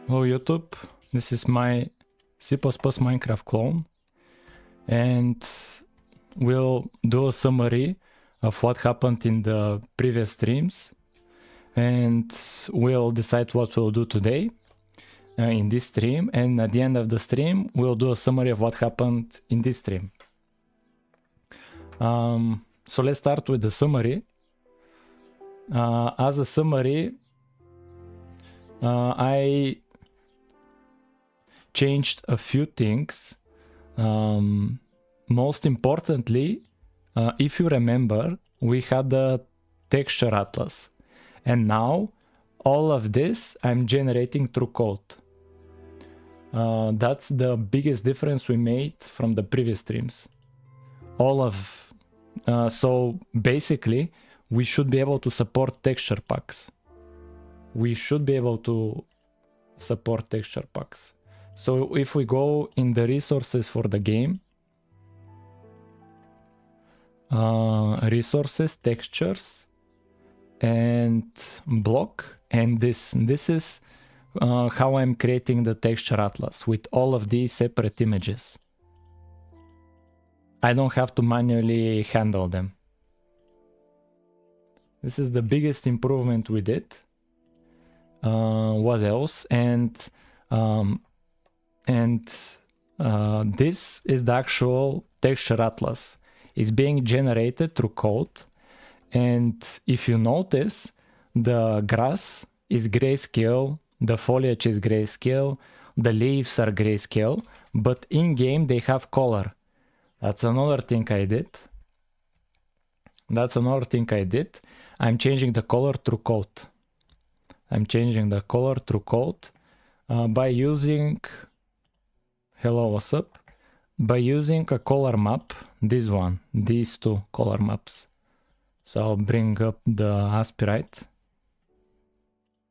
Hello YouTube, this is my C++ Minecraft clone, and we'll do a summary of what happened in the previous streams, and we'll decide what we'll do today in this stream, and at the end of the stream we'll do a summary of what happened in this stream. So let's start with the summary. As a summary, I changed a few things. Most importantly, if you remember, we had the texture atlas, and now all of this I'm generating through code. That's the biggest difference we made from the previous streams. So basically we should be able to support texture packs. So if we go in the resources for the game, resources, textures, and block, and this is how I'm creating the texture atlas with all of these separate images. I don't have to manually handle them. This is the biggest improvement we did. What else? This is the actual texture atlas. It's being generated through code, and if you notice, the grass is grayscale, the foliage is grayscale, the leaves are grayscale, but in game they have color. That's another thing I did. I'm changing the color through code. By using by using a color map, these two color maps. So I'll bring up the aspirate.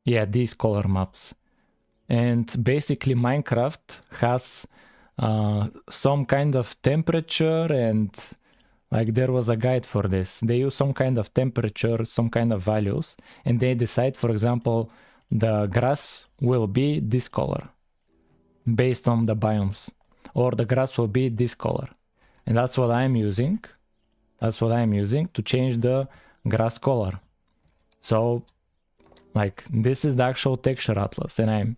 Yeah, these color maps. And basically Minecraft has some kind of temperature, and like there was a guide for this. They use some kind of temperature, some kind of values, and they decide, for example, the grass will be this color based on the biomes, or the grass will be this color. And that's what I'm using. To change the grass color. So like this is the actual texture atlas, and I'm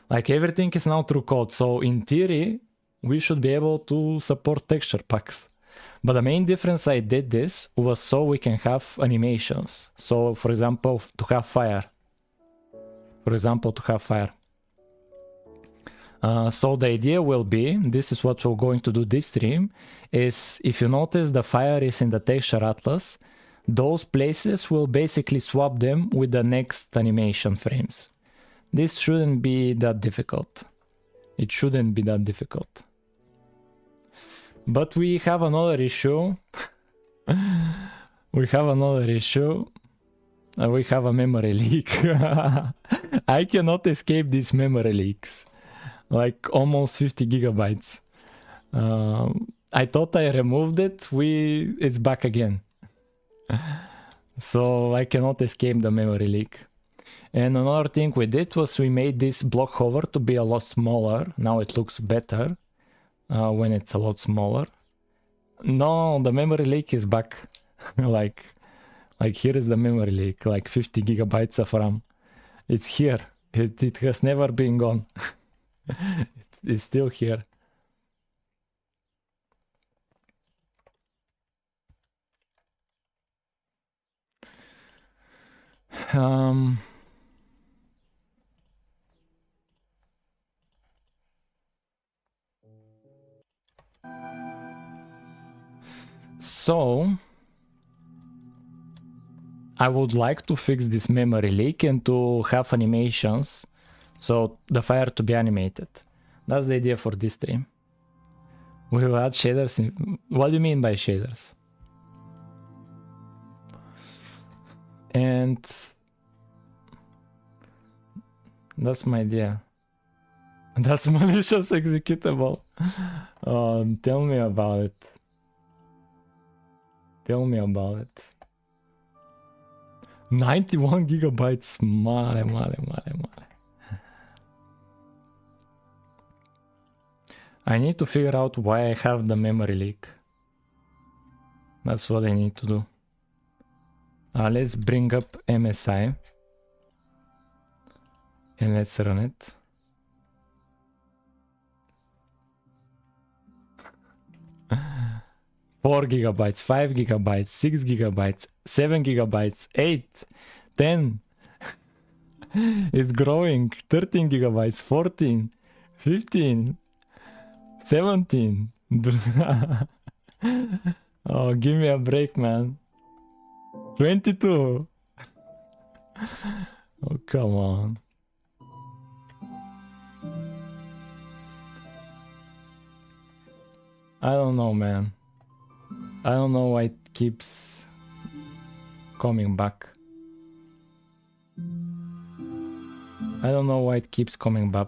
like, everything is now through code. So in theory, we should be able to support texture packs. But the main difference I did this was so we can have animations. So for example, to have fire. So the idea will be, this is what we're going to do this stream, is if you notice the fire is in the texture atlas, those places will basically swap them with the next animation frames. This shouldn't be that difficult. But we have another issue. We have a memory leak. I cannot escape these memory leaks. Like almost 50 gigabytes. I thought I removed it. It's back again. So I cannot escape the memory leak. And another thing we did was we made this block hover to be a lot smaller. Now it looks better when it's a lot smaller. No, the memory leak is back. like here is the memory leak, like 50 gigabytes of RAM. It's here. It has never been gone. It's still here. So I would like to fix this memory leak and to have animations, so the fire to be animated. That's the idea for this stream. We will add shaders in... What do you mean by shaders? And that's my idea. That's malicious executable. Tell me about it. 91 gigabytes, male. I need to figure out why I have the memory leak. That's what I need to do. Let's bring up MSI. And let's run it. Four gigabytes, 5 gigabytes, 6 gigabytes, 7 gigabytes, 8, 10. It's growing. 13 gigabytes, 14, 15, 17. Oh, give me a break, man. 22. Oh, come on. I don't know, man. I don't know why it keeps coming back. I don't know why it keeps coming back.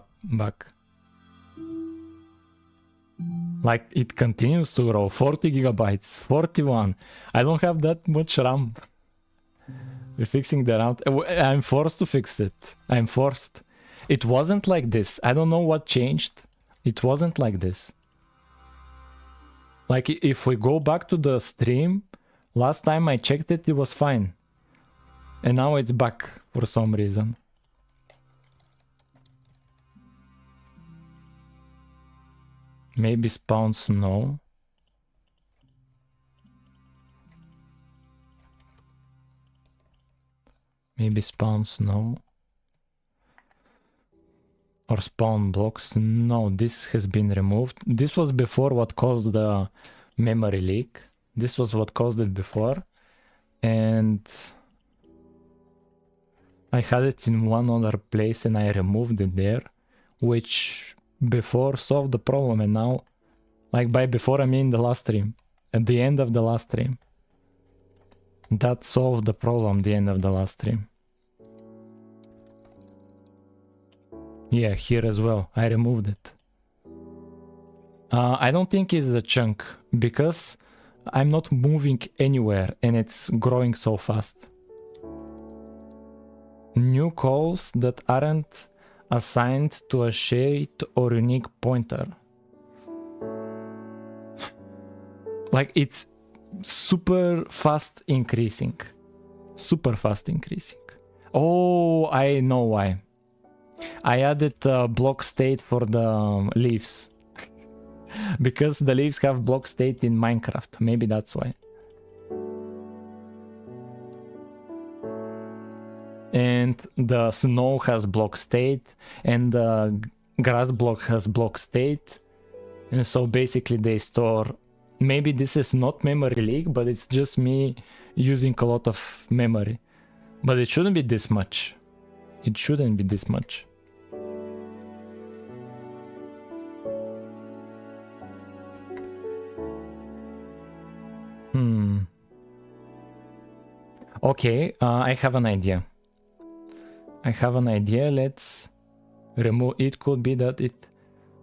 Like, it continues to grow. 40 gigabytes, 41. I don't have that much RAM. We're fixing that out. I'm forced to fix it. I'm forced. It wasn't like this. I don't know what changed. It wasn't like this. Like, if we go back to the stream, last time I checked it, it was fine. And now it's back for some reason. Maybe spawn snow. Maybe spawn snow. Or spawn blocks. No, this has been removed. This was before what caused the memory leak. This was what caused it before. And I had it in one other place and I removed it there, which before solved the problem. And now, like by before I mean the last stream, at the end of the last stream, that solved the problem, the end of the last stream. Yeah, here as well, I removed it. I don't think it's the chunk, because I'm not moving anywhere and it's growing so fast. New calls that aren't assigned to a shared or unique pointer. Like, it's super fast increasing. Super fast increasing. Oh, I know why. I added block state for the leaves. Because the leaves have block state in Minecraft. Maybe that's why. And the snow has block state. And the grass block has block state. And so basically they store... Maybe this is not memory leak, but it's just me using a lot of memory. But it shouldn't be this much. It shouldn't be this much. Okay, I have an idea. Let's remove... It could be that it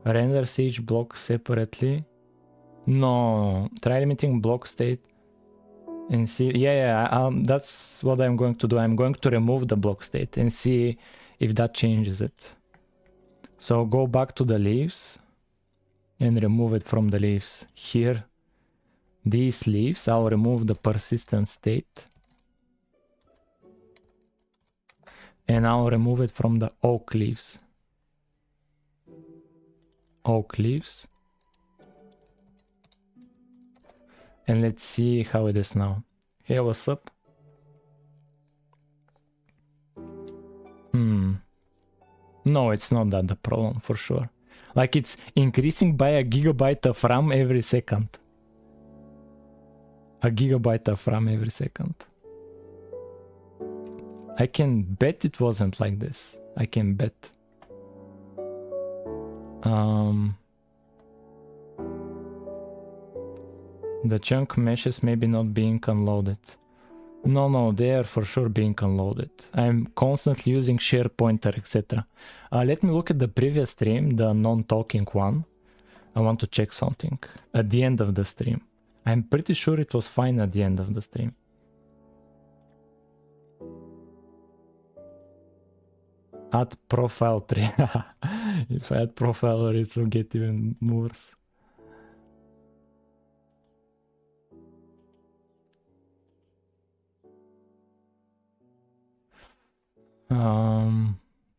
renders each block separately. No, try limiting block state and see. Yeah, that's what I'm going to do. I'm going to remove the block state and see if that changes it. So go back to the leaves and remove it from the leaves. Here, these leaves, I'll remove the persistent state. And I'll remove it from the oak leaves. Oak leaves. And let's see how it is now. Hey, what's up? No, it's not that the problem, for sure. Like, it's increasing by a gigabyte of RAM every second. A gigabyte of RAM every second. I can bet it wasn't like this. I can bet. The chunk meshes maybe not being unloaded. No, they are for sure being unloaded. I'm constantly using share pointer, etc. Let me look at the previous stream, the non-talking one. I want to check something at the end of the stream. I'm pretty sure it was fine at the end of the stream. Add profile tree. If I add profiler, it will get even worse.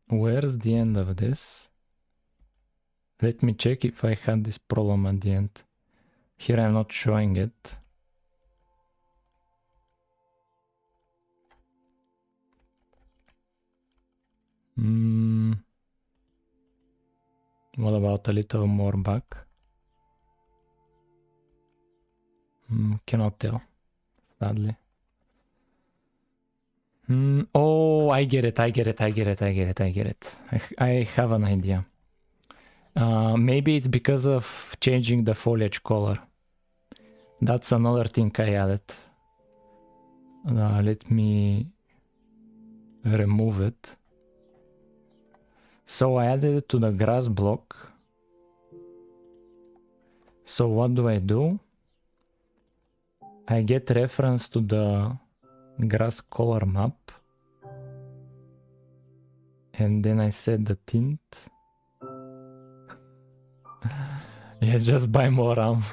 Where's the end of this? Let me check if I had this problem at the end. Here I'm not showing it. What about a little more back? Cannot tell, sadly. Oh, I get it. I have an idea. Maybe it's because of changing the foliage color. That's another thing I added. Let me remove it. So I added it to the grass block. So what do? I get reference to the grass color map. And then I set the tint. Yeah, just buy more RAM.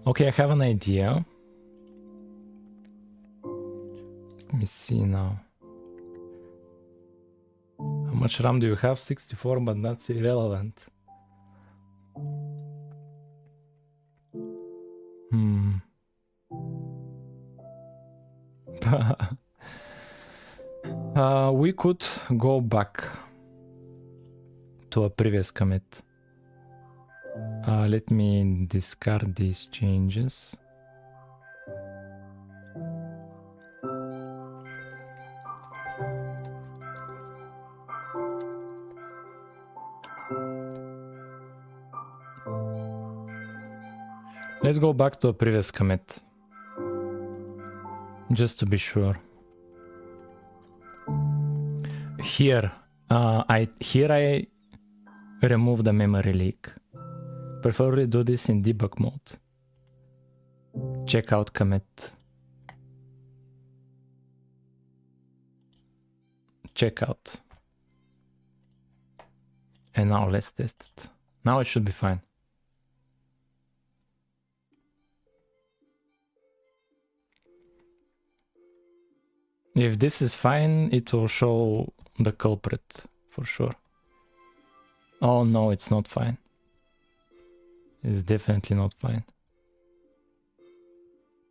Okay, I have an idea. Let me see now. How much RAM do you have? 64, but that's irrelevant. We could go back to a previous commit. Let me discard these changes. Let's go back to a previous commit, just to be sure. Here I remove the memory leak. Preferably do this in debug mode. Check out commit. Check out. And now let's test it. Now it should be fine. If this is fine, it will show the culprit for sure. Oh no, it's not fine. It's definitely not fine.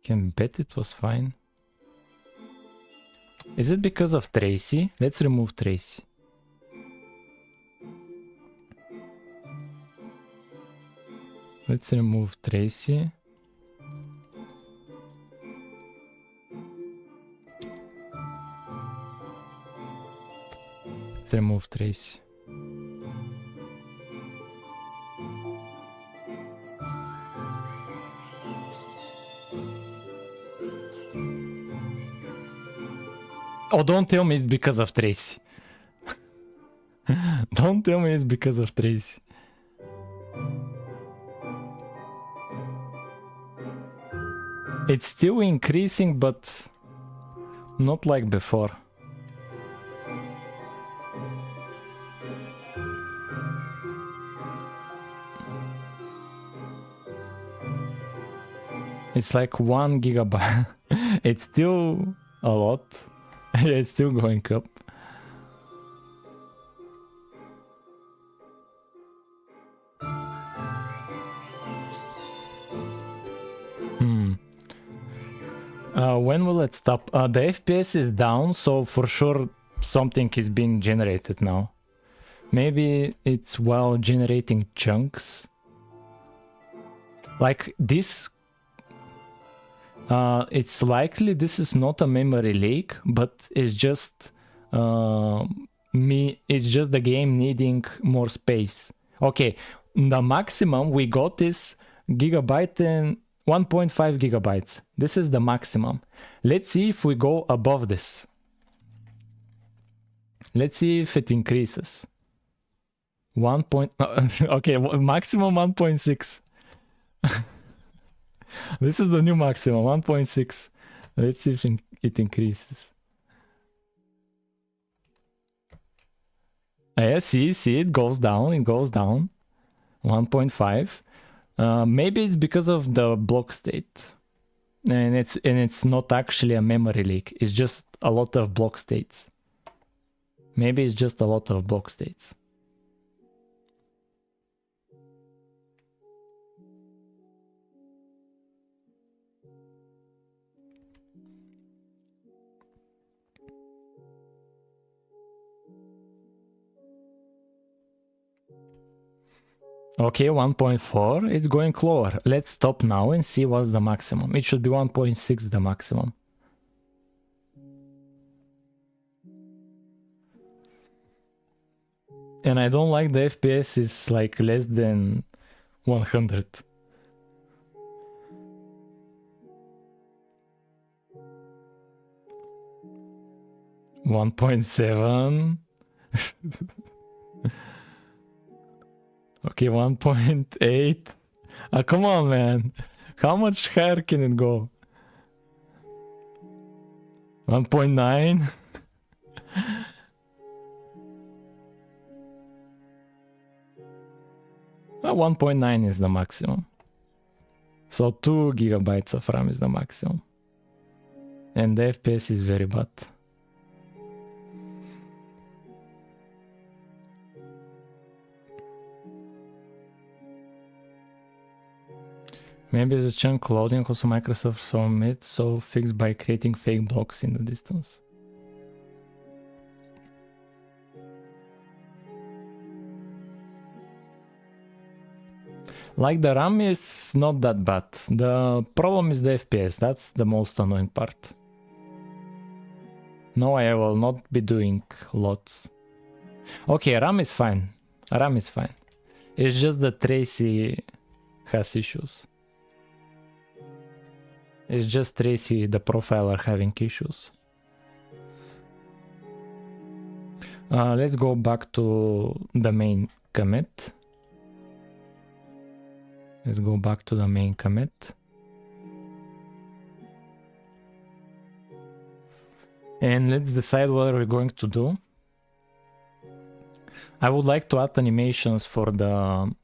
Can bet it was fine. Is it because of Tracy? Let's remove Tracy. Let's remove Tracy. Let's remove Tracy. Oh, don't tell me it's because of Tracy. Don't tell me it's because of Tracy. It's still increasing, but not like before. It's like 1 gigabyte. It's still a lot. It's still going up. When will it stop? The FPS is down, so for sure something is being generated now. Maybe it's while generating chunks. Like this. It's likely this is not a memory leak, but it's just it's just the game needing more space. Okay, the maximum we got is gigabyte and 1.5 gigabytes. This is the maximum. Let's see if we go above this. Let's see if it increases. 1 point, okay, maximum 1.6. This is the new maximum, 1.6. Let's see if it increases. Yeah, see, it goes down, 1.5. Maybe it's because of the block state. And it's not actually a memory leak, it's just a lot of block states. Maybe it's just a lot of block states. Okay, 1.4, it's going lower. Let's stop now and see what's the maximum. It should be 1.6 the maximum. And I don't like the FPS is like less than 100. $1.7. Okay, 1.8. Come on, man. How much higher can it go? 1.9. 1.9 is the maximum. So 2 gigabytes of RAM is the maximum. And the FPS is very bad. Maybe the chunk loading also Microsoft saw it so fixed by creating fake blocks in the distance. Like the RAM is not that bad. The problem is the FPS. That's the most annoying part. No, I will not be doing lots. Okay, RAM is fine. RAM is fine. It's just that Tracy has issues. It's just Tracy, the profiler, having issues. Let's go back to the main commit. Let's go back to the main commit. And let's decide what we're going to do. I would like to add animations for the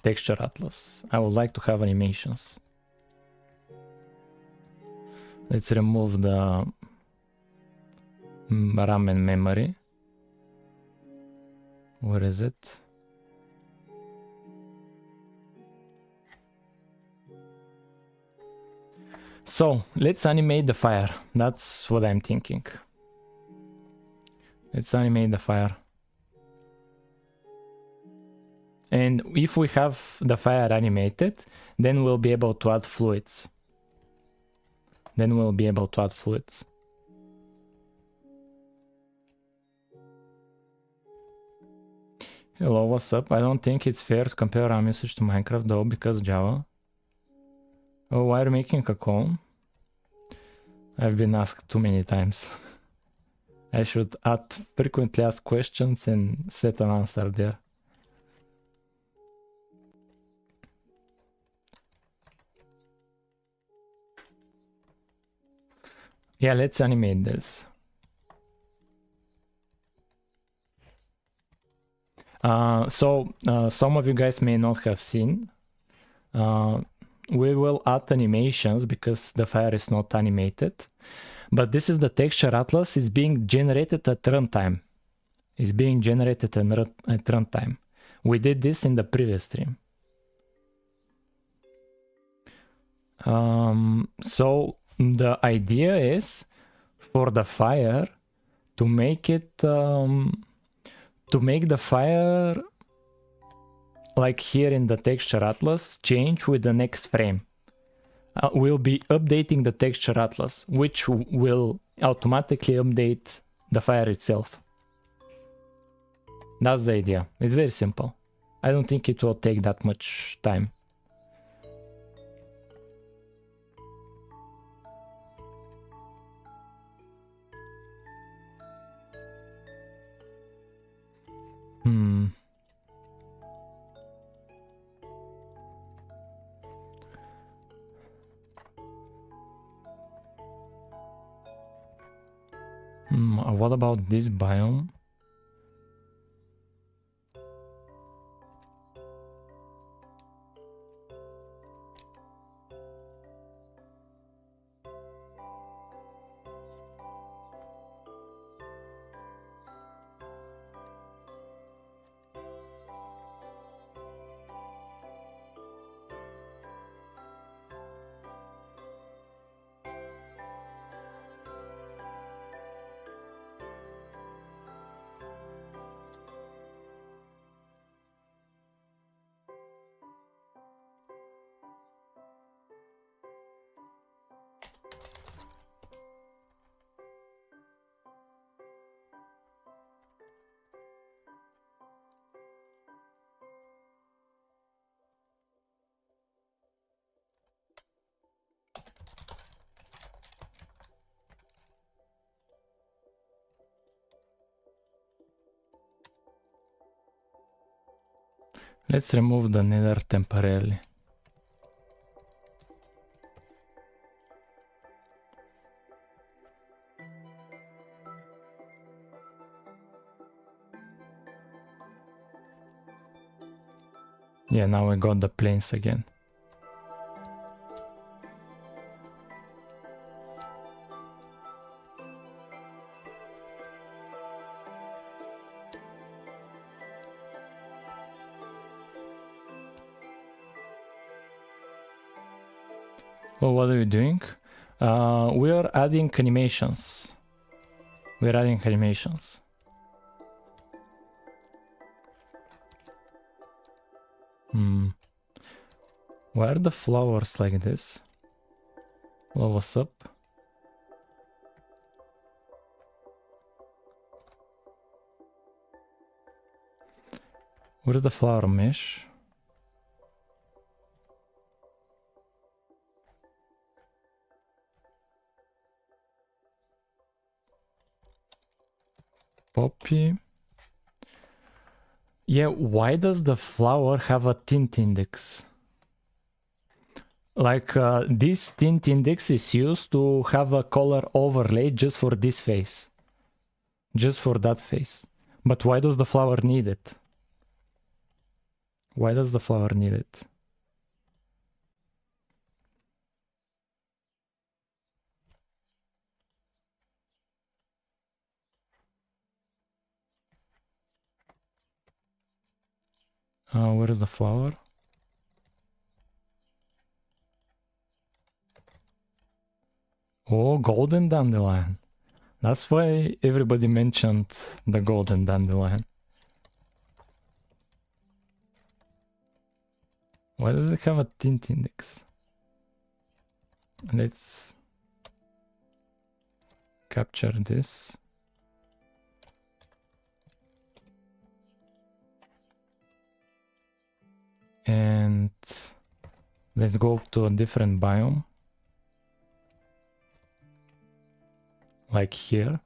texture atlas. I would like to have animations. Let's remove the RAM and memory. Where is it? So let's animate the fire. That's what I'm thinking. Let's animate the fire. And if we have the fire animated, then we'll be able to add fluids. Hello, what's up? I don't think it's fair to compare RAM usage to Minecraft though, because Java. Oh, why are you making a clone? I've been asked too many times. I should add frequently asked questions and set an answer there. Yeah, let's animate this. Some of you guys may not have seen. We will add animations because the fire is not animated. But this is the texture atlas is being generated at runtime. It's being generated at runtime. We did this in the previous stream. So the idea is for the fire to make it to make the fire, like here in the texture atlas, change with the next frame. We'll be updating the texture atlas, which will automatically update the fire itself. That's the idea. It's very simple. I don't think it will take that much time. What about this biome? Let's remove the nether temporarily. Yeah, now we got the plains again. Well, what are you doing? We are adding animations. We're adding animations. Why are the flowers like this? Well, what's up? Where's the flower mesh? Poppy. Yeah, why does the flower have a tint index? Like this tint index is used to have a color overlay just for this face. Just for that face. But why does the flower need it? Why does the flower need it? Where is the flower? Oh, golden dandelion. That's why everybody mentioned the golden dandelion. Why does it have a tint index? Let's capture this. And let's go to a different biome. Like here.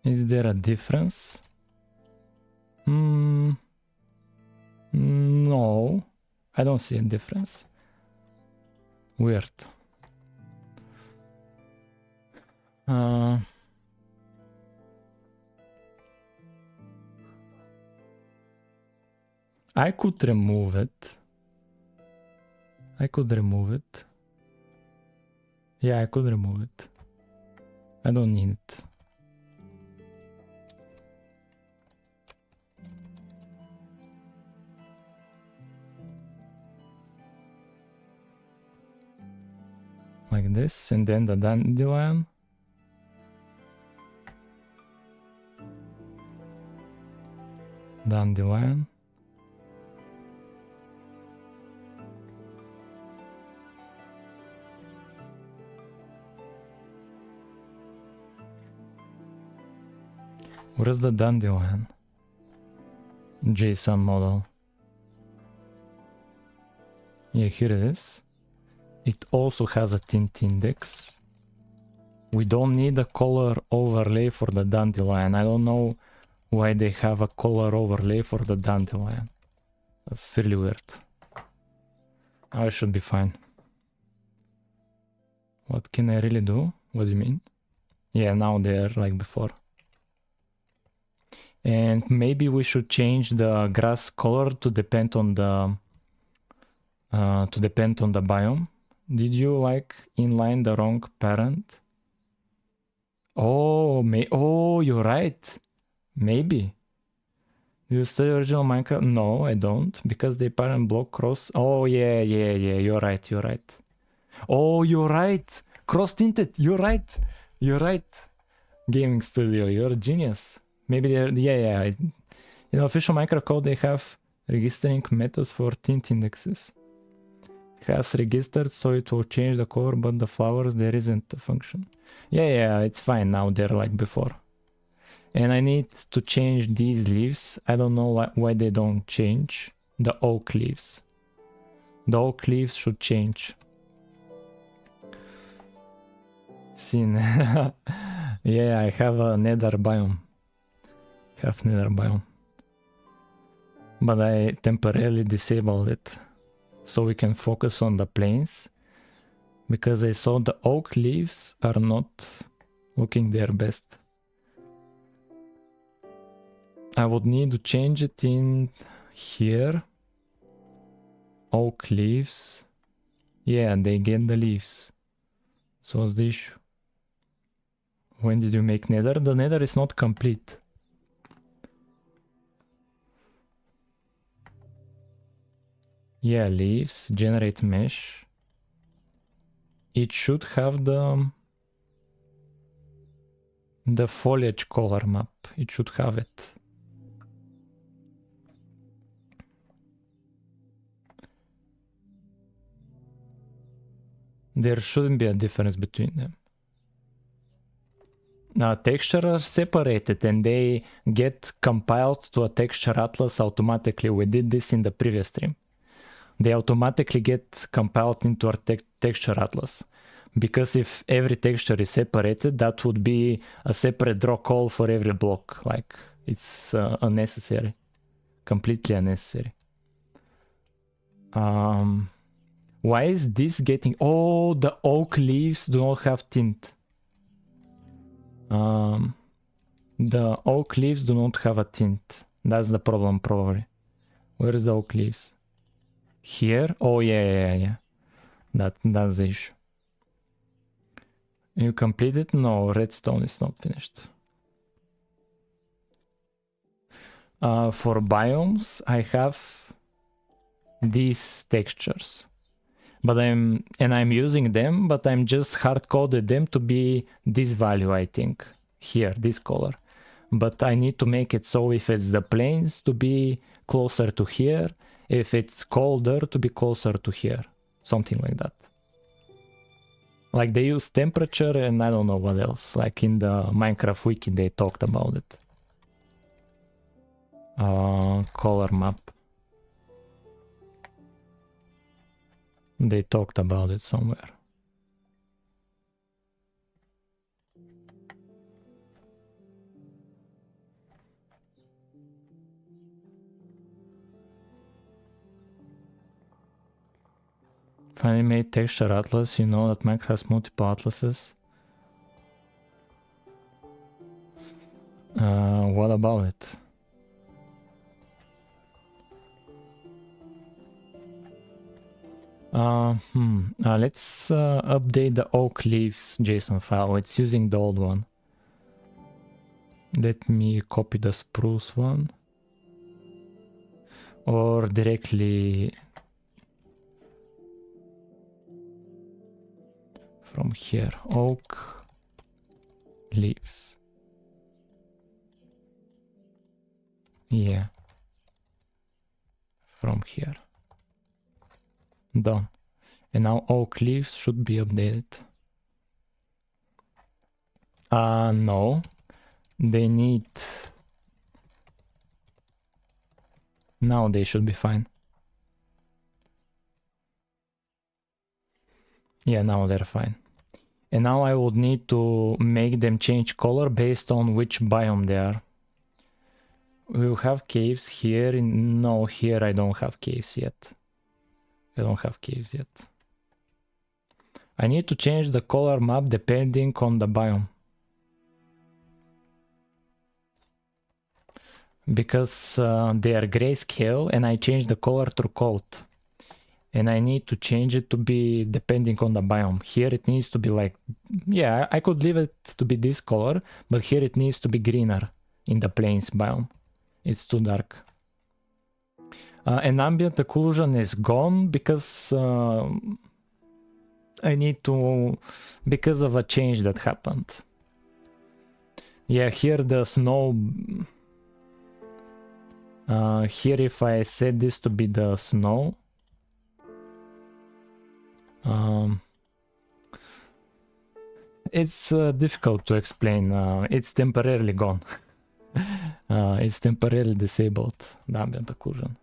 Is there a difference? No, I don't see a difference. Weird. I could remove it. I could remove it. Yeah, I could remove it. I don't need it. Like this, and then the dandelion. Dandelion. Where's the dandelion? JSON model. Yeah, here it is. It also has a tint index. We don't need a color overlay for the dandelion. I don't know why they have a color overlay for the dandelion. That's really weird. I should be fine. What can I really do? What do you mean? Yeah, now they're like before. And maybe we should change the grass color to depend on the biome. Did you like inline the wrong parent? Oh, you're right. Maybe. Do you study original Minecraft? No, I don't, because they parent block cross. Oh yeah, you're right. Oh, you're right. Cross tinted. You're right. Gaming studio, you're a genius. Maybe they're, yeah. In official Minecraft code, they have registering methods for tint indexes. It has registered, so it will change the color, but the flowers, there isn't a function. Yeah, it's fine now. They're like before. And I need to change these leaves. I don't know why they don't change. The oak leaves. The oak leaves should change. Seen. Yeah, I have a nether biome. But I temporarily disabled it so we can focus on the plains, because I saw the oak leaves are not looking their best. I would need to change it in here. Oak leaves. Yeah, they get the leaves. So what's the issue? When did you make nether? The nether is not complete. Yeah, leaves, generate mesh. It should have the foliage color map. It should have it. There shouldn't be a difference between them. Texture are separated and they get compiled to a texture atlas automatically. We did this in the previous stream. They automatically get compiled into our texture atlas. Because if every texture is separated, that would be a separate draw call for every block. Like, it's unnecessary. Completely unnecessary. Why is this getting... Oh, the oak leaves do not have tint. The oak leaves do not have a tint. That's the problem, probably. Where is the oak leaves? Here? Oh, yeah. That's the issue. You completed? No, redstone is not finished. For biomes, I have these textures. But I'm using them, but I'm just hard-coded them to be this value, I think. Here, this color. But I need to make it so if it's the plains to be closer to here, if it's colder to be closer to here. Something like that. Like they use temperature and I don't know what else. Like in the Minecraft wiki they talked about it. Color map. They talked about it somewhere. Finally made texture atlas. You know that Minecraft has multiple atlases. What about it? Let's update the oak leaves JSON file. It's using the old one. Let me copy the spruce one. Or directly from here. Oak leaves. Yeah. From here. Done. And now oak leaves should be updated. No. They need... Now they should be fine. Yeah, now they're fine. And now I would need to make them change color based on which biome they are. we'll have caves here. No, here I don't have caves yet. I don't have caves yet. I need to change the color map depending on the biome. Because they are grayscale and I change the color through code. And I need to change it to be depending on the biome. Here it needs to be like, yeah, I could leave it to be this color, but here it needs to be greener in the plains biome. It's too dark. And ambient occlusion is gone because I need to, because of a change that happened. Yeah, here the snow, here if I set this to be the snow, it's difficult to explain. It's temporarily gone. It's temporarily disabled, the ambient occlusion.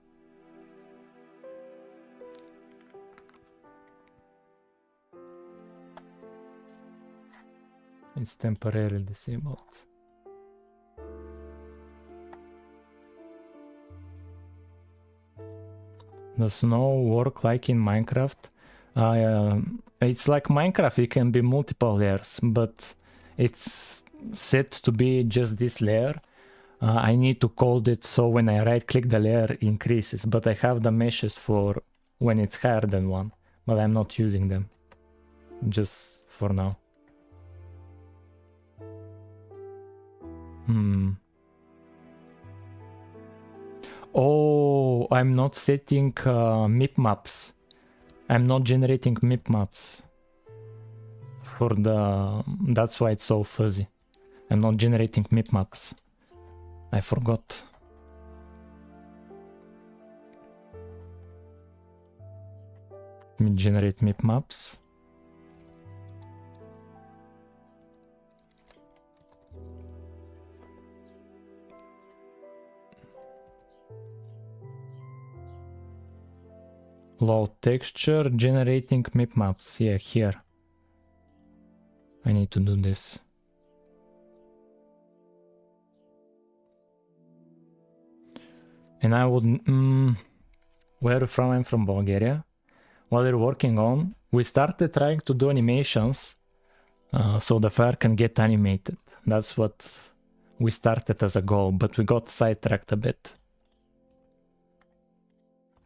It's temporarily disabled. Does snow work like in Minecraft? It's like Minecraft, it can be multiple layers, but it's set to be just this layer. I need to code it so when I right click the layer it increases, but I have the meshes for when it's higher than one, but I'm not using them, just for now. Oh, I'm not setting MIP maps. I'm not generating MIP maps for the, that's why it's so fuzzy. I'm not generating MIP maps. I forgot. Let me generate MIP maps. Load texture, generating MIP maps. Yeah, here. I need to do this. And I would, where from? I'm from Bulgaria. While we're working on, we started trying to do animations so the fire can get animated. That's what we started as a goal, but we got sidetracked a bit.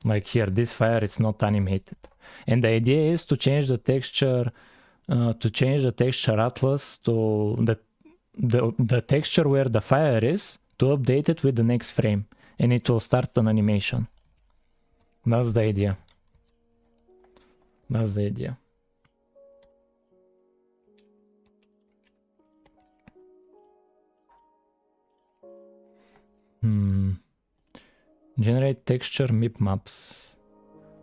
Like here, this fire is not animated. And the idea is to change the texture, atlas to the texture where the fire is, to update it with the next frame. And it will start an animation. That's the idea. That's the idea. Generate texture MIP maps.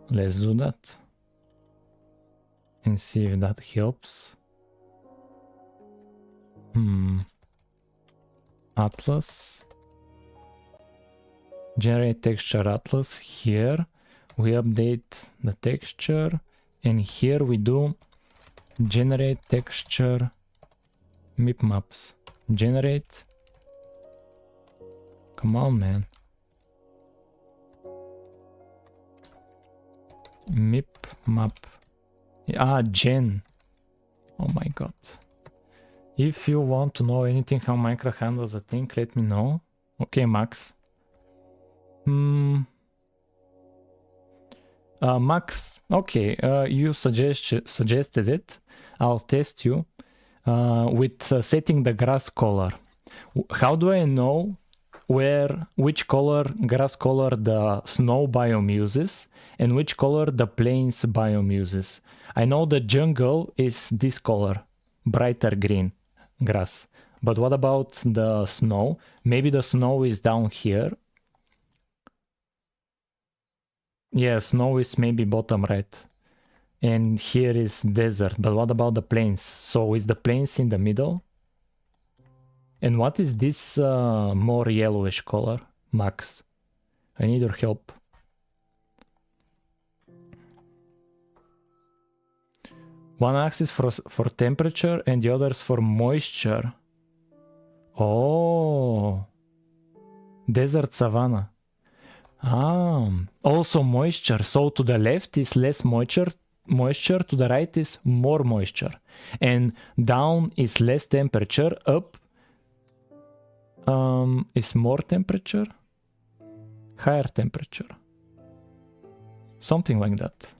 Let's do that. And see if that helps. Atlas. Generate texture atlas. Here we update the texture. And here we do generate texture MIP maps. Generate. Come on, man. MIP map. Gen. Oh my god. If you want to know anything how Minecraft handles a thing, let me know. Okay, Max. Max, okay, you suggested it. I'll test you with setting the grass color. How do I know which grass color the snow biome uses and which color the plains biome uses? I know the jungle is this color, brighter green grass. But what about the snow? Maybe the snow is down here. Yeah, snow is maybe bottom right. And here is desert. But what about the plains? So is the plains in the middle? And what is this more yellowish color, Max? I need your help. One axis for temperature and the others for moisture. Oh, Desert savanna. Also moisture. So to the left is less moisture, to the right is more moisture. And down is less temperature, up is more temperature, higher temperature. Something like that.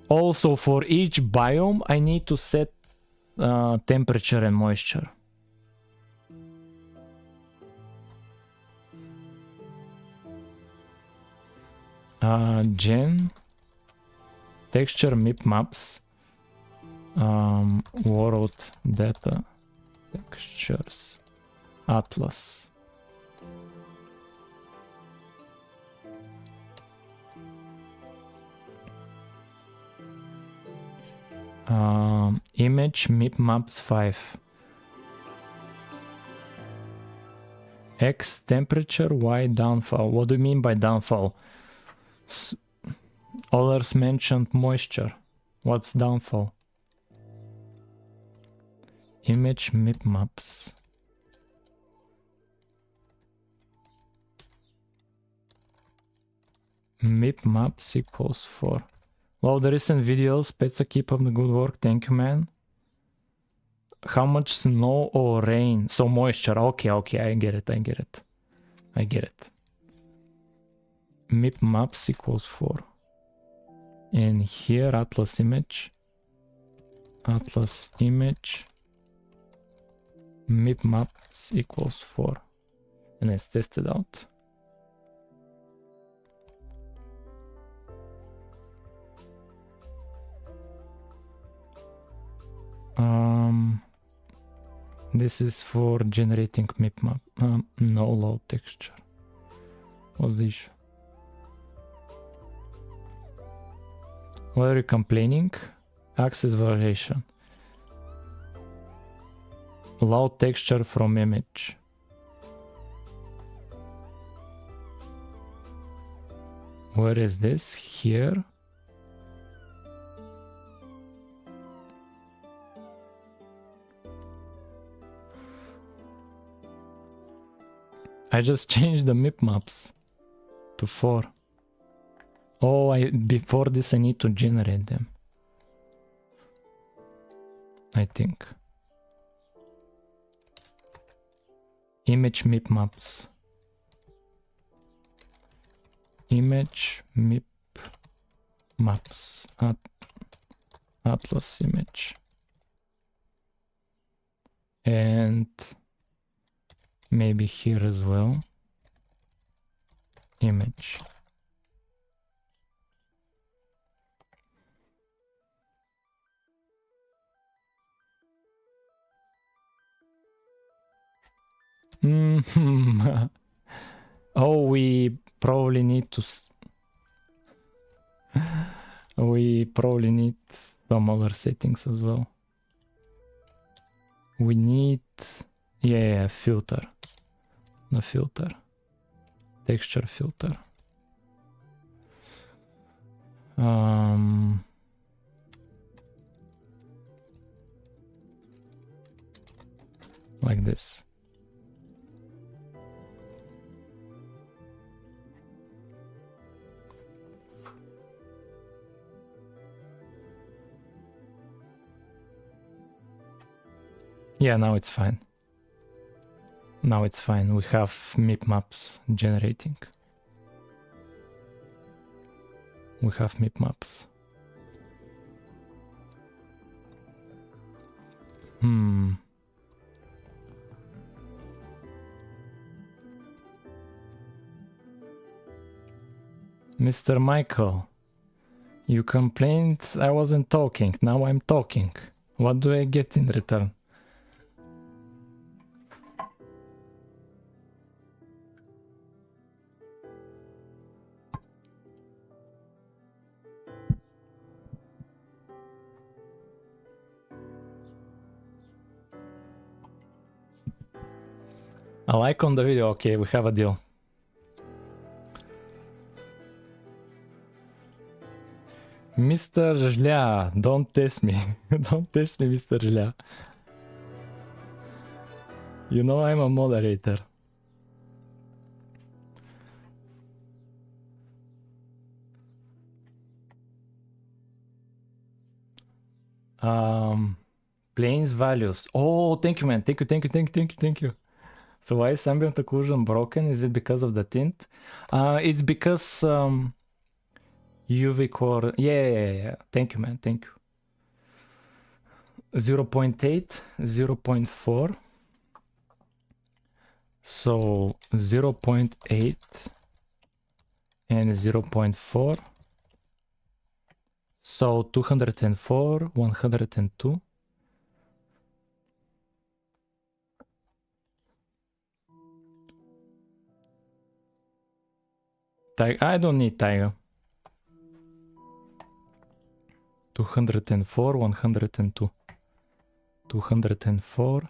Also for each biome I need to set temperature and moisture. Gen texture mip maps, world data textures, atlas. Image mip maps 5. X temperature, Y downfall. What do you mean by downfall? Others mentioned moisture. What's downfall? Image mip maps. Mip maps equals 4. Well, the recent videos, Petsa, keep up the good work. Thank you, man. How much snow or rain? So moisture. Okay, I get it. Mip maps equals 4. And here atlas image. Mip maps equals 4. And let's test it out. This is for generating mip map. No load texture. What's the issue? Why are you complaining? Access violation. Load texture from image. Where is this? Here. I just changed the mip maps to 4. Oh, before this I need to generate them, I think. Image mip maps. Image mip maps. Atlas image. And maybe here as well. Image. Oh, we probably need to we probably need some other settings as well. We need filter. The filter. Texture filter. Like this. Yeah, now it's fine. Now it's fine. We have mip maps generating. We have mip maps. Mr. Michael, you complained I wasn't talking. Now I'm talking. What do I get in return? A like on the video. Okay, we have a deal. Mr. Zhlia, don't test me. Don't test me, Mr. Zhlia. You know I'm a moderator. Planes values. Oh, thank you, man. Thank you. So why is ambient occlusion broken? Is it because of the tint? It's because UV core. Yeah. Thank you, man. Thank you. 0.8, 0.4. So 0.8 and 0.4. So 204, 102. I don't need Tiger. 204, 102. 204.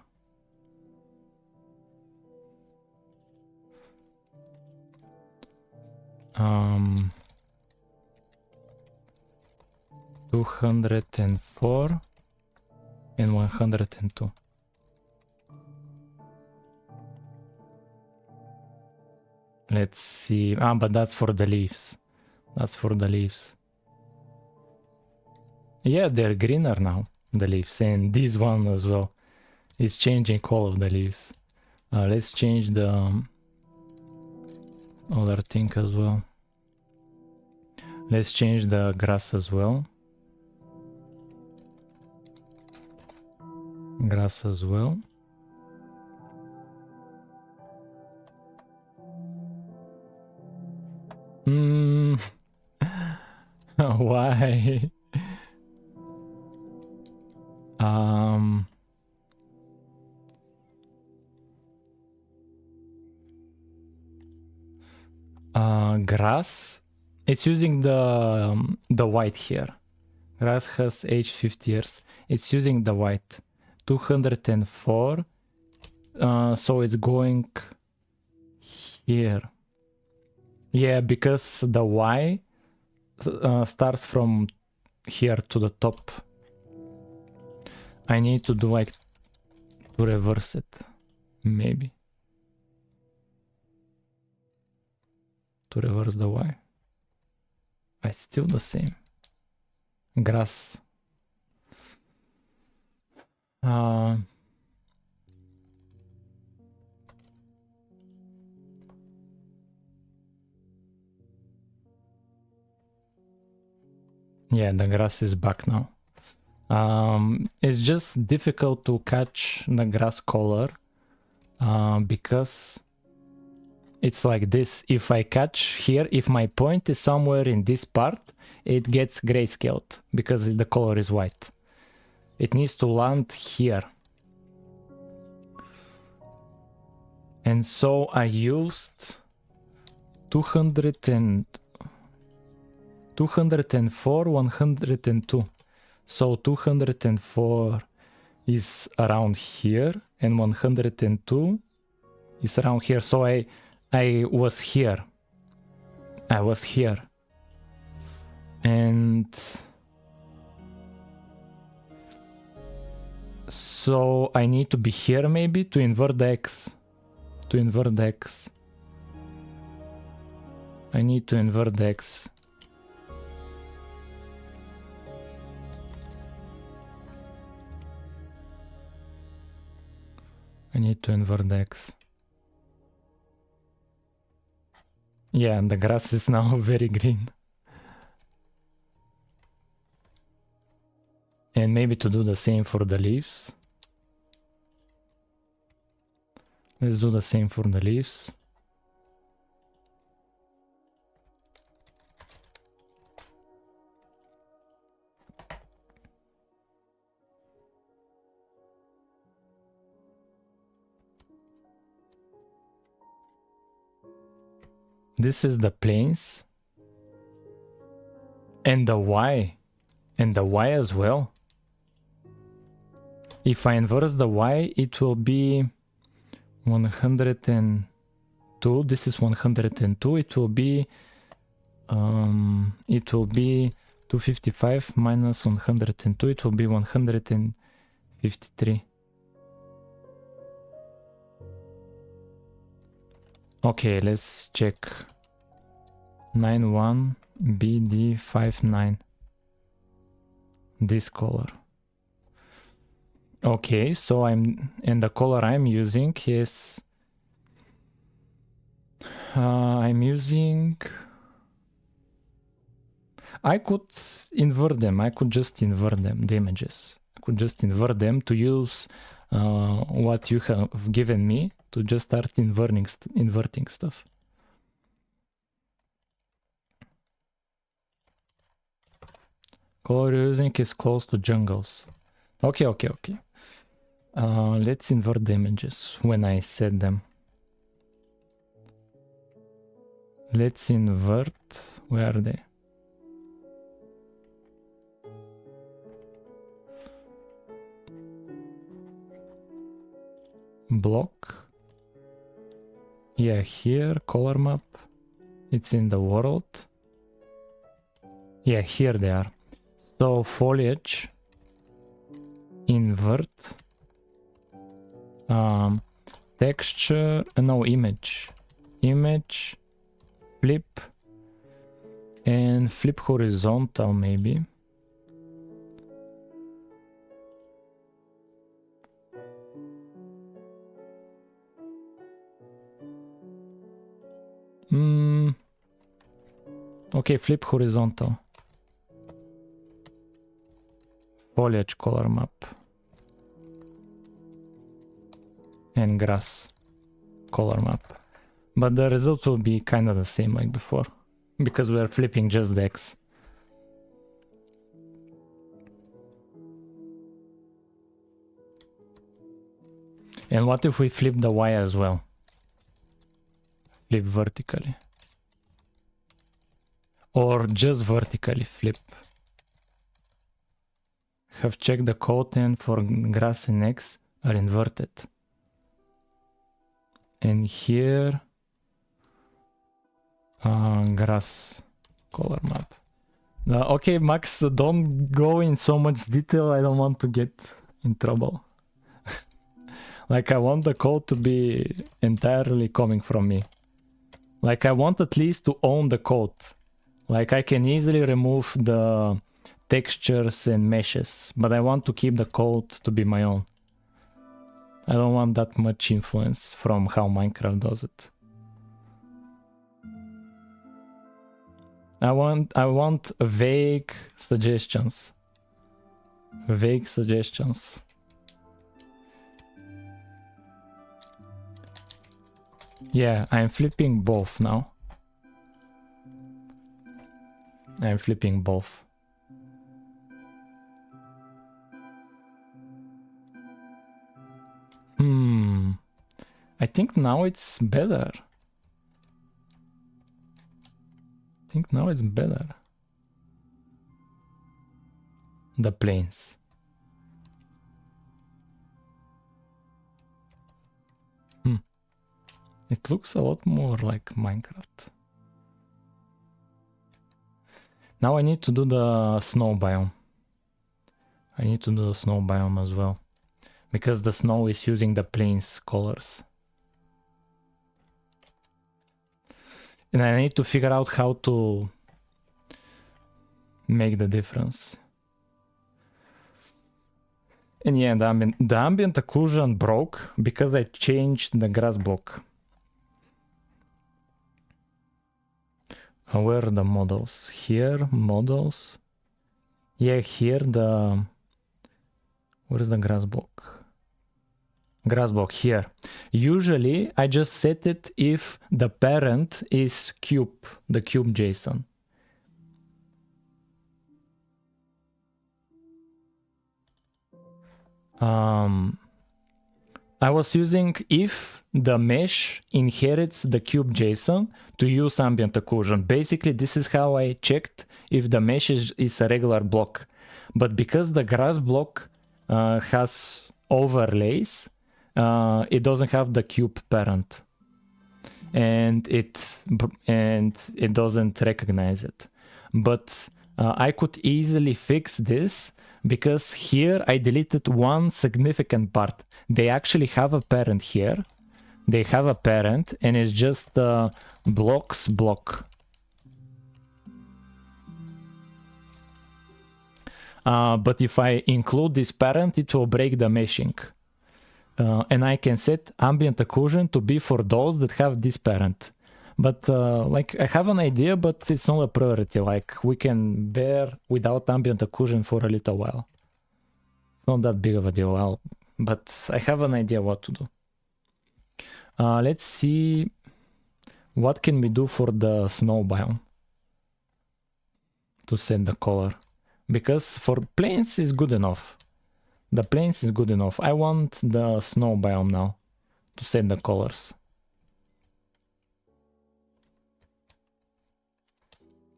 Um, 204 and 102. Let's see. But that's for the leaves. That's for the leaves. Yeah, they're greener now, the leaves. And this one as well is changing all of the leaves. Let's change the other thing as well. Let's change the grass as well. Grass as well. Why? Grass. It's using the white here. Grass has aged 50 years. It's using the white. 204. So it's going here. Yeah, because the Y starts from here to the top. I need to do like to reverse it, maybe. To reverse the Y. It's still the same. Grass. Yeah, the grass is back now. It's just difficult to catch the grass color because it's like this. If I catch here, if my point is somewhere in this part, it gets grayscaled because the color is white. It needs to land here. And so I used 204, 102. So 204 is around here and 102 is around here. So I was here. I was here. And so I need to be here maybe to invert the X. To invert the X. I need to invert the X. I need to invert the X. Yeah, and the grass is now very green. And maybe to do the same for the leaves. Let's do the same for the leaves. This is the planes. And the Y. And the Y as well. If I inverse the Y, it will be 102. This is 102. It will be 255 minus 102. It will be 153. Okay, let's check. 91 BD59. This color. Okay, so and the color I'm using is I'm using, I could invert them. I could just invert them, the images. I could just invert them to use what you have given me to just start inverting stuff. Color you're using is close to jungles. Okay. Let's invert the images when I set them. Let's invert, where are they? Block. Yeah, here, color map. It's in the world. Yeah, here they are. So foliage, invert, texture, no, image, flip, and flip horizontal maybe. Okay, flip horizontal. Foliage color map. And grass color map. But the result will be kind of the same like before, because we're flipping just the X. And what if we flip the Y as well? Flip vertically. Or just vertically flip. Have checked the code and for grass and X are inverted. And here, grass color map. Okay, Max, don't go in so much detail. I don't want to get in trouble. Like, I want the code to be entirely coming from me. Like, I want at least to own the code. Like, I can easily remove the textures and meshes, but I want to keep the code to be my own. I don't want that much influence from how Minecraft does it. I want vague suggestions. Vague suggestions. Yeah, I'm flipping both now. I'm flipping both. I think now it's better. I think now it's better. The plains. It looks a lot more like Minecraft. Now I need to do the snow biome. I need to do the snow biome as well, because the snow is using the plains colors. And I need to figure out how to make the difference. And yeah, the ambient occlusion broke because I changed the grass block. Where are the models? Here, models. Yeah, here where's the grass block? Grass block here. Usually I just set it if the parent is cube, the cube JSON. I was using if the mesh inherits the cube JSON to use ambient occlusion. Basically, this is how I checked if the mesh is a regular block. But because the grass block has overlays, it doesn't have the cube parent, and it doesn't recognize it. But I could easily fix this, because here I deleted one significant part. They actually have a parent here. They have a parent, and it's just blocks block. But if I include this parent, it will break the meshing. And I can set ambient occlusion to be for those that have this parent. But like I have an idea, but it's not a priority. Like we can bear without ambient occlusion for a little while. It's not that big of a deal, but I have an idea what to do. Let's see what can we do for the snow biome to set the color. Because for plains is good enough. The plains is good enough. I want the snow biome now to set the colors.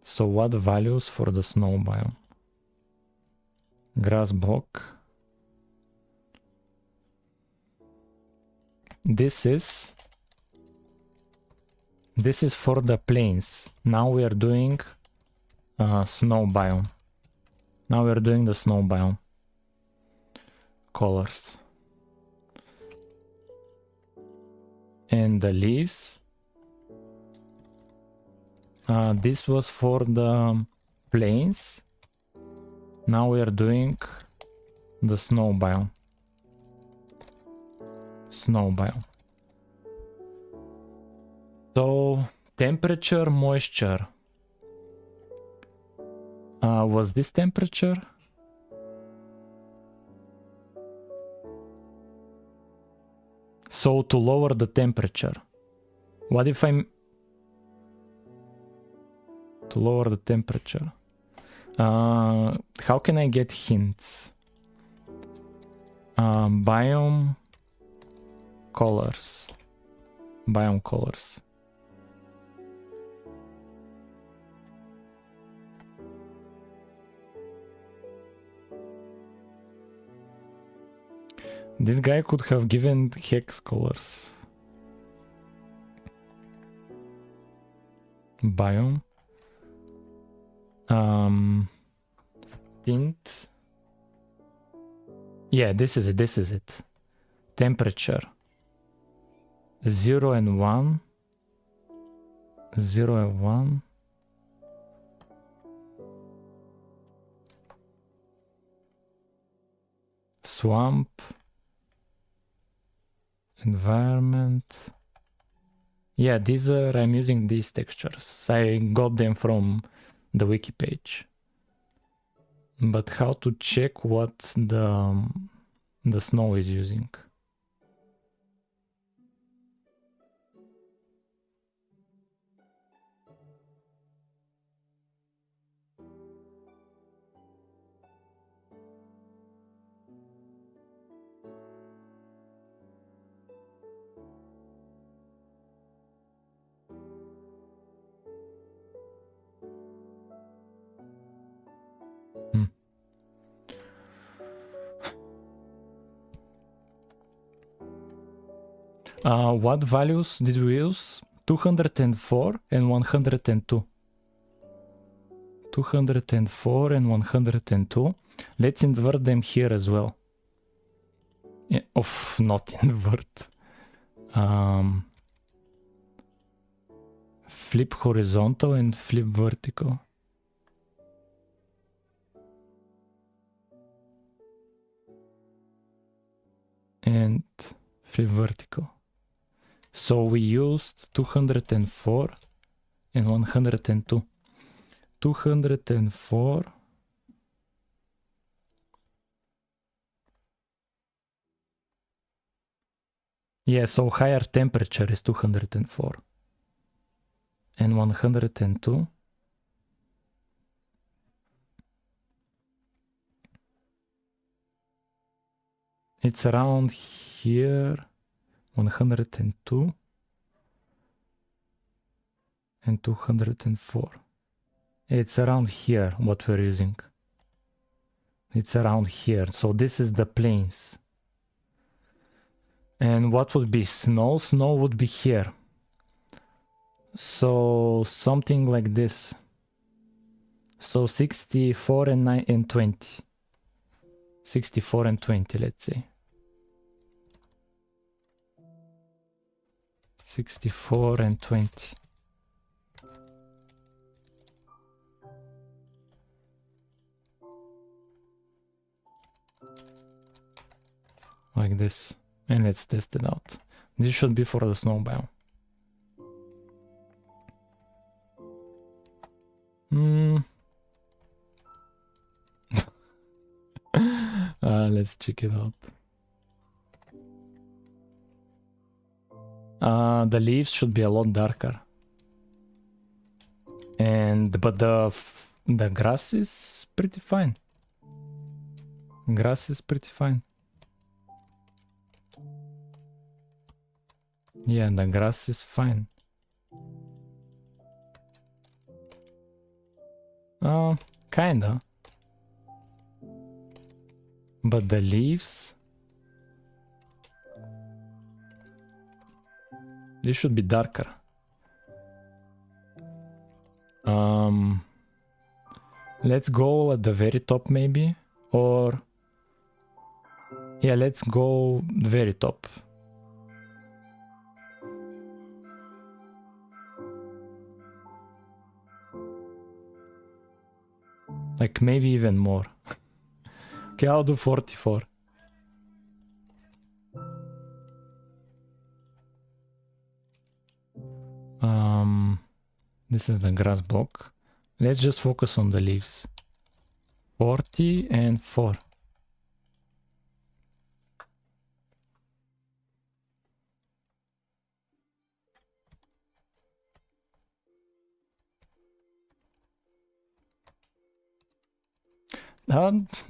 So what values for the snow biome? Grass block. This is for the plains. Now we are doing snow biome. Now we are doing the snow biome colors. And the leaves. This was for the plains. Now we are doing the snow biome. Snow biome. So temperature, moisture. Was this temperature? So to lower the temperature. What if I'm to lower the temperature? How can I get hints? Biome colors. Biome colors. This guy could have given hex colors. Biome. Tint. Yeah, this is it. This is it. Temperature. 0 and 1. 0 and 1. Swamp. Environment. Yeah, these are, I'm using these textures. I got them from the wiki page. But how to check what the snow is using? What values did we use? 204 and 102. 204 and 102. Let's invert them here as well. Yeah, not invert. Flip horizontal and flip vertical. And flip vertical. So we used 204 and 102. 204. Yeah, so higher temperature is 204. And 102. It's around here. 102 and 204. It's around here what we're using. It's around here. So this is the plains. And what would be snow? Snow would be here. So something like this. So 64 and 20. 64 and 20, let's say. 64 and 20. like this, and let's test it out. This should be for the snow biome. Let's check it out. The leaves should be a lot darker, but the grass is pretty fine. Grass is pretty fine. Yeah, the grass is fine. Kinda. But the leaves, they should be darker. Let's go at the very top maybe, or yeah, let's go very top. Like maybe even more. Okay, I'll do 44. This is the grass block. Let's just focus on the leaves. 40 and 4.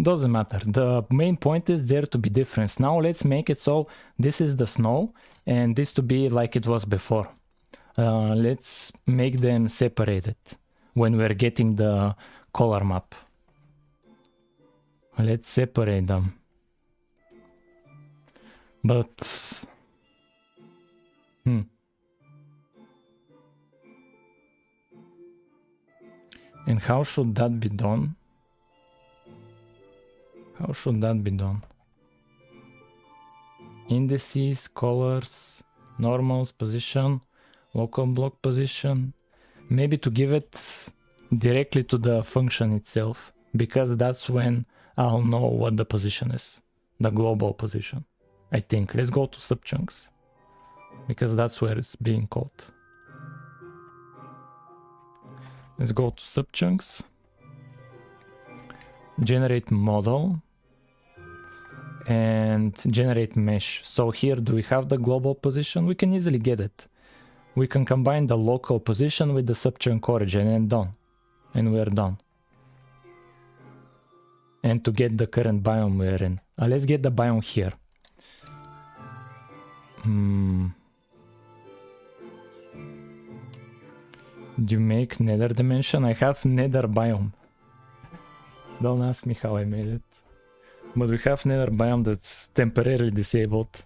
Doesn't matter. The main point is there to be difference. Now let's make it so this is the snow and this to be like it was before. Let's make them separated when we're getting the color map. Let's separate them. But and how should that be done? How should that be done? Indices, colors, normals, position, local block position. Maybe to give it directly to the function itself, because that's when I'll know what the position is. The global position, I think. Let's go to subchunks, because that's where it's being called. Let's go to subchunks. Generate model. And generate mesh. So here, do we have the global position? We can easily get it. We can combine the local position with the subchunk origin and done. And we're done. And to get the current biome we're in. Let's get the biome here. Do you make nether dimension? I have nether biome. Don't ask me how I made it. But we have nether biome that's temporarily disabled.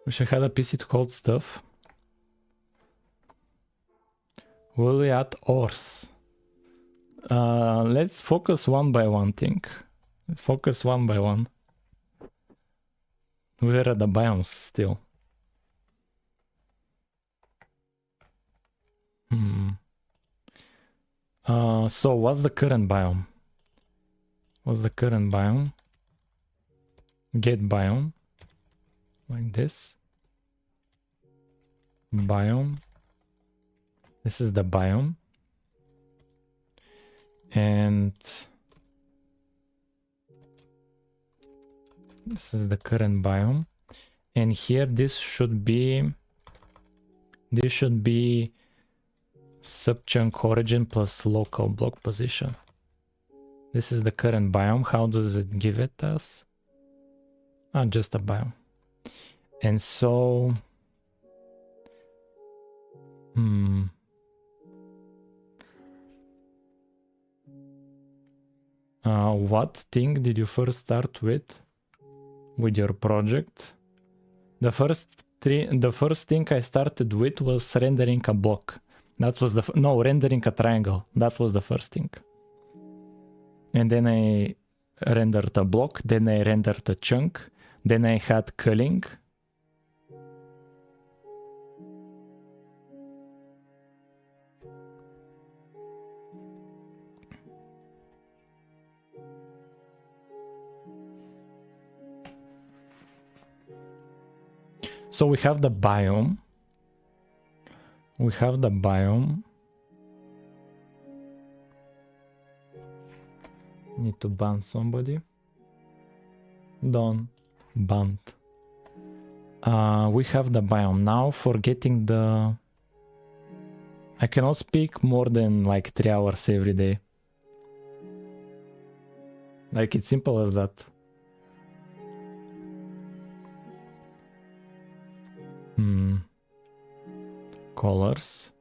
Wish I had a PC to hold stuff. Will we add ores? Let's focus one by one thing. Let's focus one by one. Where are the biomes still? So what's the current biome? What's the current biome? Get biome. Like this. Biome. This is the biome. And this is the current biome. And here this should be subchunk origin plus local block position. This is the current biome. How does it give it us? Just a biome. And so what thing did you first start with your project? The first thing I started with was rendering a block. That was rendering a triangle. That was the first thing. And then I rendered a block, then I rendered a chunk, then I had culling, So we have the biome. We have the biome. Need to ban somebody. Don't ban. We have the biome now. For getting the... I cannot speak more than like 3 hours every day. Like, it's simple as that. Colors.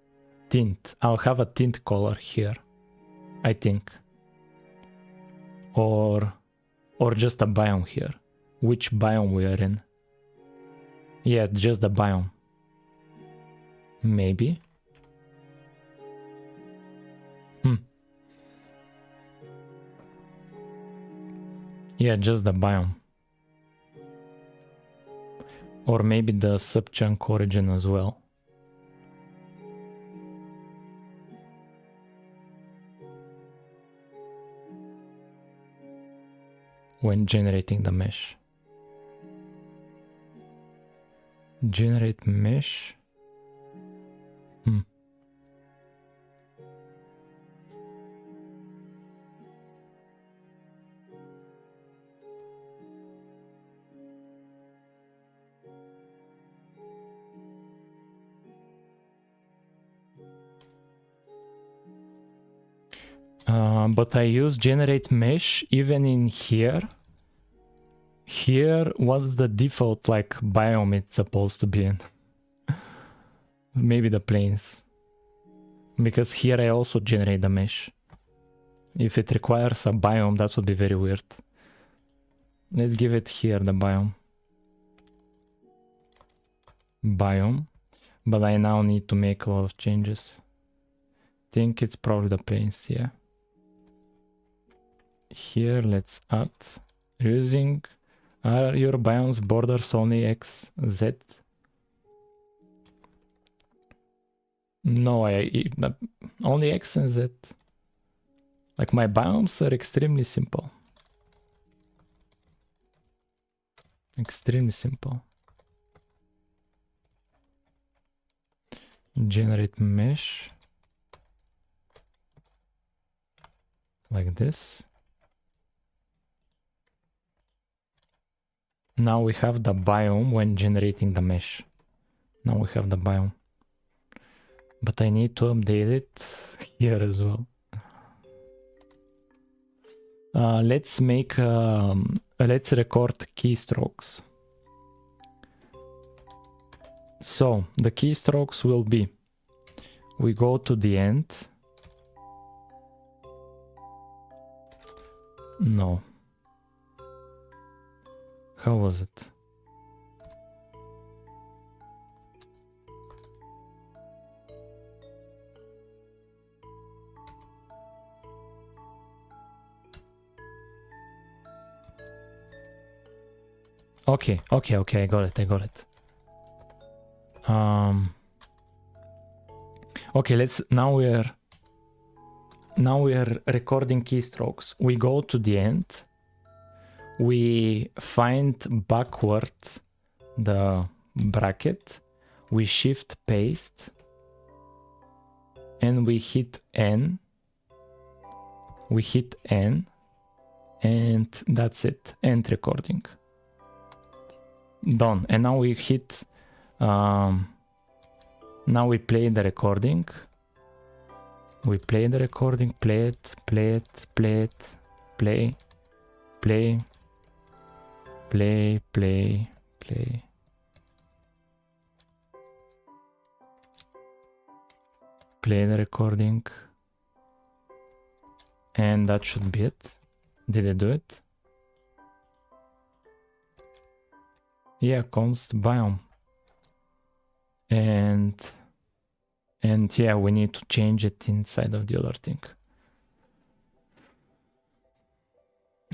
Tint. I'll have a tint color here, I think. Or just a biome here. Which biome we are in? Yeah, just the biome. Maybe. Yeah, just the biome. Or maybe the subchunk origin as well. When generating the mesh. Generate mesh. But I use generate mesh even in here. Here, what's the default like biome it's supposed to be in? Maybe the planes. Because here I also generate the mesh. If it requires a biome, that would be very weird. Let's give it here, the biome. Biome. But I now need to make a lot of changes. Think it's probably the planes, yeah. Here, let's add using... Are your biomes borders only X, Z? No, only X and Z. Like, my biomes are extremely simple. Extremely simple. Generate mesh. Like this. Now we have the biome when generating the mesh. Now we have the biome. But I need to update it here as well. Let's make, let's record keystrokes. So the keystrokes will be, we go to the end. No. How was it? Okay, I got it. Okay, now we are recording keystrokes. We go to the end. We find backward the bracket. We shift paste. And we hit N. And that's it. End recording. Done. And now we hit... now we play the recording. We play the recording. Play it. Play. Play the recording. And that should be it. Did I do it? Yeah, const biome. And yeah, we need to change it inside of the other thing.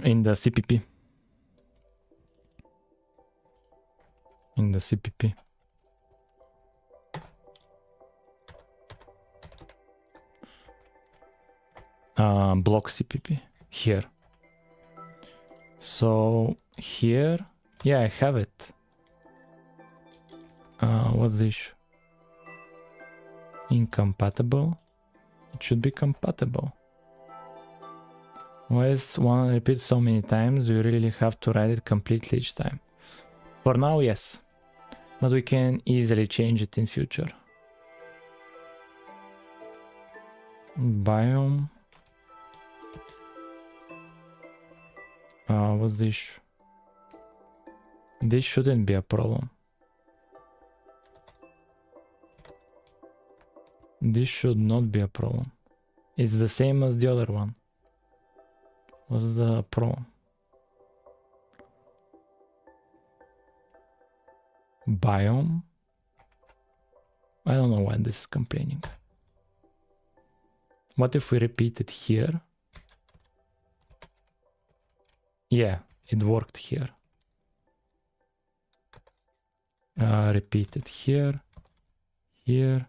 In the CPP. Block CPP here. So here, yeah, I have it. What's the issue? Incompatible? It should be compatible. Why is one repeat so many times? You really have to write it completely each time. For now, yes. But we can easily change it in future. Biome. What's the issue? This shouldn't be a problem. This should not be a problem. It's the same as the other one. What's the problem? Biome? I don't know why this is complaining. What if we repeat it here? Yeah, it worked here. Repeat it here, here.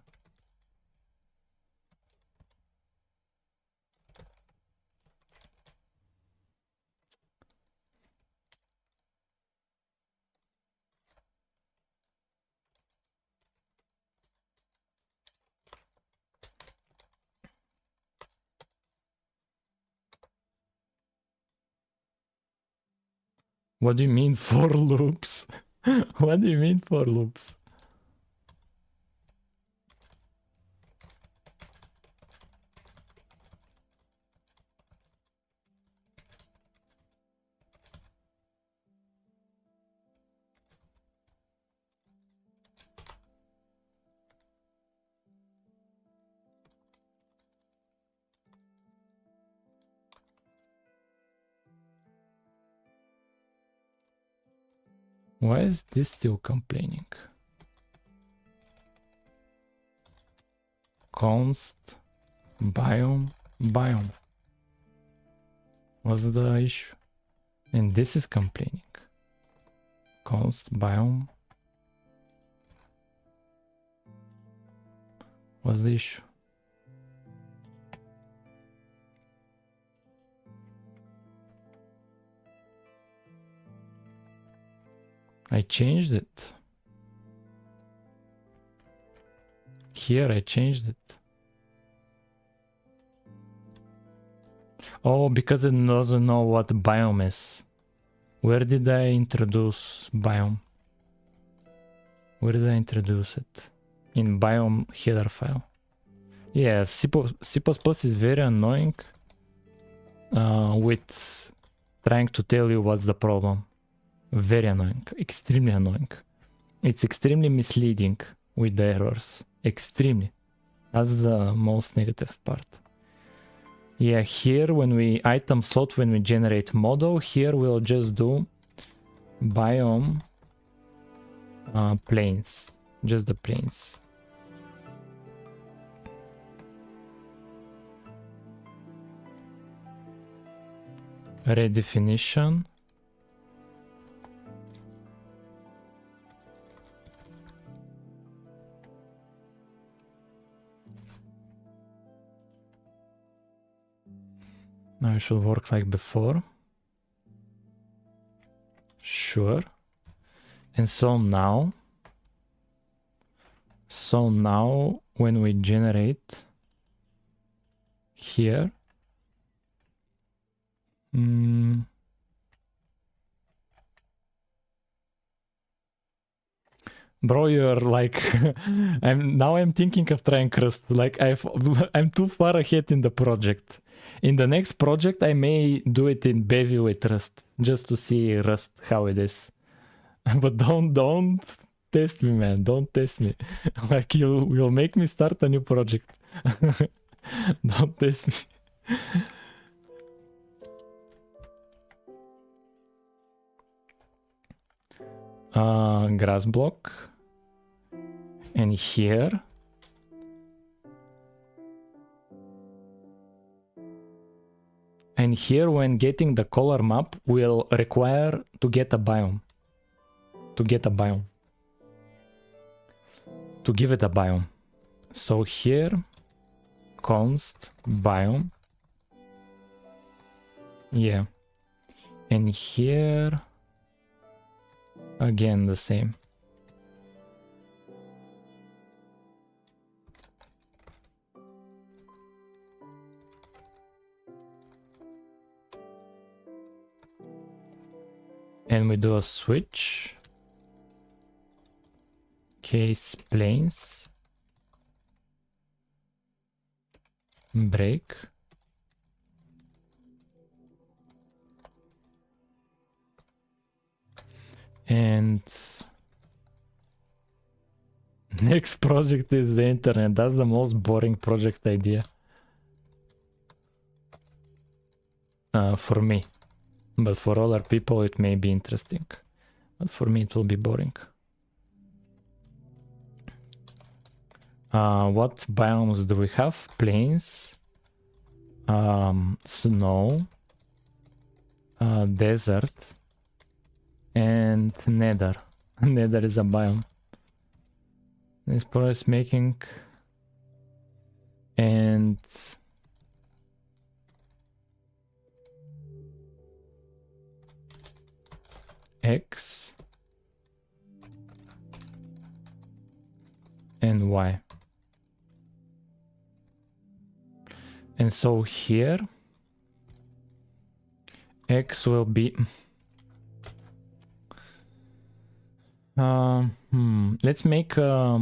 What do you mean for loops? What do you mean for loops? Why is this still complaining? Const biome. What's the issue? And this is complaining. Const biome. What's the issue? I changed it. Here I changed it. Oh, because it doesn't know what biome is. Where did I introduce biome? Where did I introduce it? In biome header file. Yeah, C++ is very annoying with trying to tell you what's the problem. Very annoying, extremely annoying. It's extremely misleading with the errors. Extremely. That's the most negative part. Yeah, here when we item sort, when we generate model, here we'll just do biome planes. Just the planes. Redefinition. Now it should work like before. Sure. And so now when we generate here, bro, you're like I'm thinking of trying Rust. Like I'm too far ahead in the project. In the next project, I may do it in Bevy with Rust, just to see Rust how it is. But don't test me, man. Don't test me. Like you'll make me start a new project. Don't test me. Grass block. And here. And here, when getting the color map, will require to get a biome. To get a biome. To give it a biome. So here, const biome. Yeah. And here, again the same. And we do a switch. Case planes. Break. And next project is the internet. That's the most boring project idea. For me. But for other people it may be interesting. But for me it will be boring. What biomes do we have? Plains. Snow. Desert. And nether. Nether is a biome. This process making and X and Y. And so here X will be let's make a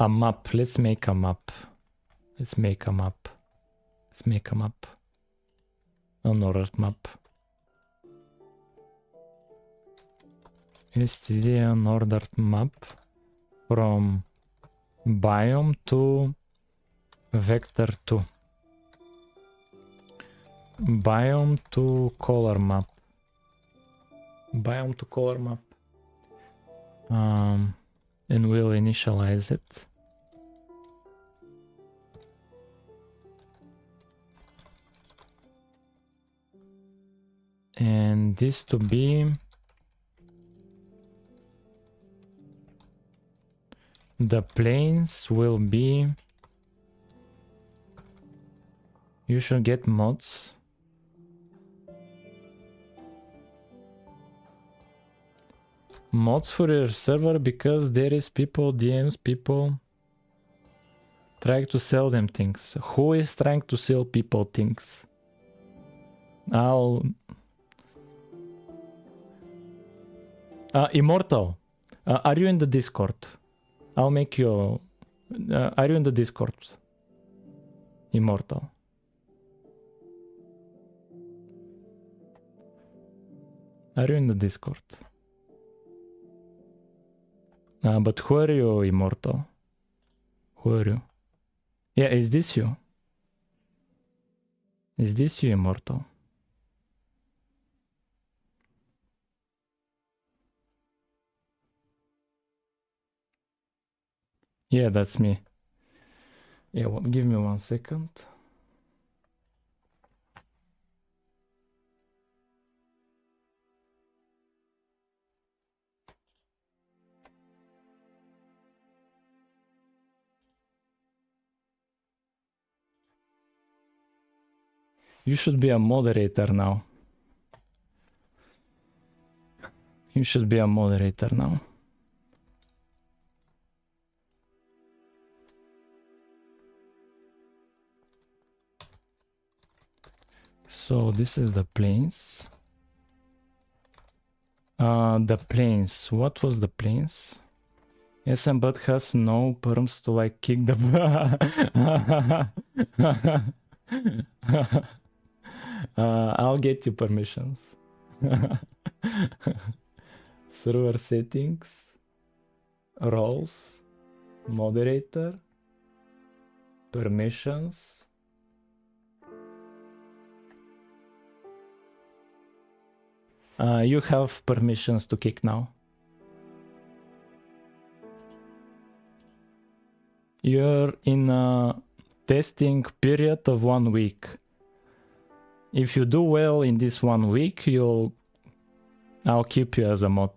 map. Let's make a map. Let's make a map. Let's make a map. An ordered map. STD an ordered map from biome to vector 2. Biome to color map. Biome to color map. And we'll initialize it. And this to be the planes will be, you should get mods. Mods for your server because there is people, DMs, people trying to sell them things. Who is trying to sell people things? Immortal, are you in the Discord? I'll make you... are you in the Discord? Immortal. Are you in the Discord? But who are you, Immortal? Who are you? Yeah, is this you? Is this you, Immortal? Yeah, that's me. Yeah, well, give me 1 second. You should be a moderator now. You should be a moderator now. So this is the planes. The planes. What was the planes? SM but has no perms to like kick the I'll get you permissions. Server settings, roles, moderator, permissions. You have permissions to kick now. You're in a testing period of 1 week. If you do well in this 1 week, I'll keep you as a mod.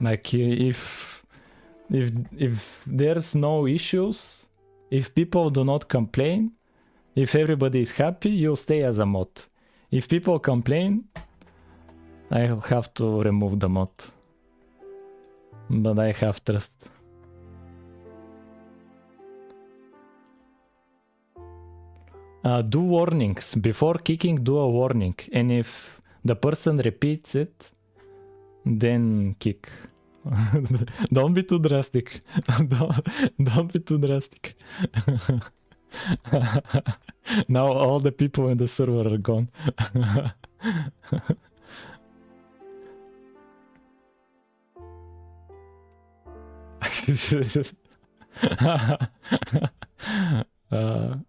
Like if there's no issues, if people do not complain, if everybody is happy, you'll stay as a mod. If people complain, I'll have to remove the mod. But I have trust. Do warnings. Before kicking, do a warning. And if the person repeats it, then kick. Don't be too drastic. Don't be too drastic. Now all the people in the server are gone.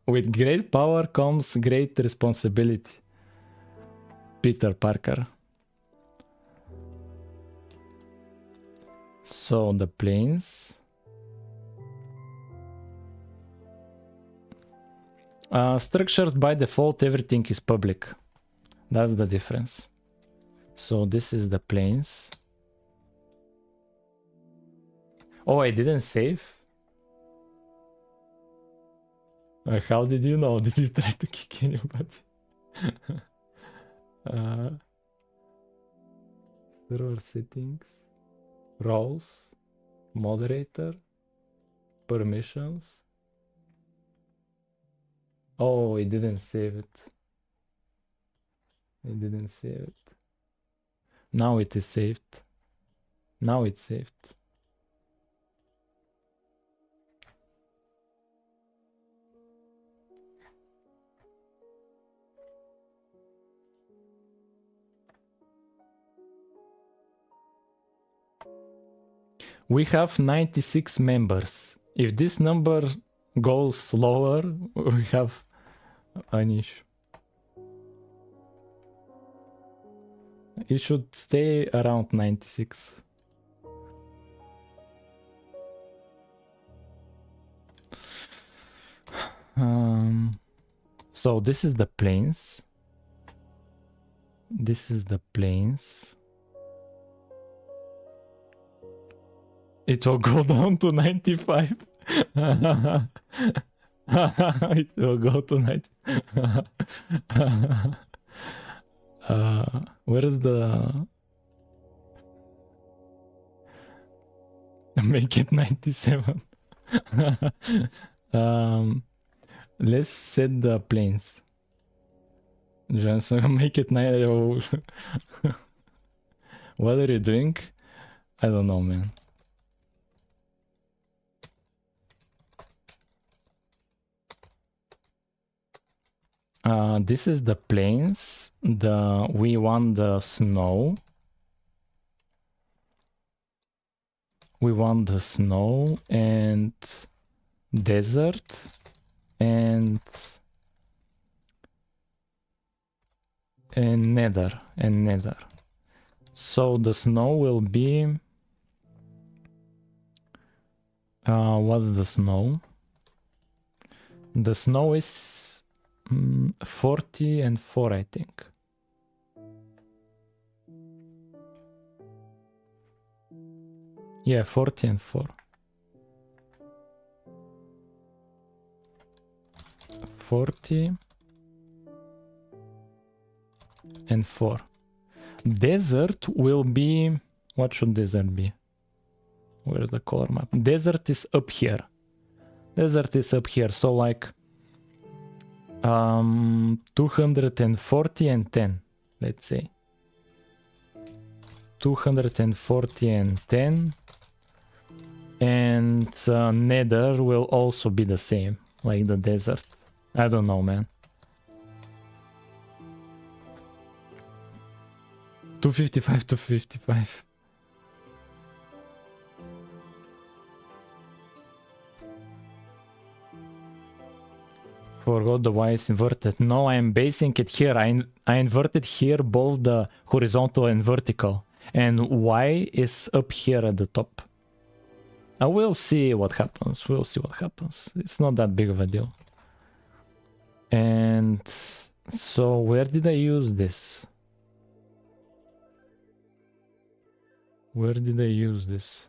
With great power comes great responsibility. Peter Parker. So the planes. Structures by default, everything is public. That's the difference. So this is the planes. Oh, I didn't save? How did you know? Did you try to kick anybody? Server settings, roles, moderator, permissions. Oh, it didn't save it. It didn't save it. Now it is saved. Now it's saved. We have 96 members. If this number goes lower, we have an issue. It should stay around 96. So this is the planes. This is the planes. It will go down to 95. It will go to 90. Where is the... Make it 97. Let's set the planes. Johnson, make it 9. What are you doing? I don't know, man. This is the plains. We want the snow. We want the snow and desert and nether and nether. So the snow will be what's the snow? The snow is 40 and 4, I think. Yeah, 40 and 4. 40 and 4. Desert will be... What should desert be? Where's the color map? Desert is up here. Desert is up here. So like 240 and 10, let's say. 240 and 10. And nether will also be the same, like the desert. I don't know, man. 255 to 55. Forgot the Y is inverted. No, I am basing it here. I inverted here both the horizontal and vertical. And Y is up here at the top. I will see what happens. We'll see what happens. It's not that big of a deal. And so where did I use this? Where did I use this?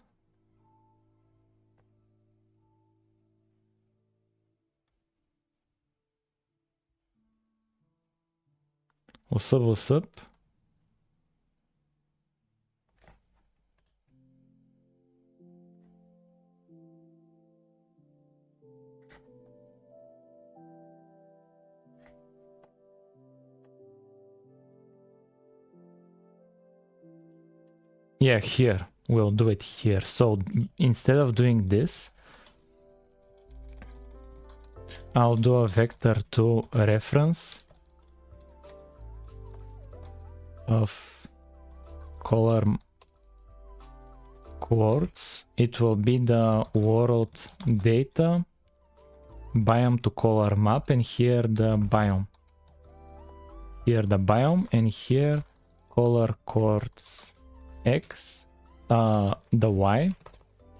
What's up, what's up? Yeah, here. We'll do it here. So instead of doing this, I'll do a vector to reference of color quartz. It will be the world data biome to color map, and here the biome. Here the biome, and here color quartz X, the Y.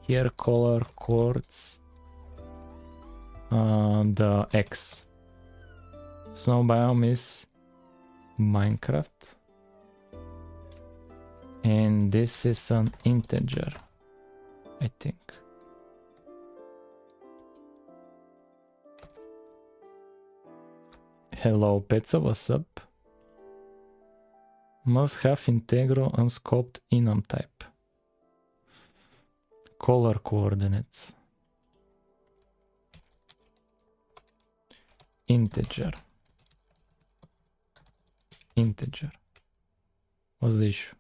Here color quartz the X. Snow biome is Minecraft. And this is an integer, I think. Hello, Petsa, what's up? Must have integral unscoped enum type. Color coordinates. Integer. Integer. What's the issue?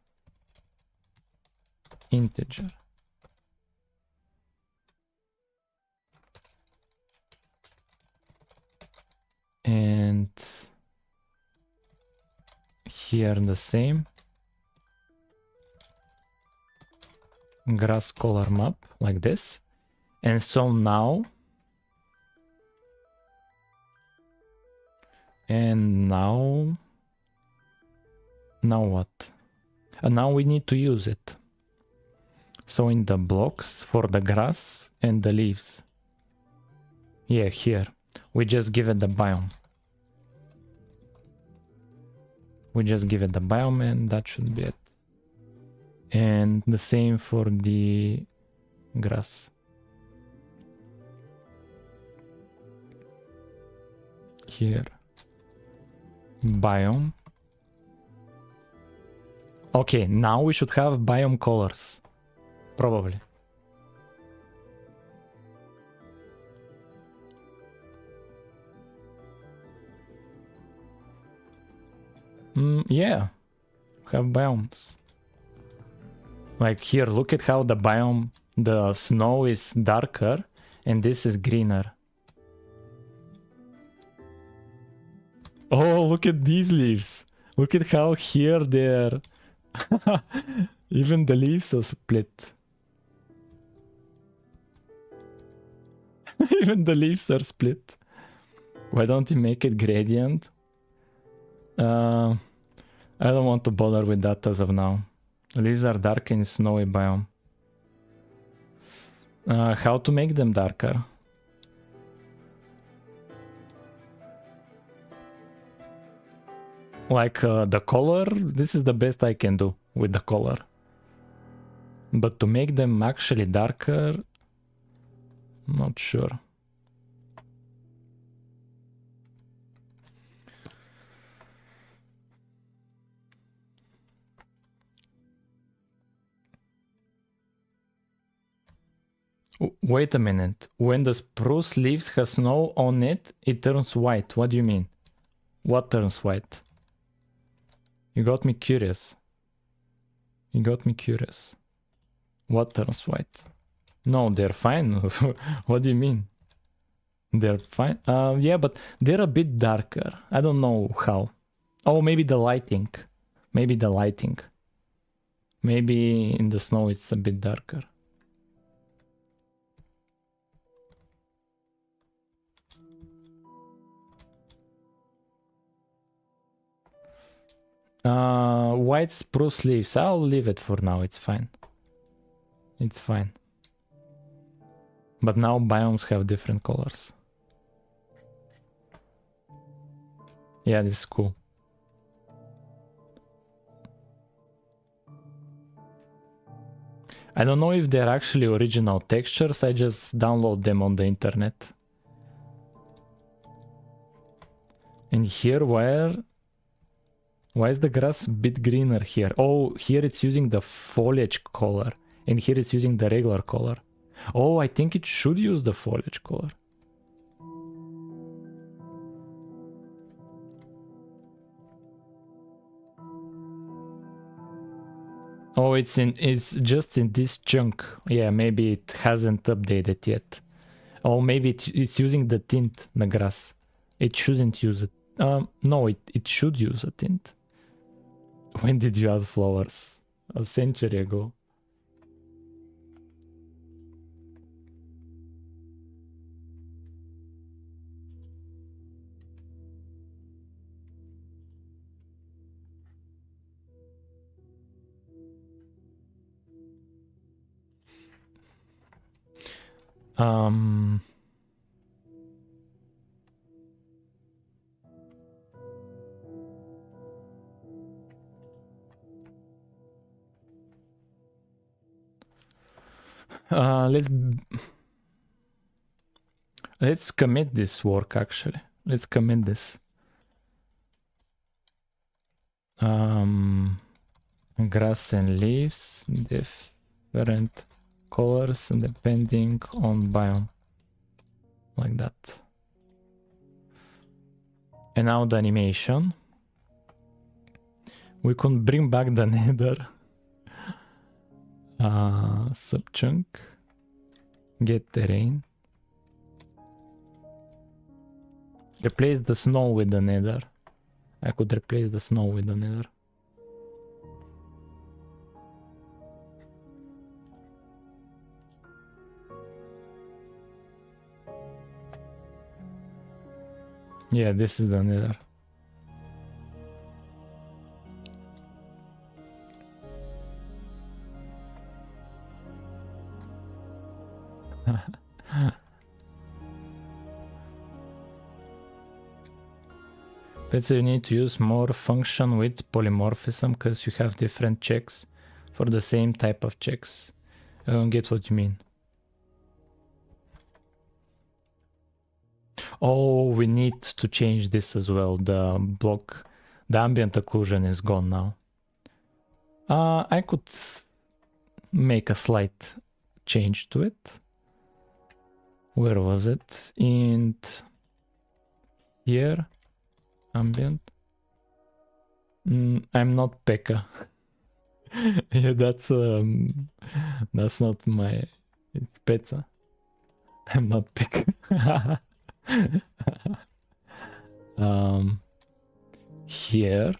Integer. And here the same. Grass color map like this. And so now what? And now we need to use it. So in the blocks for the grass and the leaves. Yeah, here. We just give it the biome. We just give it the biome and that should be it. And the same for the grass. Here. Biome. Okay, now we should have biome colors. Probably. Yeah. Have biomes. Like here, look at how the biome, the snow is darker and this is greener. Oh, look at these leaves. Look at how here they're... Even the leaves are split. Even the leaves are split. Why don't you make it gradient? I don't want to bother with that as of now. The leaves are dark in snowy biome. How to make them darker? Like the color, this is the best I can do with the color. But to make them actually darker, not sure. Wait a minute. When the spruce leaves has snow on it, it turns white. What do you mean? What turns white? You got me curious. You got me curious. What turns white? No, they're fine. What do you mean? They're fine? Yeah, but they're a bit darker. I don't know how. Oh, maybe the lighting. Maybe the lighting. Maybe in the snow it's a bit darker. White spruce leaves. I'll leave it for now. It's fine. It's fine. But now biomes have different colors. Yeah, this is cool. I don't know if they're actually original textures. I just download them on the internet. And here, why is the grass a bit greener here? Oh, here it's using the foliage color. And here it's using the regular color. Oh, I think it should use the foliage color. Oh, it's just in this chunk. Yeah, maybe it hasn't updated yet. Oh, maybe it's using the tint, the grass. It shouldn't use it. No, it should use a tint. When did you add flowers? A century ago. Let's commit this work actually. Let's commit this. Grass and leaves, different colors depending on biome. Like that. And now the animation. We can bring back the nether. Subchunk. Get terrain. Replace the snow with the nether. I could replace the snow with the nether. Yeah, this is the nether. But you need to use more function with polymorphism because you have different checks for the same type of checks. I don't get what you mean. Oh, we need to change this as well. The block, the ambient occlusion is gone now. I could make a slight change to it. Where was it? In here, ambient. I'm not Pekka. Yeah, that's not my. It's Peta. I'm not Pekka. Here,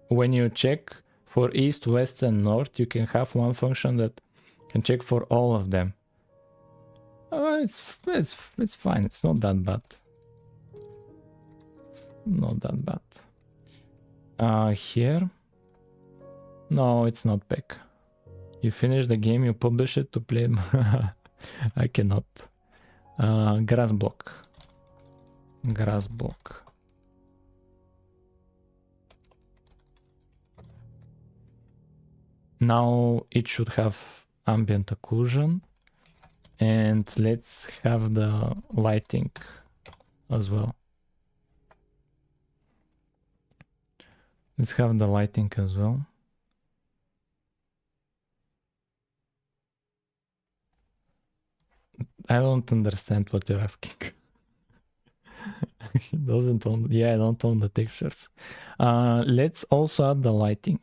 when you check for east, west, and north, you can have one function that can check for all of them. It's fine. It's not that bad. It's not that bad. Here, no, it's not back. You finish the game, you publish it to play. I cannot. Grass block. Grass block. Now it should have ambient occlusion. And let's have the lighting as well. Let's have the lighting as well. I don't understand what you're asking. He doesn't own, yeah, I don't own the textures. Let's also add the lighting.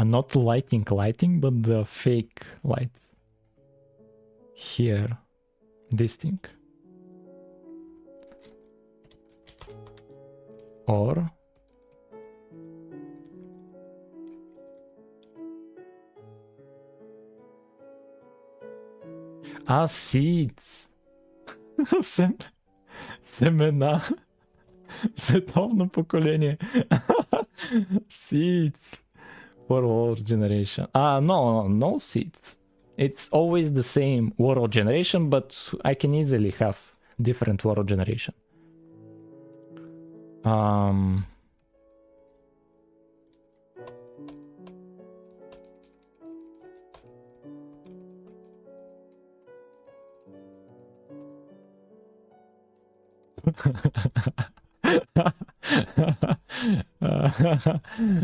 Not lighting, but the fake light. Here, this thing. Or seeds. Семена. Световно поколение. Seeds. For world generation. No seeds. It's always the same world generation, but I can easily have different world generation.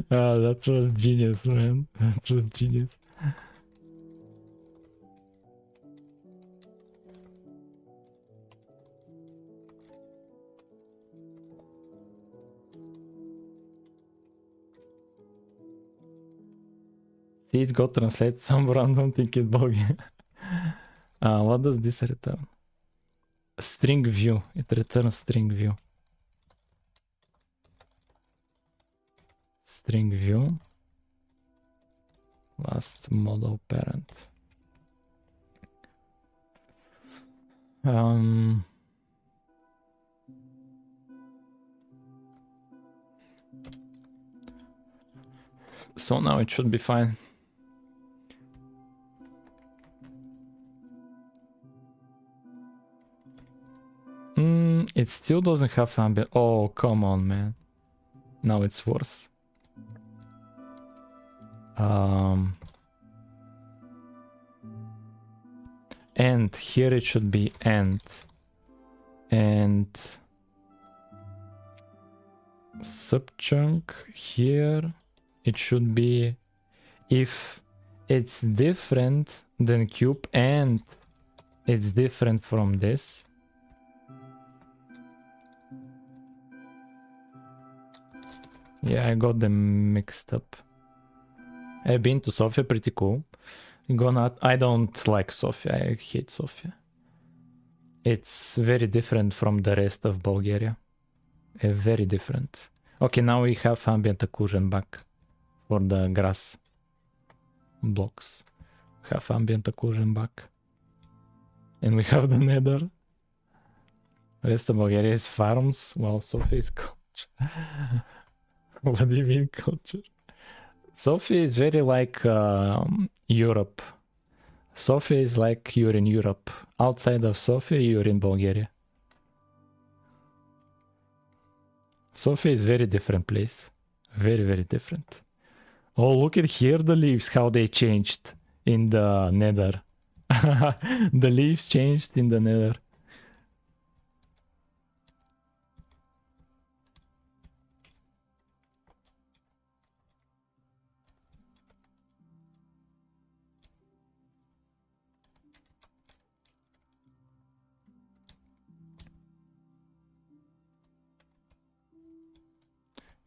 That was genius, man. That was genius. it got translated some random thing in Bulgarian. What does this return? String view. It returns string view. String view. Last model parent. So now it should be fine. It still doesn't have ambient. Oh, come on, man. Now it's worse. And here it should be and subchunk here it should be if it's different than cube and it's different from this. Yeah, I got them mixed up. I've been to Sofia, pretty cool. I don't like Sofia, I hate Sofia. It's very different from the rest of Bulgaria. Very different. Okay, now we have ambient occlusion back for the grass blocks. We have ambient occlusion back. And we have the nether. Rest of Bulgaria is farms, while Sofia is culture. What do you mean culture? Sofia is very like Europe. Sofia is like you're in Europe. Outside of Sofia, you're in Bulgaria. Sofia is very different place. Very, very different. Oh, look at here the leaves, how they changed in the nether. The leaves changed in the nether.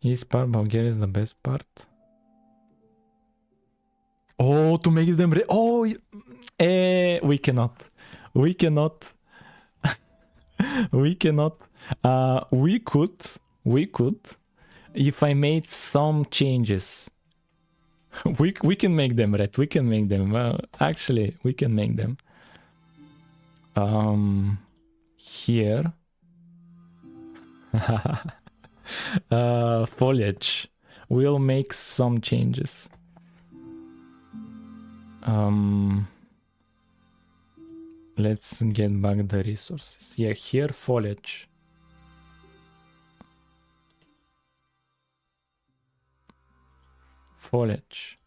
East part, Bulgaria is the best part. Oh, to make them oh, we cannot. We cannot. We cannot. We could, if I made some changes. We can make them red. We can make them. Actually, we can make them. Here. Foliage. We'll make some changes. Let's get back the resources. Yeah, here foliage. Foliage.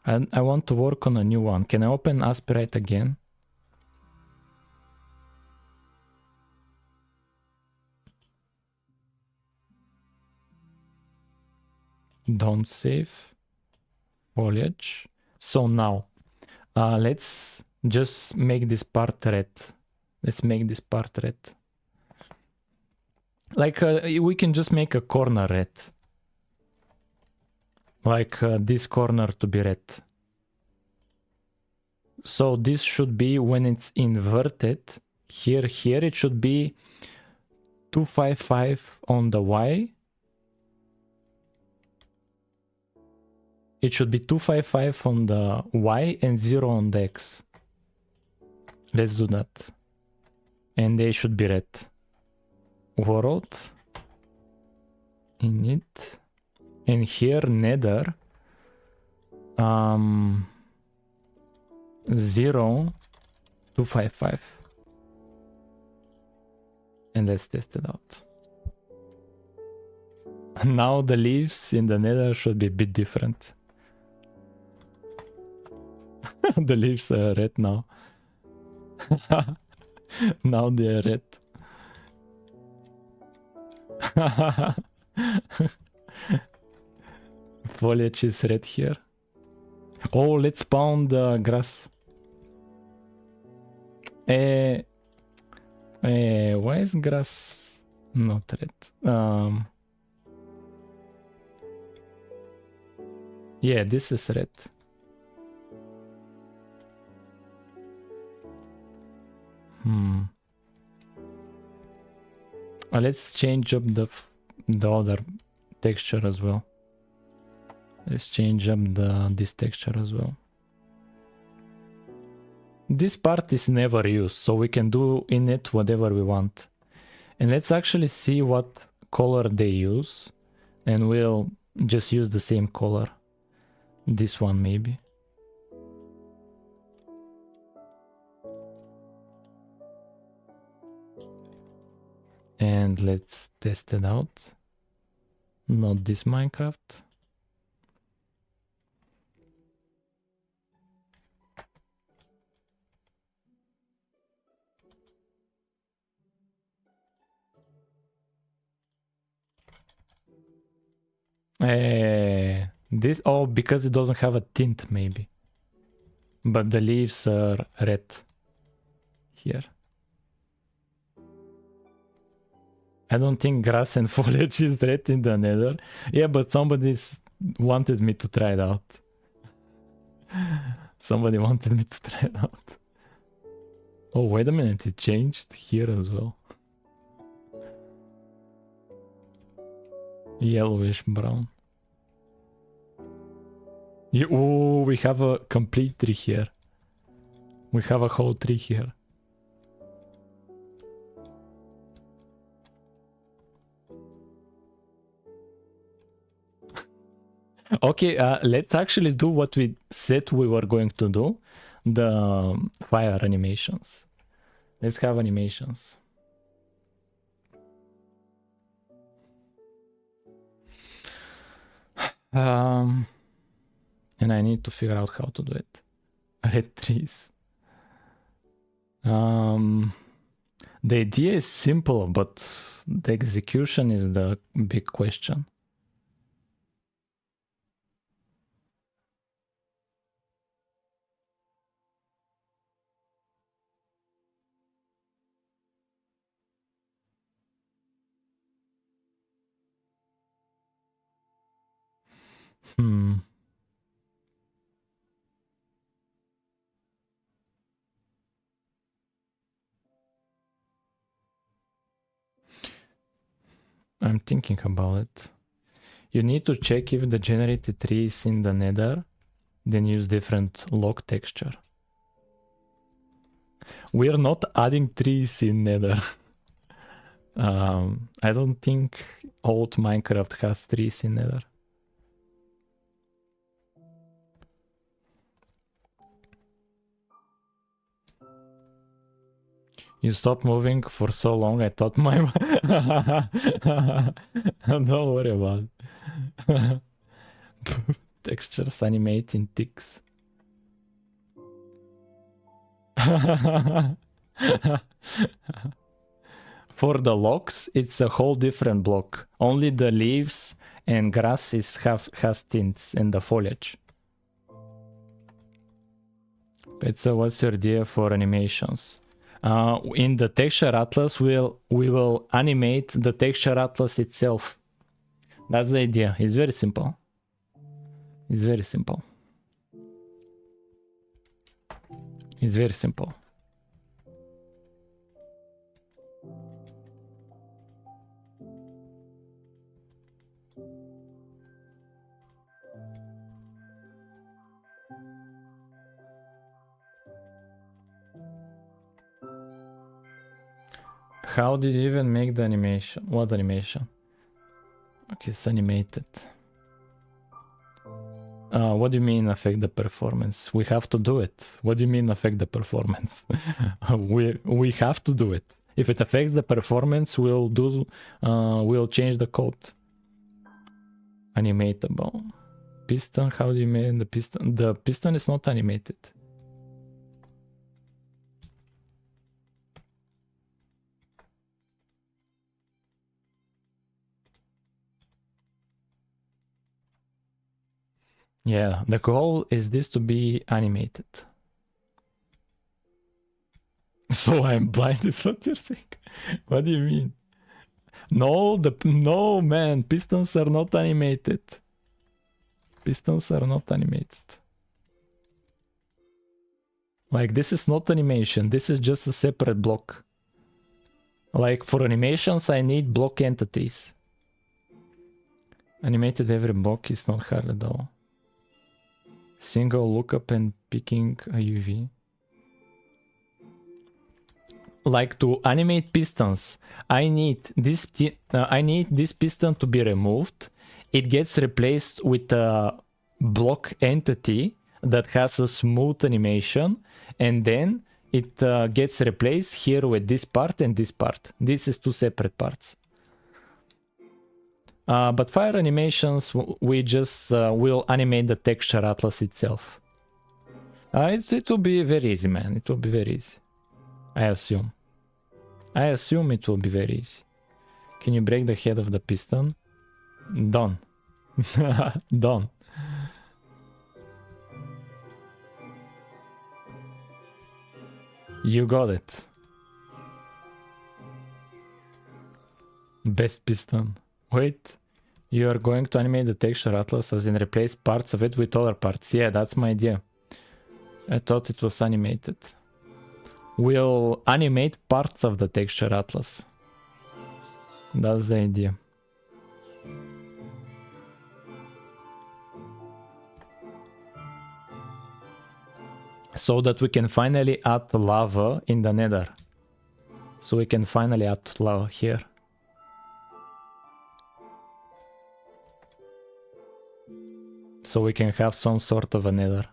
And I want to work on a new one. Can I open Aspirate again? Don't save. Foliage. So now, let's just make this part red. Let's make this part red. Like, we can just make a corner red. Like this corner to be red. So this should be, when it's inverted, here it should be 255 on the Y. It should be 255 on the Y and 0 on the X. Let's do that. And they should be red. World. Init. And here nether. 0, 255. And let's test it out. Now the leaves in the nether should be a bit different. The leaves are red now. Now they are red. Foliage is red here. Oh, let's spawn the grass. Why is grass not red? Yeah, this is red. Let's change up the other texture as well. Let's change up this texture as well. This part is never used, so we can do in it whatever we want. And let's actually see what color they use, and we'll just use the same color. This one maybe. And let's test it out. Not this Minecraft. This, oh, because it doesn't have a tint maybe. But the leaves are red here. I don't think grass and foliage is red in the nether. Yeah, but somebody wanted me to try it out. Somebody wanted me to try it out. Oh, wait a minute, it changed here as well. Yellowish brown. Oh, we have a complete tree here. We have a whole tree here. Okay, let's actually do what we said we were going to do. The fire animations. Let's have animations. And I need to figure out how to do it. Red trees. The idea is simple, but the execution is the big question. I'm thinking about it. You need to check if the generated tree is in the nether, then use different log texture. We're not adding trees in nether. I don't think old Minecraft has trees in nether. You stopped moving for so long, I thought my... Don't worry about it. Textures animating ticks. For the logs, it's a whole different block. Only the leaves and grass has tints and the foliage. But so what's your idea for animations? In the texture atlas, we will animate the texture atlas itself. That's the idea. It's very simple. It's very simple. It's very simple. How did you even make the animation? What animation? Okay, it's animated. What do you mean affect the performance? We have to do it. What do you mean affect the performance? we have to do it. If it affects the performance, we'll change the code. Animatable. Piston, how do you make the piston? The piston is not animated. Yeah, the goal is this to be animated. So I'm blind is what you're saying? What do you mean? No, no man, pistons are not animated. Pistons are not animated. Like, this is not animation. This is just a separate block. Like, for animations, I need block entities. Animated every block is not hard at all. Single lookup and picking a UV. Like, to animate pistons, I need this piston to be removed. It gets replaced with a block entity that has a smooth animation, and then it gets replaced here with this part and this part. This is two separate parts. But fire animations, we just will animate the texture atlas itself. It will be very easy, man. It will be very easy. I assume. I assume it will be very easy. Can you break the head of the piston? Done. Done. You got it. Best piston. Wait. You are going to animate the texture atlas as in replace parts of it with other parts. Yeah, that's my idea. I thought it was animated. We'll animate parts of the texture atlas. That's the idea. So that we can finally add lava in the nether. So we can finally add lava here. So we can have some sort of a nether.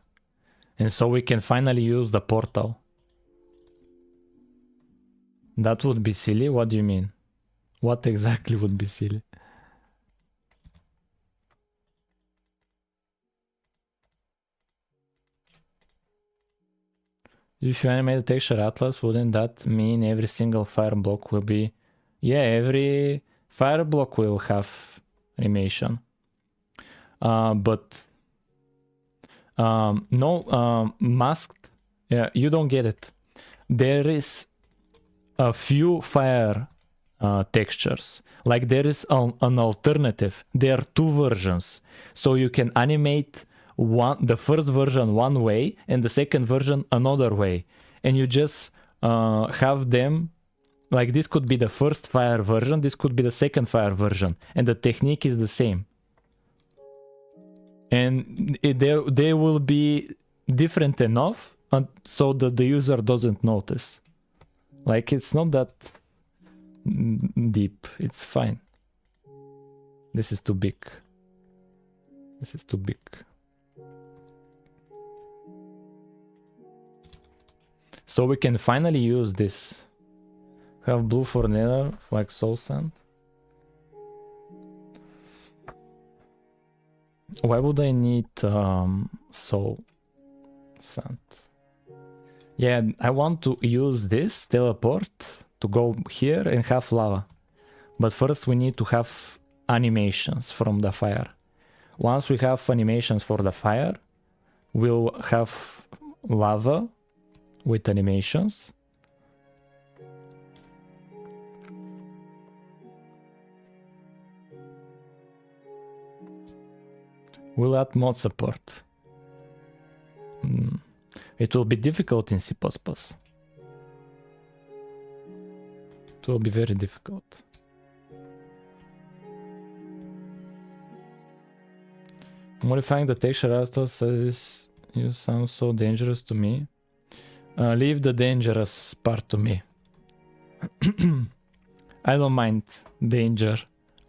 And so we can finally use the portal. That would be silly? What do you mean? What exactly would be silly? If you animate the texture atlas, wouldn't that mean every single fire block will be... Yeah, every fire block will have animation. But... no, masked... Yeah, you don't get it. There is a few fire textures. Like there is an alternative. There are two versions. So you can animate the first version one way and the second version another way. And you just have them, like this could be the first fire version, this could be the second fire version. And the technique is the same. And they will be different enough so that the user doesn't notice. Like it's not that deep, it's fine. This is too big. This is too big. So we can finally use this. Have blue for nether, like soul sand. Why would I need soul sand? Yeah, I want to use this teleport to go here and have lava. But first we need to have animations from the fire. Once we have animations for the fire, we'll have lava with animations. We'll add mod support. It will be difficult in C++. It will be very difficult. Modifying the texture atlas says you sound so dangerous to me. Leave the dangerous part to me. I don't mind danger.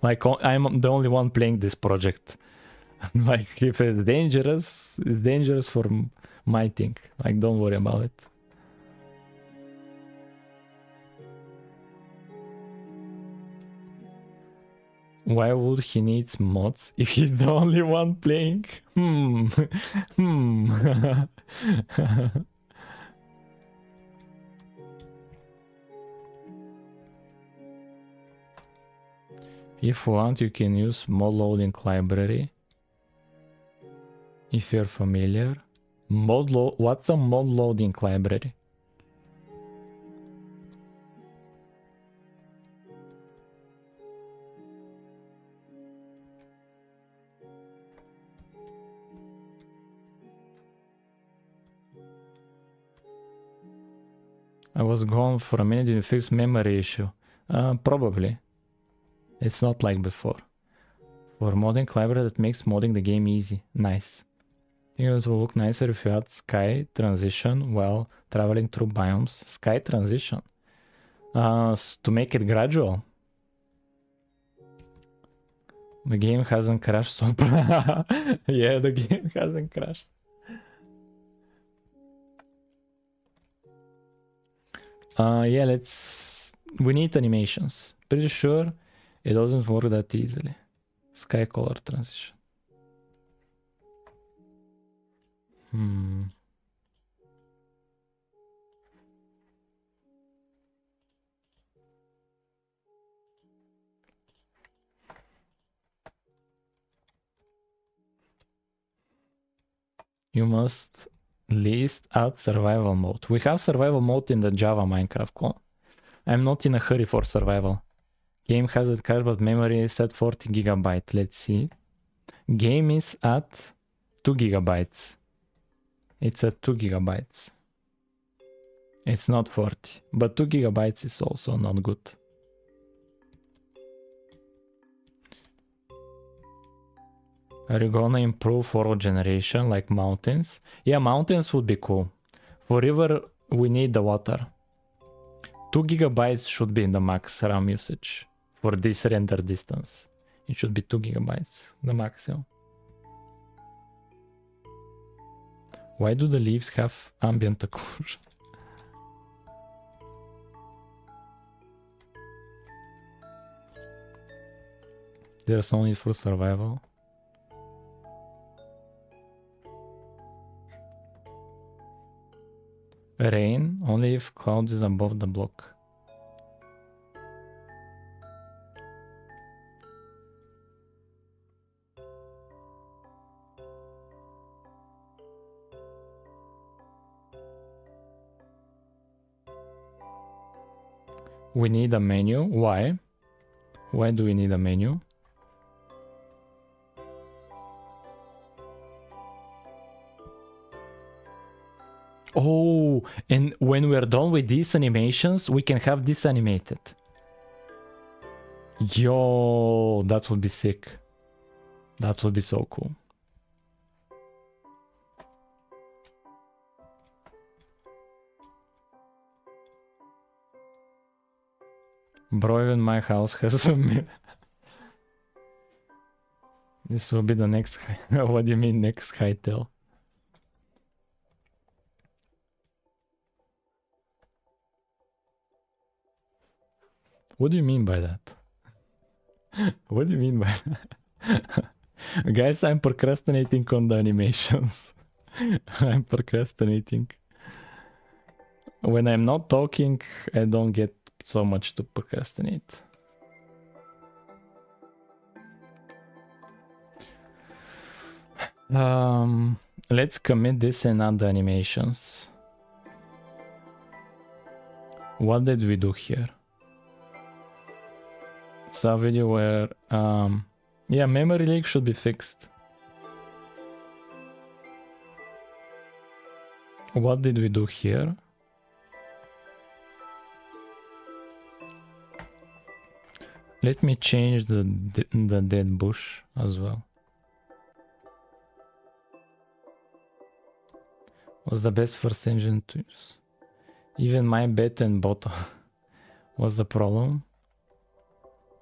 Like I'm the only one playing this project. Like if it's dangerous for my thing. Like don't worry about it. Why would he need mods if he's the only one playing? If you want, you can use mod loading library. If you're familiar. What's a mod loading library? I was gone for a minute. Did you fix memory issue? Probably. It's not like before. For modding library that makes modding the game easy. Nice. I think it will look nicer if you add sky transition while traveling through biomes. Sky transition. To make it gradual. The game hasn't crashed so yeah, the game hasn't crashed. Yeah, we need animations. Pretty sure it doesn't work that easily. Sky color transition. You must list out survival mode. We have survival mode in the Java Minecraft clone. I'm not in a hurry for survival. Game has a cardboard memory set 40 gigabyte. Let's see. Game is at 2 gigabytes. It's at 2 gigabytes. It's not 40, but 2 gigabytes is also not good. Are you gonna improve for generation like mountains? Yeah, mountains would be cool. For river, we need the water. 2 gigabytes should be in the max RAM usage for this render distance. It should be 2 gigabytes, the maximum. Why do the leaves have ambient occlusion? There's no need for survival. Rain only if cloud is above the block. We need a menu. Why? Why do we need a menu? Oh, and when we're done with these animations, we can have this animated. Yo, that would be sick. That would be so cool. Bro, even my house has some... This will be the next... What do you mean next hightail? What do you mean by that? What do you mean by that? Guys, I'm procrastinating on the animations. I'm procrastinating. When I'm not talking, I don't get so much to procrastinate. Let's commit this and add the animations. What did we do here? So a video where, yeah, memory leak should be fixed. What did we do here? Let me change the dead bush as well. Was the best first engine to use. Even my bet and bot was the problem.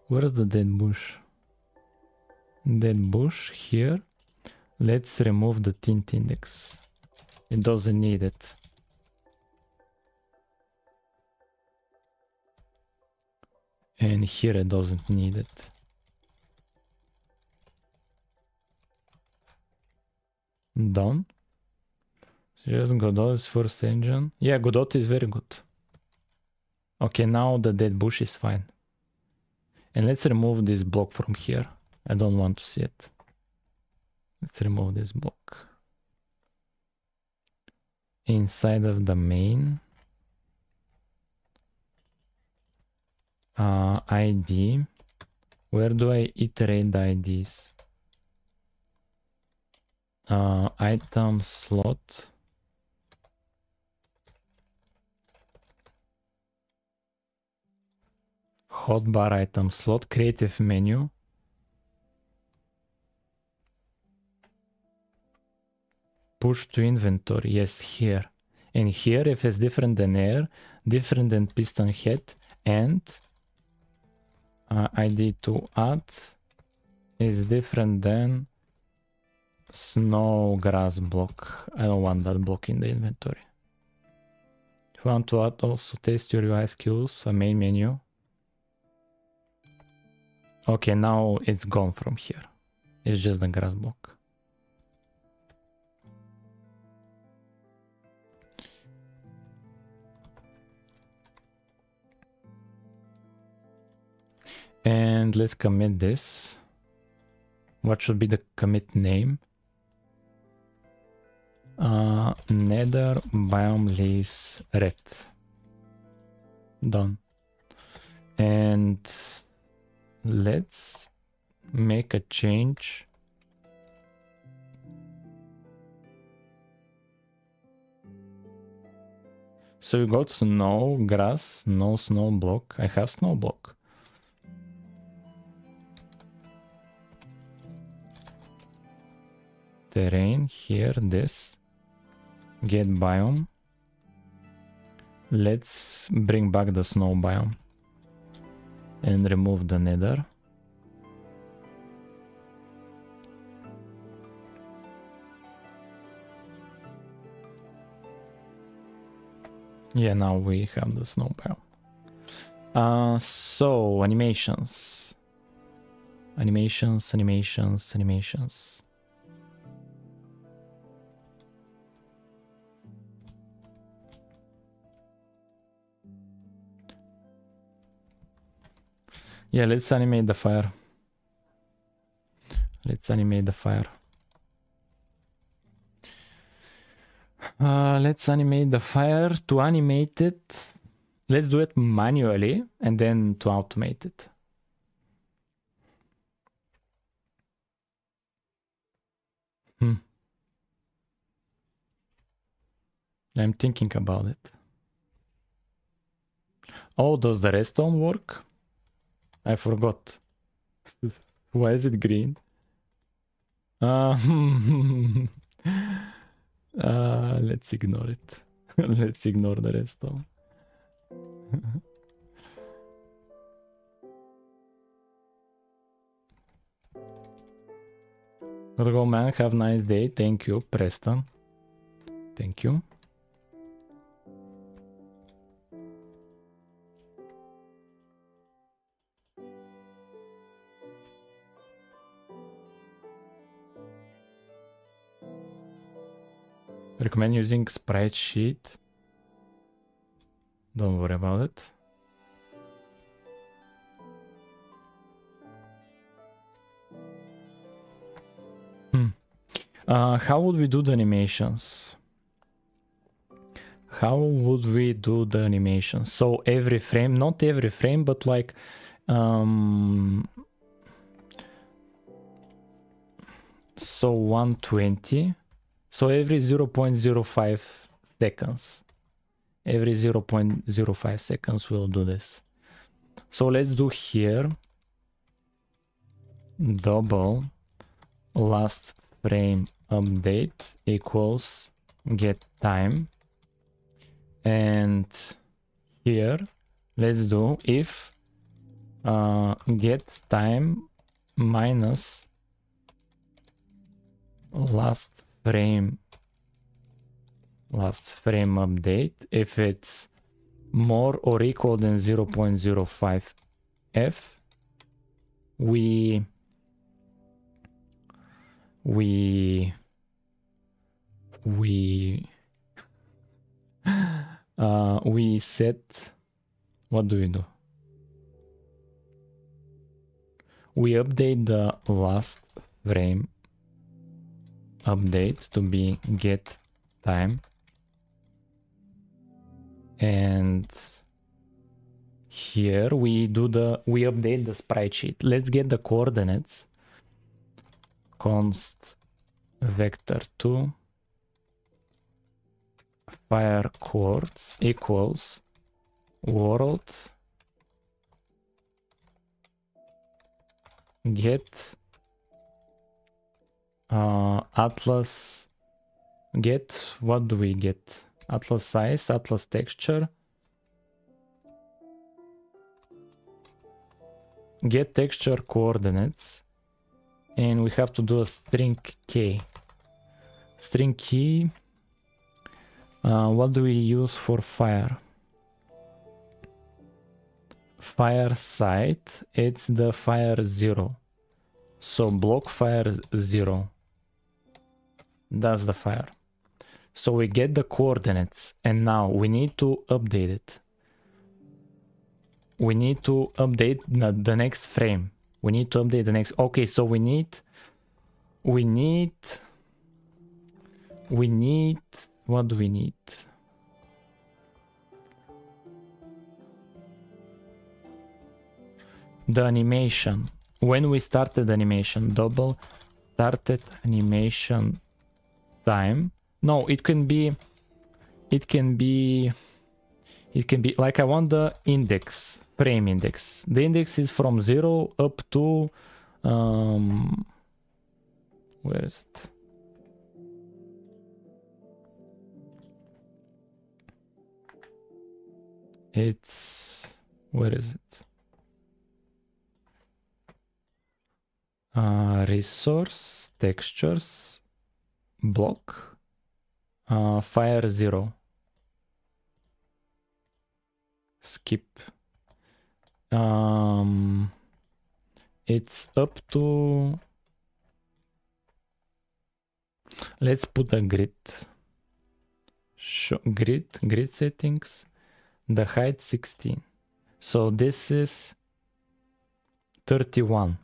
Where's the dead bush? Dead bush here. Let's remove the tint index. It doesn't need it. And here it doesn't need it. Done. Just Godot is first engine. Yeah, Godot is very good. Okay, now the dead bush is fine. And let's remove this block from here. I don't want to see it. Let's remove this block. Inside of the main. ID. Where do I iterate the IDs? Item slot. hotbar item slot, creative menu. Push to inventory, yes, here. And here, if it's different than air, different than piston head, and ID to add is different than snow grass block. I don't want that block in the inventory. If you want to add also test your UI skills, a main menu. Okay, now it's gone from here. It's just the grass block. And let's commit this. What should be the commit name? Nether biome leaves red. Done. And let's make a change. So you got snow, grass, no snow block. I have snow block. Terrain, here, this. Get biome. Let's bring back the snow biome. And remove the nether. Yeah, now we have the snow biome. So, animations. Animations. Yeah, let's animate the fire. Let's animate the fire. Let's animate the fire. To animate it, let's do it manually and then to automate it. I'm thinking about it. Oh, does the redstone work? I forgot. Why is it green? Let's ignore it. Let's ignore the redstone. Gotta go, man. Have a nice day. Thank you, Preston. Thank you. Recommend using sprite sheet. Don't worry about it. How would we do the animations? So every frame, not every frame, but like so 120. So every 0.05 seconds. Every 0.05 seconds we'll do this. So let's do here double last frame update equals get time. And here let's do if get time minus last frame update. If it's more or equal than 0.05 f, we set, what do? We update the last frame update to be get time, and here we update the sprite sheet. Let's get the coordinates. Const vector 2 fire quartz equals world get atlas, get, what do we get? Atlas size, atlas texture, get texture coordinates, and we have to do a string key. String key, what do we use for fire? Fire site, it's the fire 0. So block fire 0. That's the fire. So we get the coordinates, and now we need to update it. We need to update the next frame. We need to update the next. Okay, so we need, what do we need? The animation. When we started animation, double started animation time. No, it can be like, I want the index, frame index. The index is from 0 up to where is it? It's, where is it? Resource, textures, block, fire 0. Skip. It's up to, let's put a grid. Show grid settings, the height 16. So this is 31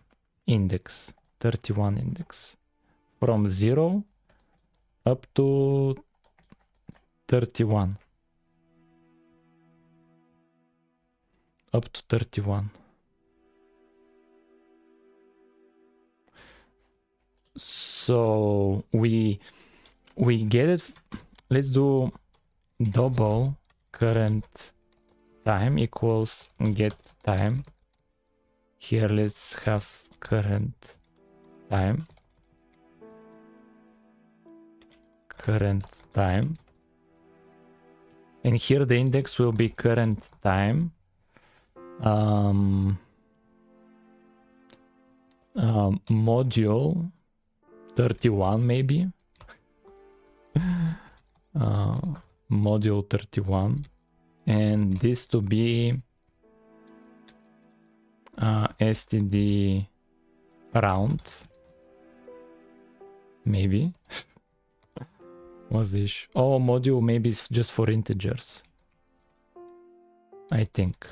index, 31 index, from 0 up to 31. Up to 31. So we get it. Let's do double current time equals get time. Here let's have current time. Current time. And here the index will be current time. Module 31 maybe. Module 31, and this to be std round maybe. What's this? Oh, module maybe is just for integers, I think.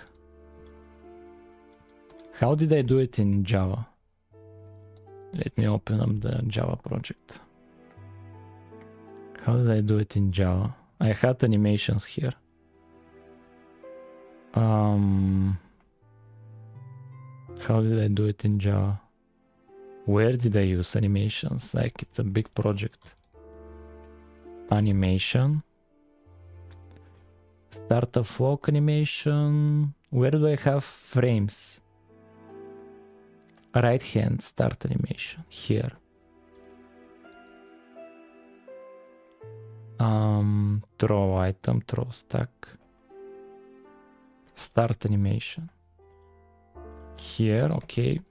How did I do it in Java? Let me open up the Java project. How did I do it in Java? I had animations here. How did I do it in Java? Where did I use animations? Like, it's a big project. Animation. Start of walk animation. Where do I have frames? Right hand, start animation. Here. Throw item, throw stack. Start animation. Here, okay.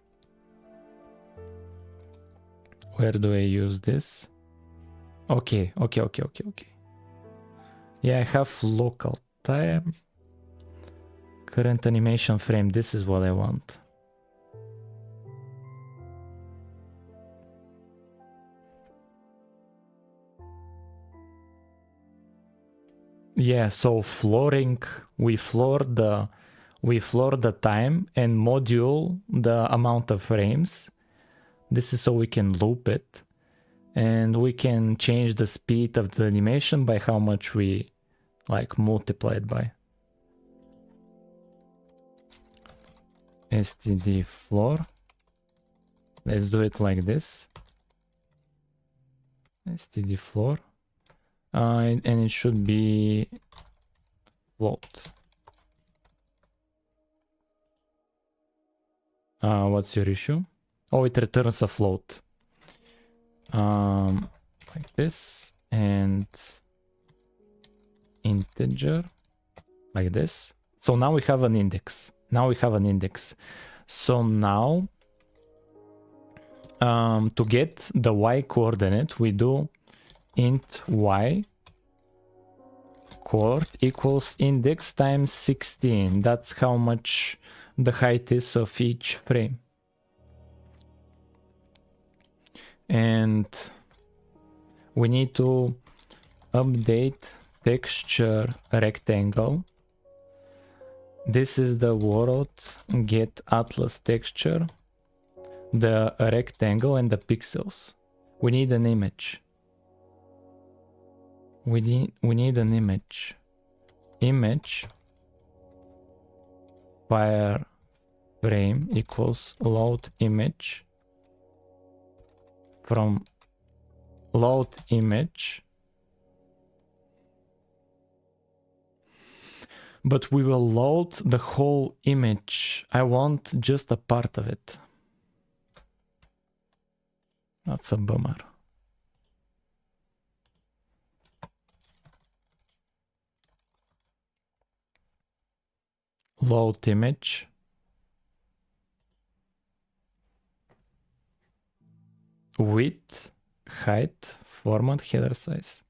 Where do I use this? Okay. Yeah, I have local time. Current animation frame, this is what I want. Yeah, so flooring, we floor the time and module the amount of frames. This is so we can loop it, and we can change the speed of the animation by how much we like multiply it by. Std floor. Let's do it like this. Std floor. And it should be float. What's your issue? Oh, it returns a float. Like this, and integer, like this. So now we have an index. So now, to get the y coordinate, we do int y coord equals index times 16. That's how much the height is of each frame. And we need to update texture rectangle. This is the world get atlas texture, the rectangle and the pixels. We need an image. We need an image. Image fire frame equals load image from load image. But we will load the whole image. I want just a part of it. That's a bummer. Load image. Width, height, format, header size.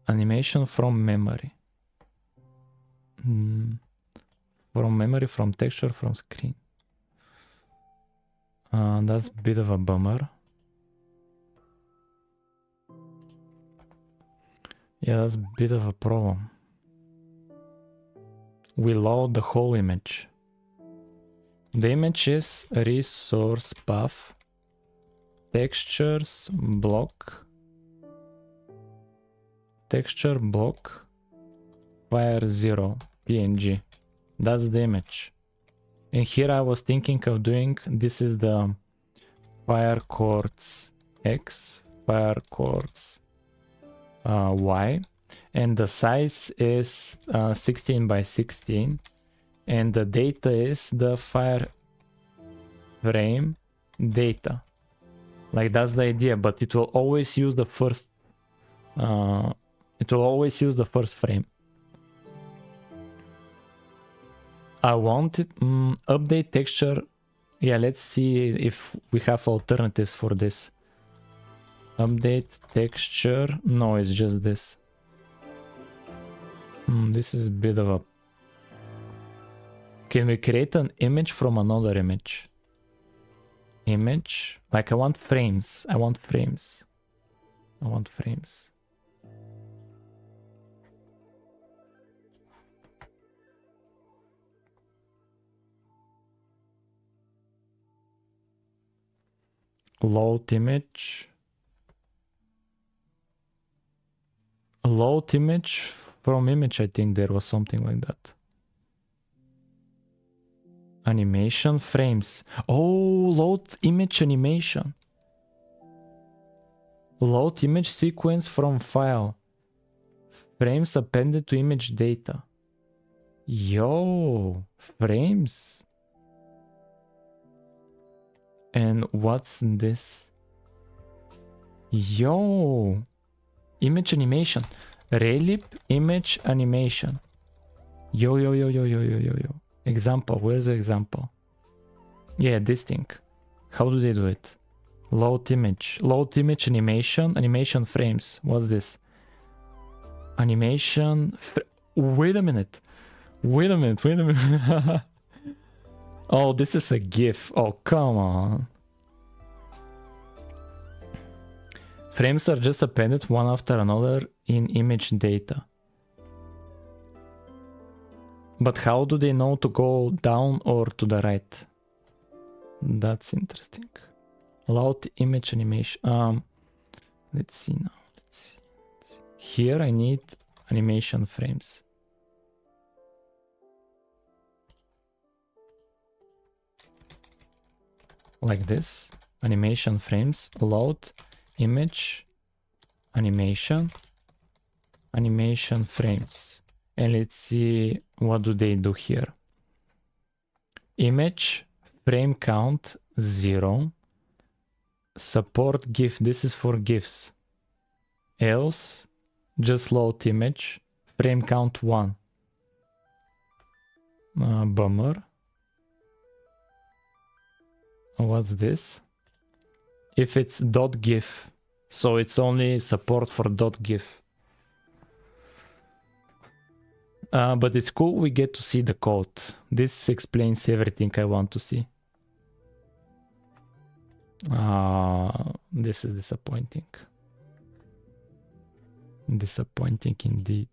Animation from memory. From memory, from texture, from screen. That's a bit of a bummer. Yeah, that's a bit of a problem. We load the whole image. The image is resource path, textures, block, texture block, fire 0, PNG. That's the image. And here I was thinking of doing, this is the fire chords X, fire chords Y, and the size is 16 by 16, and the data is the fire frame data. Like, that's the idea, but it will always use the first frame. I want it update texture. Yeah, let's see if we have alternatives for this. Update texture. No, it's just this. This is a bit of a... Can we create an image from another image? Image. Like, I want frames. I want frames. Load image. Load image from image, I think there was something like that. Animation frames. Oh, load image animation. Load image sequence from file. Frames appended to image data. Yo, frames. And what's this? Yo, image animation. Relief image animation. Yo. Example, where's the example? Yeah, this thing. How do they do it? Load image animation frames. What's this? Animation. Wait a minute. Oh, this is a GIF. Oh, come on. Frames are just appended one after another in image data. But how do they know to go down or to the right? That's interesting. Load image animation. Let's see now. Let's see. Here I need animation frames. Like this. Animation frames. Load image animation frames. And let's see what do they do here. Image frame count 0. Support GIF, this is for GIFs. Else, just load image, frame count 1. Bummer. What's this? If it's .gif, so it's only support for .gif. But it's cool, we get to see the code. This explains everything I want to see. This is disappointing. Disappointing indeed.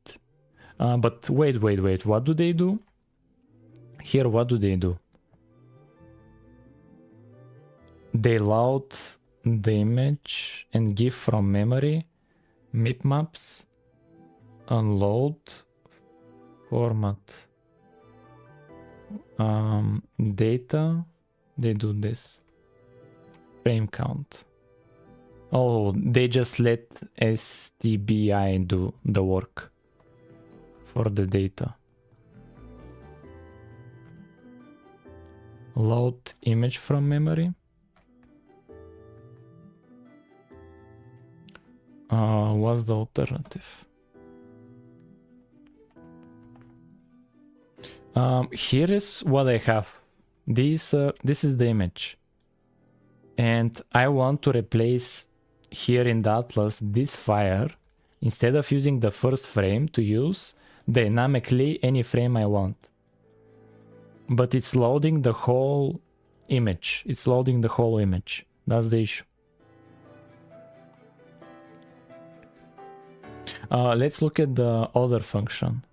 But wait, what do they do? Here, what do they do? They load the image and GIF from memory, mipmaps, unload, format, data, they do this, frame count. Oh, they just let STBI do the work for the data. Load image from memory. What's the alternative? Here is what I have. This is the image. And I want to replace here in the atlas this fire, instead of using the first frame, to use dynamically any frame I want. But it's loading the whole image. It's loading the whole image. That's the issue. Let's look at the other function.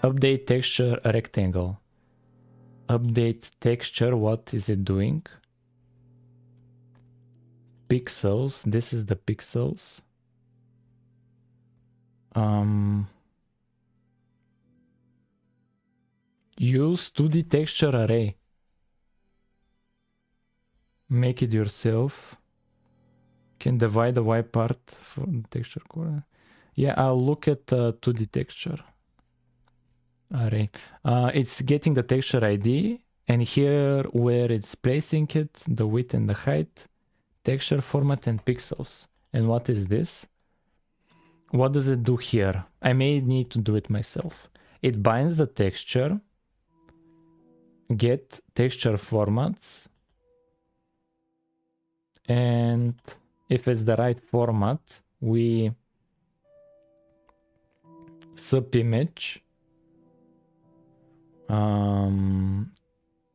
Update texture rectangle. Update texture, what is it doing? Pixels, this is the pixels. Use 2D texture array. Make it yourself. Can divide the Y part from the texture core. Yeah, I'll look at 2D texture array. It's getting the texture ID, and here where it's placing it, the width and the height, texture format and pixels. And what is this? What does it do here? I may need to do it myself. It binds the texture, get texture formats, and if it's the right format, we subimage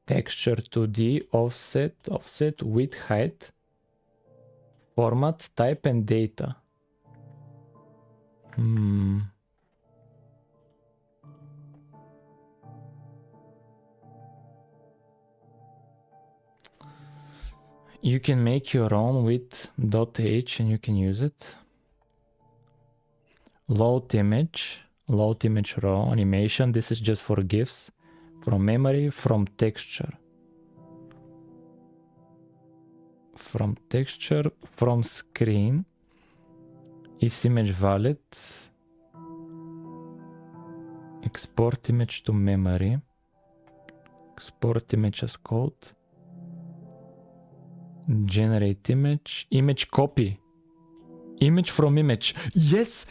texture 2D, offset, width, height, format, type, and data. You can make your own with .h and you can use it. Load image raw animation. This is just for GIFs. From memory, from texture. From texture, from screen. Is image valid? Export image to memory. Export image as code. Generate image. Image copy. Image from image. Yes.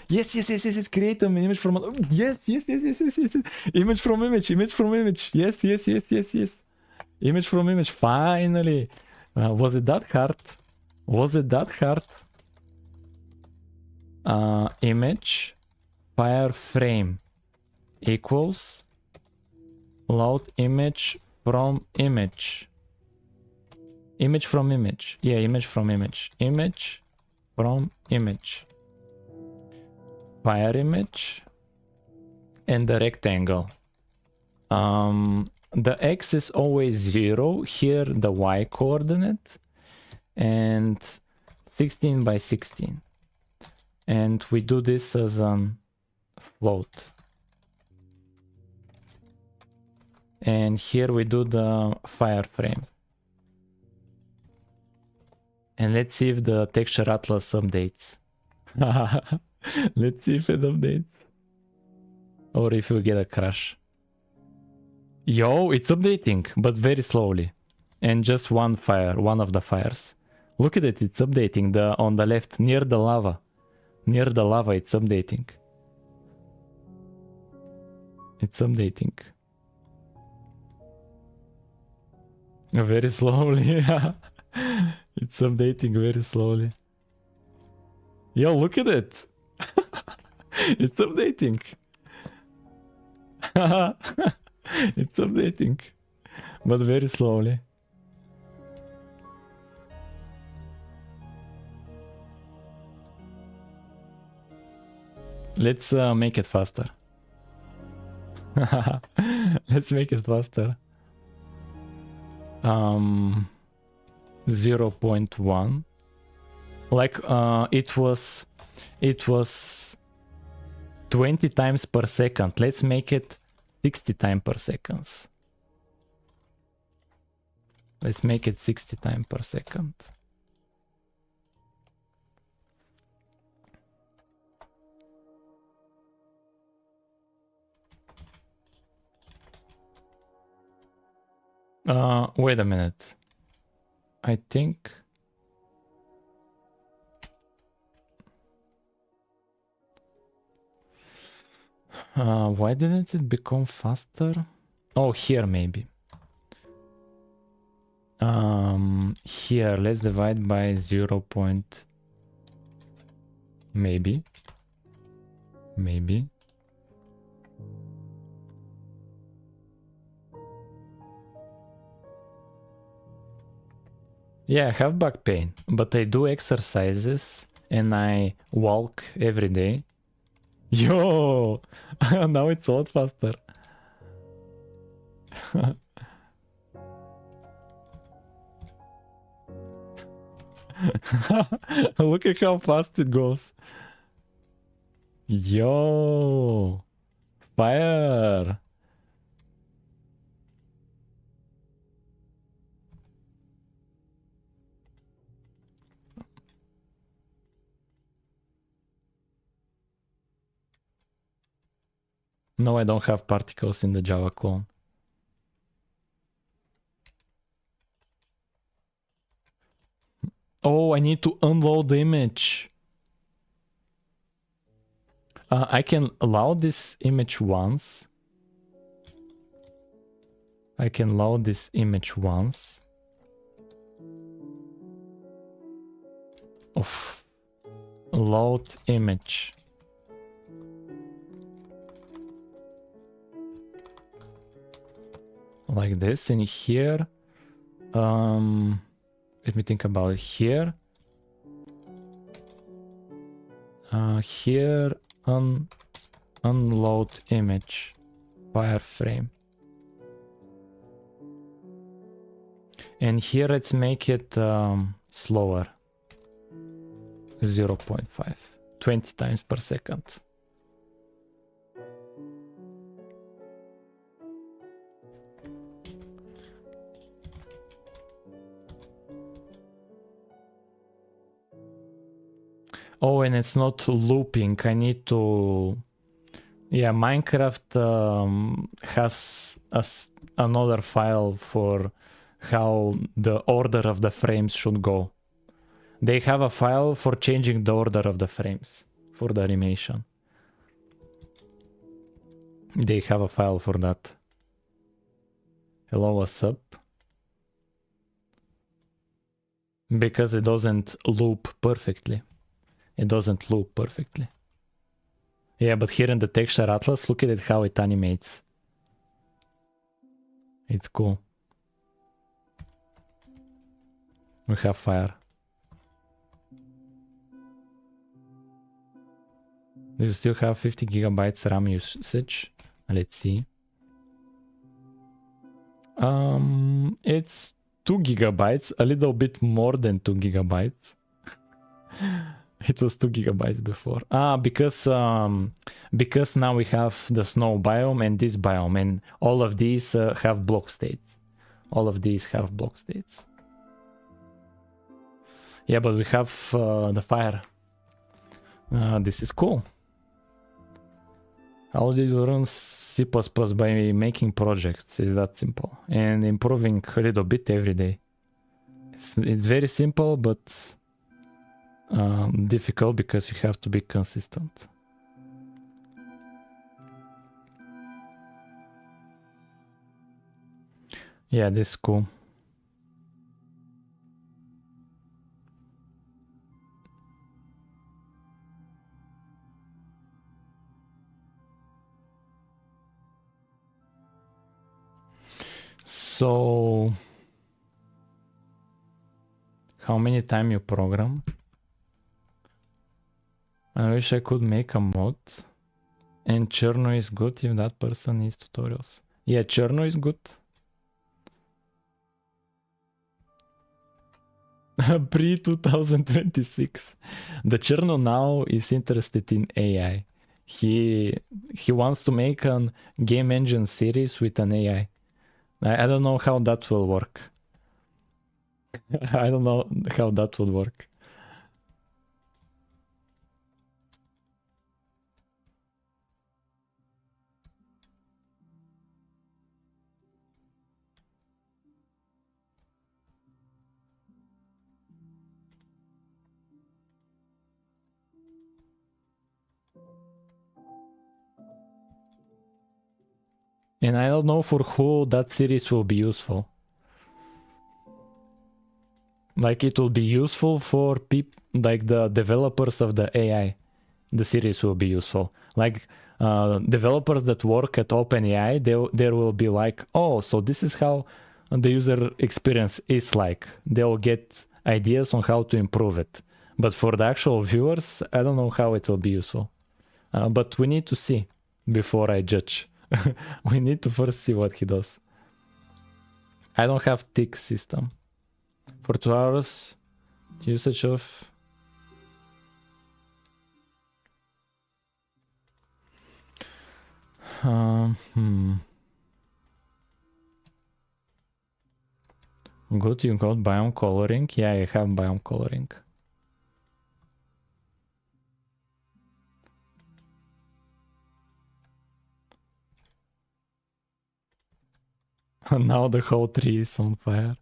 Create an image from. Yes. Image from image. Yes. Image from image. Finally. Was it that hard? Image wireframe equals load image from image. Image from image. Yeah, image from image. Image from image. Fire image. And the rectangle. The X is always 0. Here the Y coordinate. And 16 by 16. And we do this as a float. And here we do the fire frame. And let's see if the texture atlas updates. Let's see if it updates. Or if we get a crash. Yo, it's updating, but very slowly. and just one fire, one of the fires. Look at it, it's updating on the left near the lava. Near the lava, it's updating. It's updating. Very slowly. It's updating very slowly. Yo, look at it. It's updating. It's updating, but very slowly. Let's make it faster. Let's make it faster. 0.1. Like it was 20 times per second. Let's make it 60 times per second. Let's make it 60 times per second. Wait a minute. I think why didn't it become faster? Oh, here maybe. Here, let's divide by 0. Maybe. Yeah, I have back pain, but I do exercises and I walk every day. Yo, now it's a lot faster. Look at how fast it goes. Yo, fire. No, I don't have particles in the Java clone. Oh, I need to unload the image. I can load this image once. Oof. Load image. Like this, and here, let me think about it. Here, here, unload image, wireframe, and here let's make it slower, 0.5, 20 times per second. Oh, and it's not looping. I need to... Yeah, Minecraft has another file for how the order of the frames should go. They have a file for changing the order of the frames for the animation. They have a file for that. Hello, what's up? Because it doesn't loop perfectly. Yeah, but here in the texture atlas, look at it how it animates. It's cool. We have fire. Do you still have 50 gigabytes RAM usage? Let's see. It's 2 gigabytes, a little bit more than 2 gigabytes. It was 2 gigabytes before. Because now we have the snow biome and this biome, and all of these have block states. Yeah, but we have the fire. This is cool. How did you learn C++ by making projects? It's that simple. And improving a little bit every day. It's very simple, but difficult because you have to be consistent. Yeah, this is cool. So, how many time you program? I wish I could make a mod. And Cherno is good if that person needs tutorials. Yeah, Cherno is good. Pre-2026. The Cherno now is interested in AI. He wants to make a game engine series with an AI. I don't know how that will work. I don't know how that would work. And I don't know for who that series will be useful. Like it will be useful for people, like the developers of the AI. The series will be useful. Like developers that work at OpenAI, there will be like, oh, so this is how the user experience is like. They'll get ideas on how to improve it. But for the actual viewers, I don't know how it will be useful. But we need to see before I judge. We need to first see what he does. I don't have tick system. For 2 hours, usage of... Good, you got biome coloring. Yeah, I have biome coloring. Now the whole tree is on fire.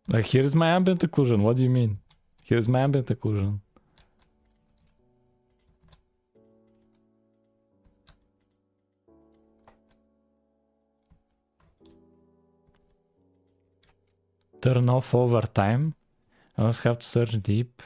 Like, here's my ambient occlusion. What do you mean? Here's my ambient occlusion. Turn off over time. I always have to search deep.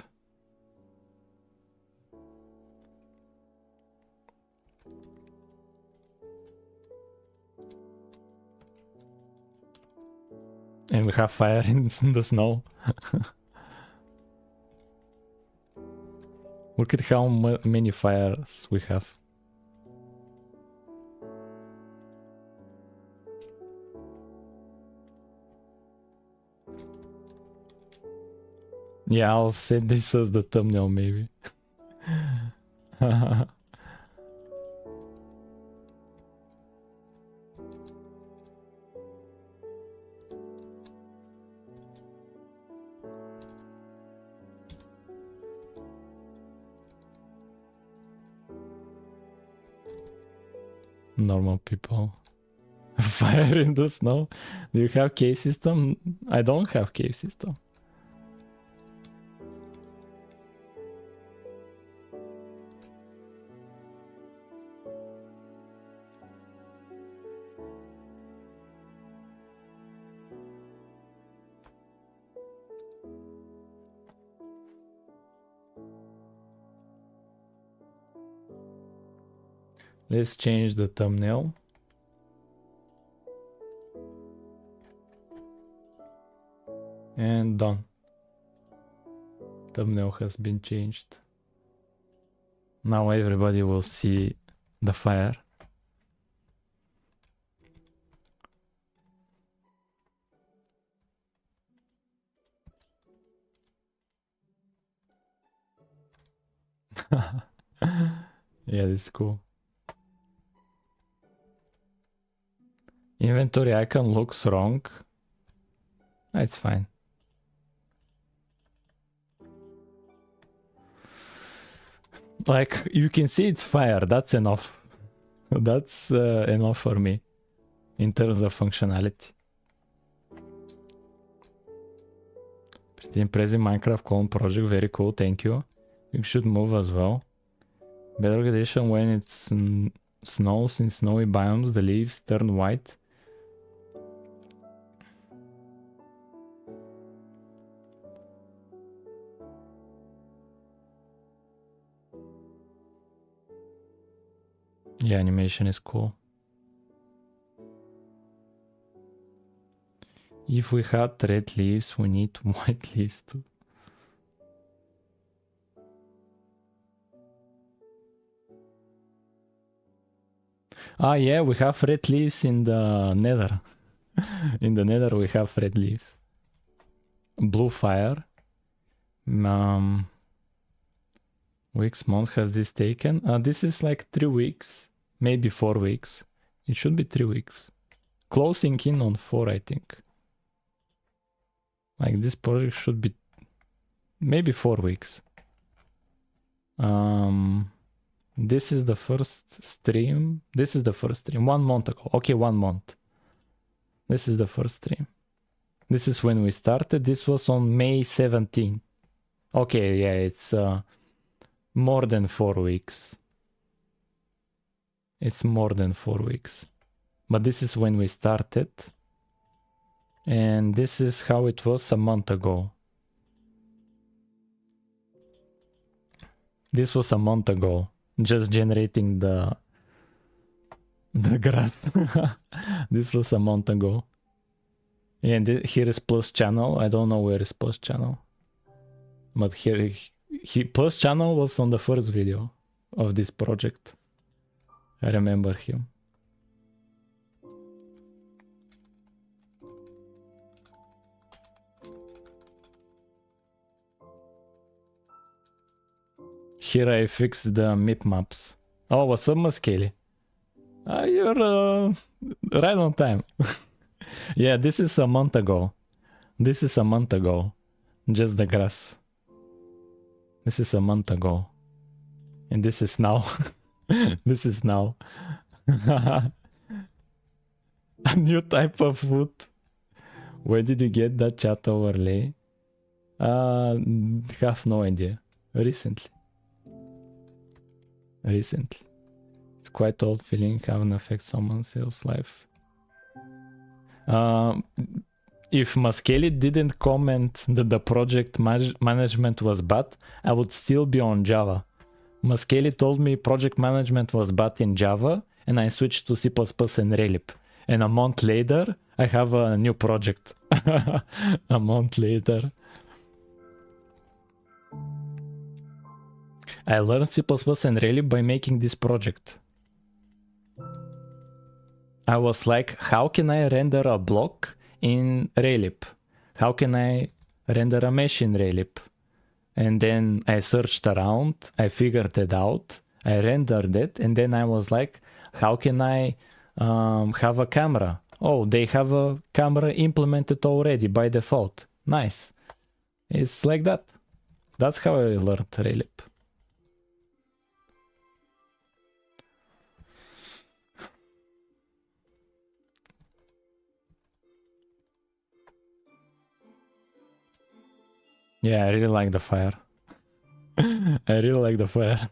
And we have fire in the snow. Look at how many fires we have. Yeah, I'll set this as the thumbnail maybe. Normal people. Fire in the snow. Do you have cave system? I don't have cave system. Let's change the thumbnail. And done. Thumbnail has been changed. Now everybody will see the fire. Yeah, that's cool. Inventory icon looks wrong. It's fine. Like, you can see it's fire. That's enough. That's enough for me in terms of functionality. Pretty impressive Minecraft clone project. Very cool. Thank you. You should move as well. Better condition when it's snows in snowy biomes. The leaves turn white. Yeah, animation is cool. If we had red leaves, we need white leaves too. Ah, yeah, we have red leaves in the nether. In the nether, we have red leaves. Blue fire. Weeks, month has this taken? This is like 3 weeks, maybe 4 weeks. It should be 3 weeks. Closing in on 4, I think. Like this project should be maybe 4 weeks. This is the first stream. This is the first stream 1 month ago. Okay, 1 month. This is the first stream. This is when we started. This was on May 17th. Okay, yeah, it's more than 4 weeks. It's more than 4 weeks. But this is when we started. And this is how it was a month ago. This was a month ago. Just generating the grass. This was a month ago. And here is plus channel. I don't know where is plus channel. But here, plus channel was on the first video of this project. I remember him. Here I fixed the mip maps. Oh, what's up, Maskeli? You're right on time. Yeah, this is a month ago. This is a month ago. Just the grass. This is a month ago. And this is now. This is now. A new type of wood. Where did you get that chat overlay? Have no idea. Recently. It's quite old feeling how an affect someone else's life. If Maskeli didn't comment that the project management was bad, I would still be on Java. Maskeli told me project management was bad in Java, and I switched to C++ and Relic. And a month later, I have a new project. A month later. I learned C++ and Relic by making this project. I was like, how can I render a block in Relic? How can I render a mesh in Relic? And then I searched around, I figured it out, I rendered it, and then I was like, how can I have a camera? Oh, they have a camera implemented already by default. Nice. It's like that. That's how I learned Relic. Yeah, I really like the fire. I really like the fire.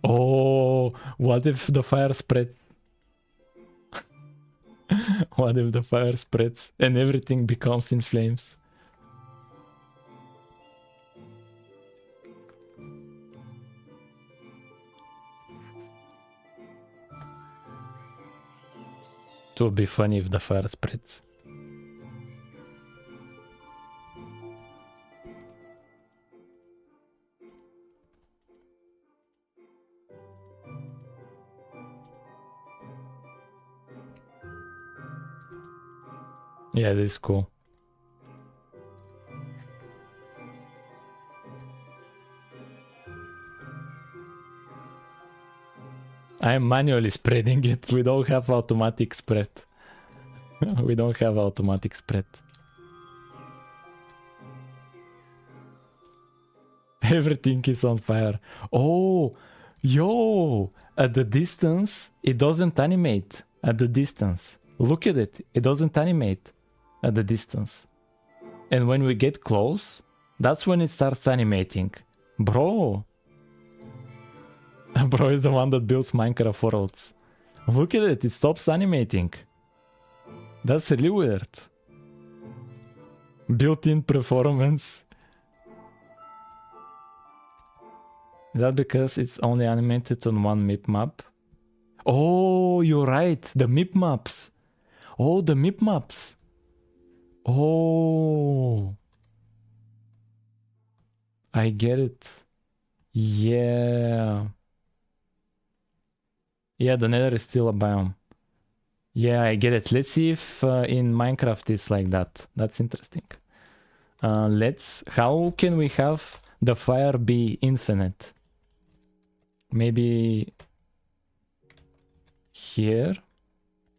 Oh, what if the fire spread? What if the fire spreads and everything becomes in flames? It would be funny if the fire spreads. Yeah, this is cool. I'm manually spreading it. We don't have automatic spread. We don't have automatic spread. Everything is on fire. Oh, yo! At the distance, it doesn't animate. At the distance. Look at it. It doesn't animate at the distance. And when we get close, that's when it starts animating. Bro! Bro is the one that builds Minecraft worlds. Look at it. It stops animating. That's really weird. Built-in performance. Is that because it's only animated on one mip map? Oh, you're right. The mip maps. Oh, the mip maps. Oh. I get it. Yeah. Yeah, the nether is still a biome. Yeah, I get it. Let's see if in Minecraft it's like that. That's interesting. How can we have the fire be infinite? Maybe here,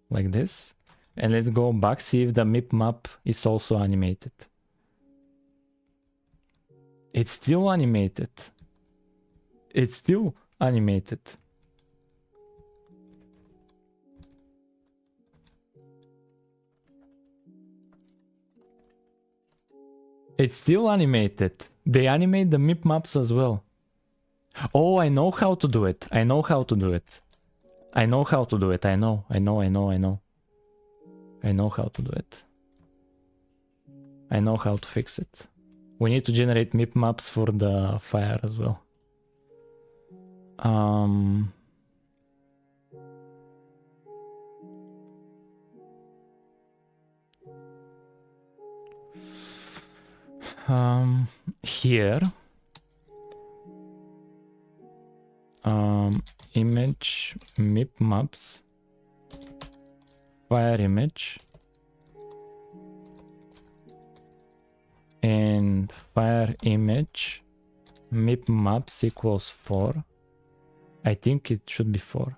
like this. And let's go back, see if the mip map is also animated. It's still animated. It's still animated. It's still animated. They animate the mip maps as well. Oh, I know how to do it. I know how to do it. I know how to do it. I know how to do it. I know how to fix it. We need to generate mip maps for the fire as well. Here. Image mip maps. Fire image. And fire image mip maps equals 4. I think it should be 4.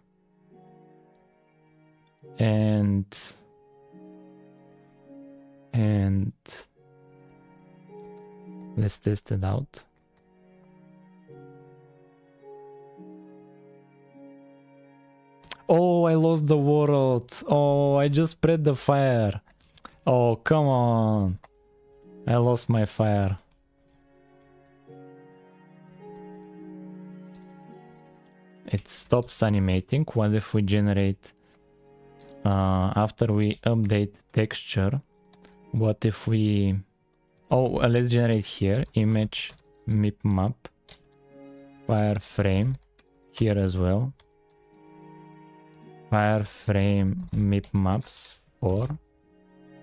And let's test it out. Oh, I lost the world. Oh, I just spread the fire. Oh, come on. I lost my fire. It stops animating. What if we generate after we update texture? What if we... Oh, let's generate here image mip map wireframe here as well. Wireframe mip maps for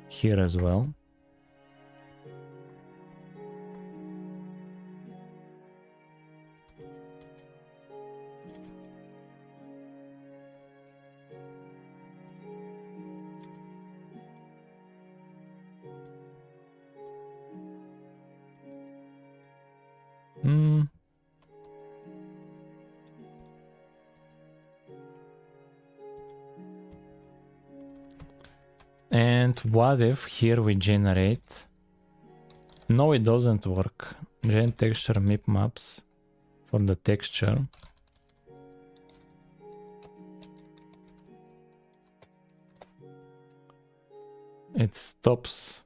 here as well. And what if here we generate... No, it doesn't work. Gen texture mip maps for the texture. It stops.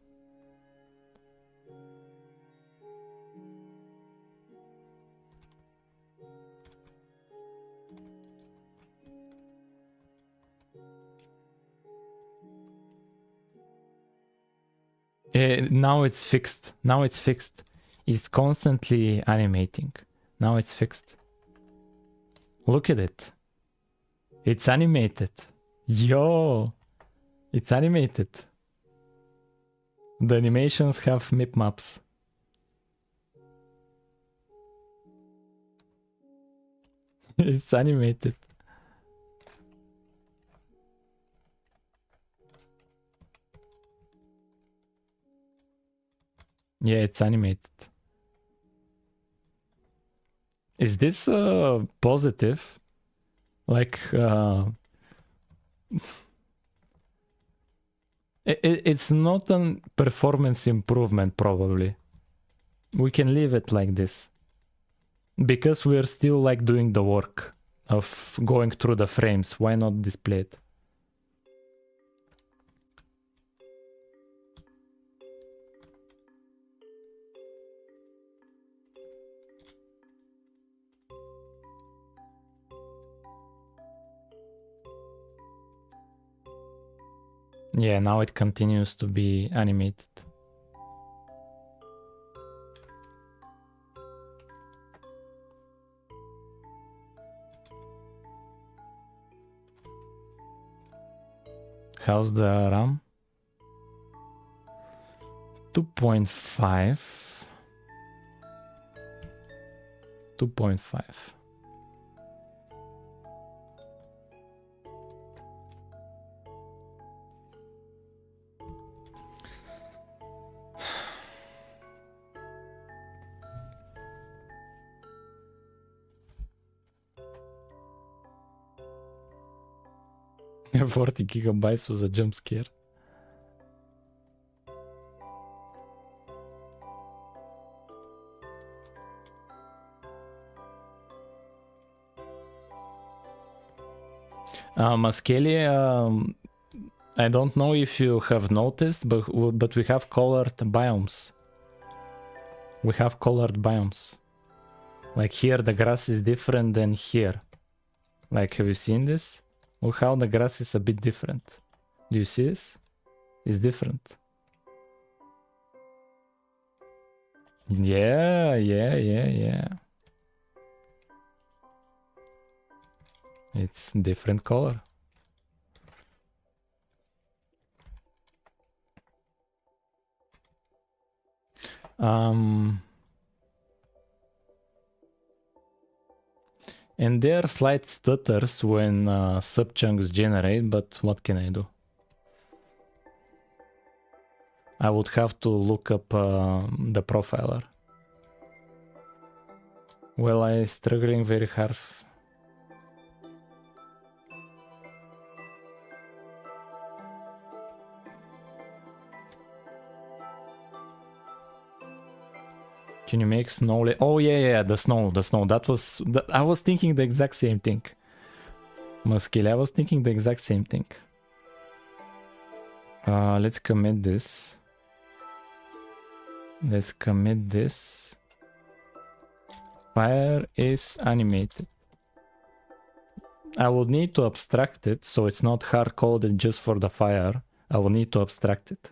Now it's fixed. Now it's fixed. It's constantly animating. Now it's fixed. Look at it. It's animated. Yo! It's animated. The animations have mip maps. It's animated. Yeah, it's animated. Is this positive? Like, it's not a performance improvement, probably. We can leave it like this. Because we're still like doing the work of going through the frames. Why not display it? Yeah, now it continues to be animated. How's the RAM? 2.5. 2.5. Yeah, 40 gigabytes was a jump scare. Maskeli, I don't know if you have noticed, but we have colored biomes. We have colored biomes. Like here, the grass is different than here. Like, have you seen this? Look how the grass is a bit different. Do you see this? It's different. Yeah. It's different color. And there are slight stutters when subchunks generate, but what can I do? I would have to look up the profiler. Well, I'm struggling very hard. Can you make snow? Oh yeah, the snow. That was. I was thinking the exact same thing. Muskil, I was thinking the exact same thing. Let's commit this. Let's commit this. Fire is animated. I will need to abstract it, so it's not hard-coded just for the fire. I will need to abstract it.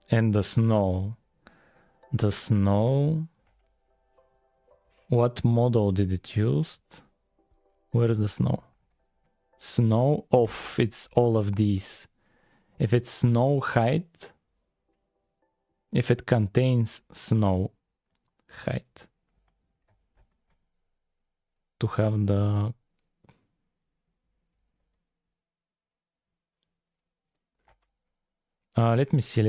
And the snow. The snow. What model did it use? Where is the snow? Snow off. It's all of these. If it's snow height, if it contains snow height, to have the let me see.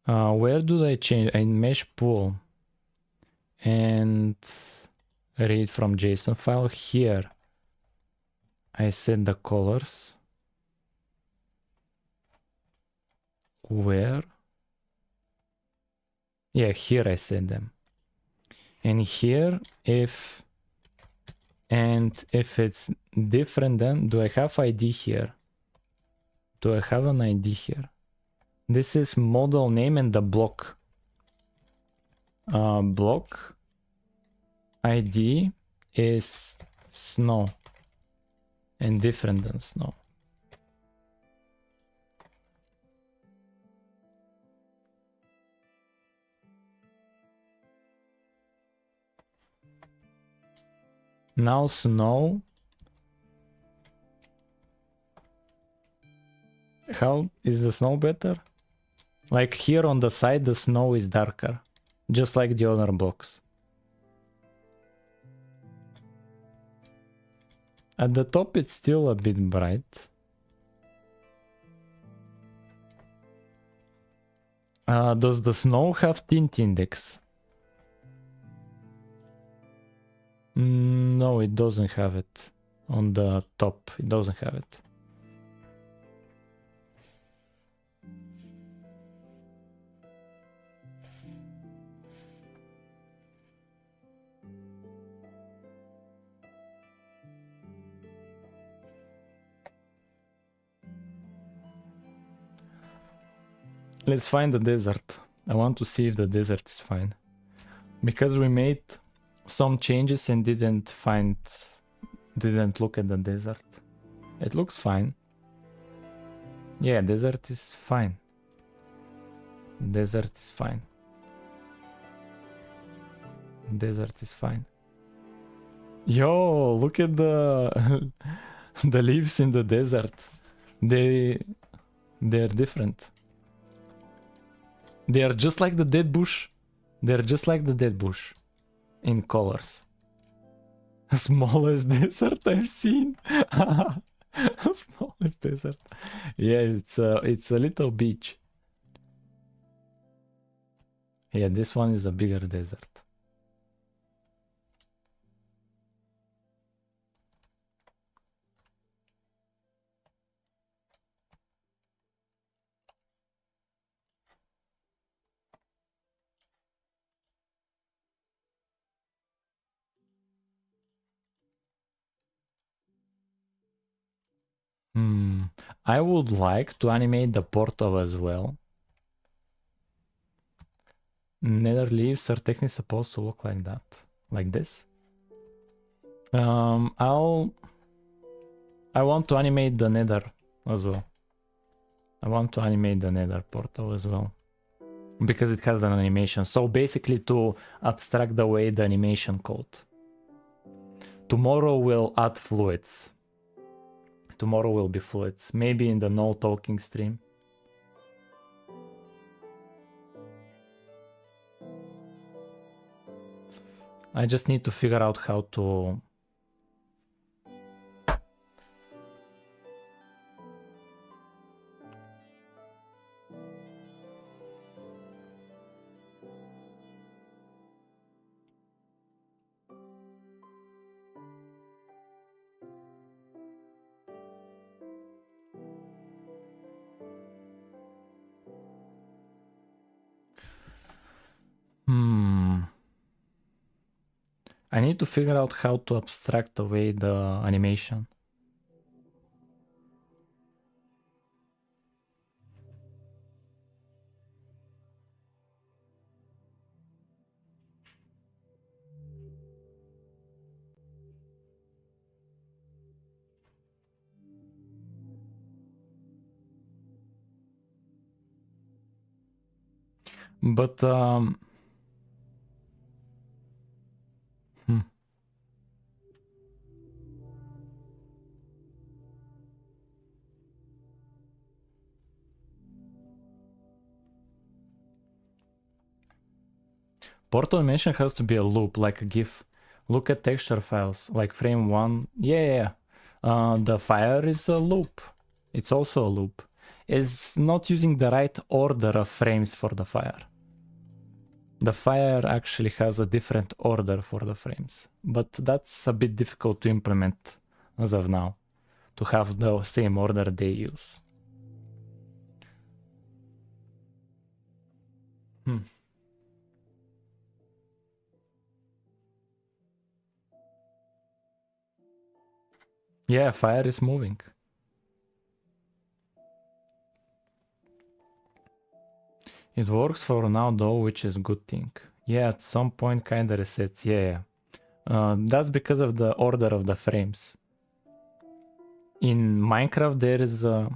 Where do I change? In mesh pool and read from JSON file here. I set the colors. Where? Yeah, here I set them. And here, if it's different, then do I have ID here? Do I have an ID here? This is model name and the block. Block ID is snow and different than snow. Now snow. How is the snow better? Like here on the side, the snow is darker, just like the other blocks. At the top, it's still a bit bright. Does the snow have tint index? No, it doesn't have it. On the top, it doesn't have it. Let's find the desert. I want to see if the desert is fine. Because we made some changes and didn't look at the desert. It looks fine. Yeah, desert is fine. Desert is fine. Desert is fine. Yo, look at the the leaves in the desert. They're different. They are just like the dead bush. They're just like the dead bush in colors. Smallest desert I've seen. Smallest desert. Yeah, it's a little beach. Yeah, this one is a bigger desert. I would like to animate the portal as well. Nether leaves are technically supposed to look like that, like this. I want to animate the Nether as well. I want to animate the Nether portal as well because it has an animation. So basically to abstract away the animation code. Tomorrow we'll add fluids. Tomorrow will be fluids. Maybe in the no talking stream. I just need to figure out how to... I need to figure out how to abstract away the animation. But portal animation has to be a loop, like a GIF. Look at texture files, like frame 1. Yeah. The fire is a loop. It's also a loop. It's not using the right order of frames for the fire. The fire actually has a different order for the frames, but that's a bit difficult to implement as of now, to have the same order they use. Yeah, fire is moving. It works for now though, which is good thing. Yeah, at some point kinda resets. Yeah. That's because of the order of the frames. In Minecraft there is I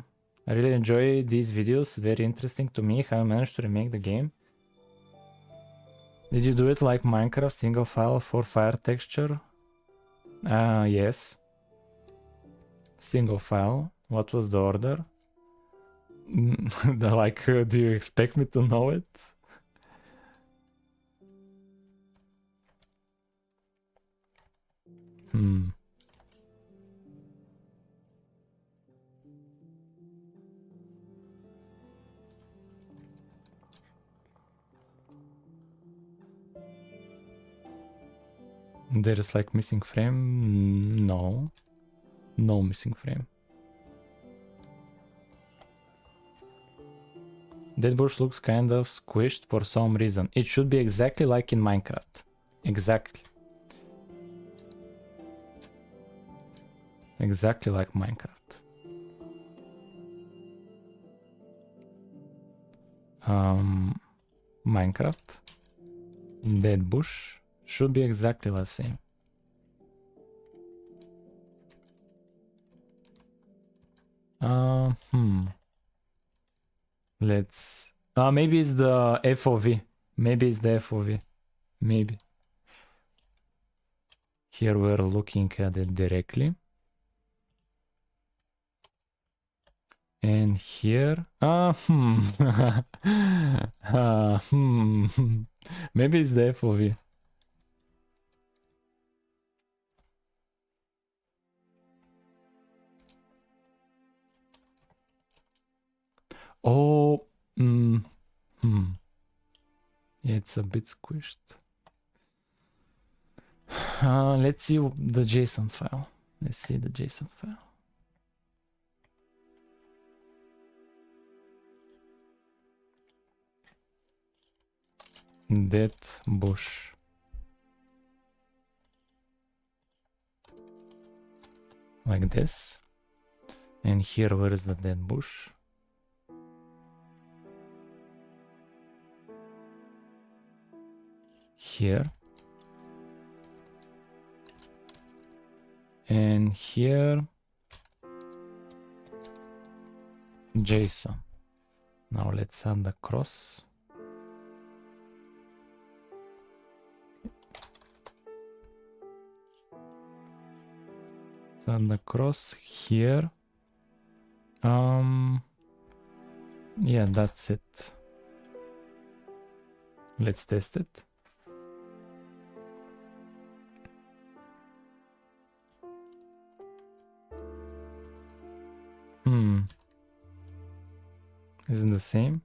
really enjoy these videos, very interesting to me how I managed to remake the game. Did you do it like Minecraft, single file for fire texture? Yes. Single file. What was the order? Like, do you expect me to know it? There's like missing frame. No missing frame. That bush looks kind of squished for some reason. It should be exactly like in Minecraft. Exactly like Minecraft. Minecraft, that bush should be exactly the same. Let's maybe it's the FOV. Maybe it's the FOV. Maybe. Here we're looking at it directly. And here, maybe it's the FOV. Oh, yeah, it's a bit squished. Let's see the JSON file. Let's see the JSON file. Dead bush. Like this. And here, where is the dead bush? Here. And here, JSON. Now let's add the cross. Let's add the cross here. Yeah, that's it. Let's test it. Isn't the same?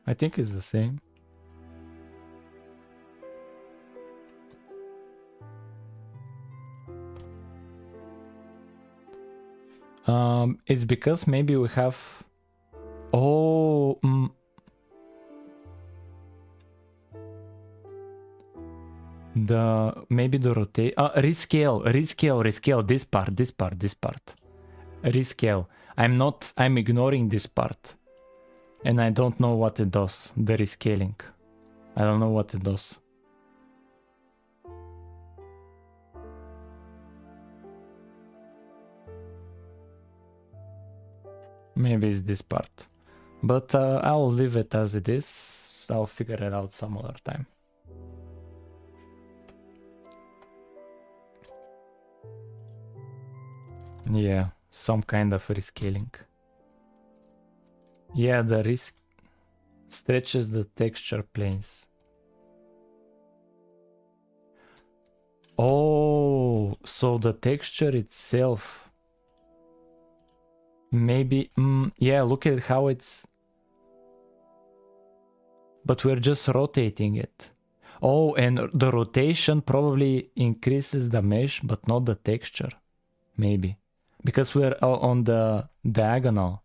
I think it's the same. It's because maybe we have... Oh... maybe the rotate... rescale, this part. Rescale. I'm ignoring this part. And I don't know what it does, the rescaling. I don't know what it does. Maybe it's this part. But I'll leave it as it is. I'll figure it out some other time. Yeah, some kind of rescaling. Yeah, the risk stretches the texture planes. Oh, so the texture itself. Maybe, yeah, look at how it's... But we're just rotating it. Oh, and the rotation probably increases the mesh, but not the texture. Maybe. Because we're on the diagonal.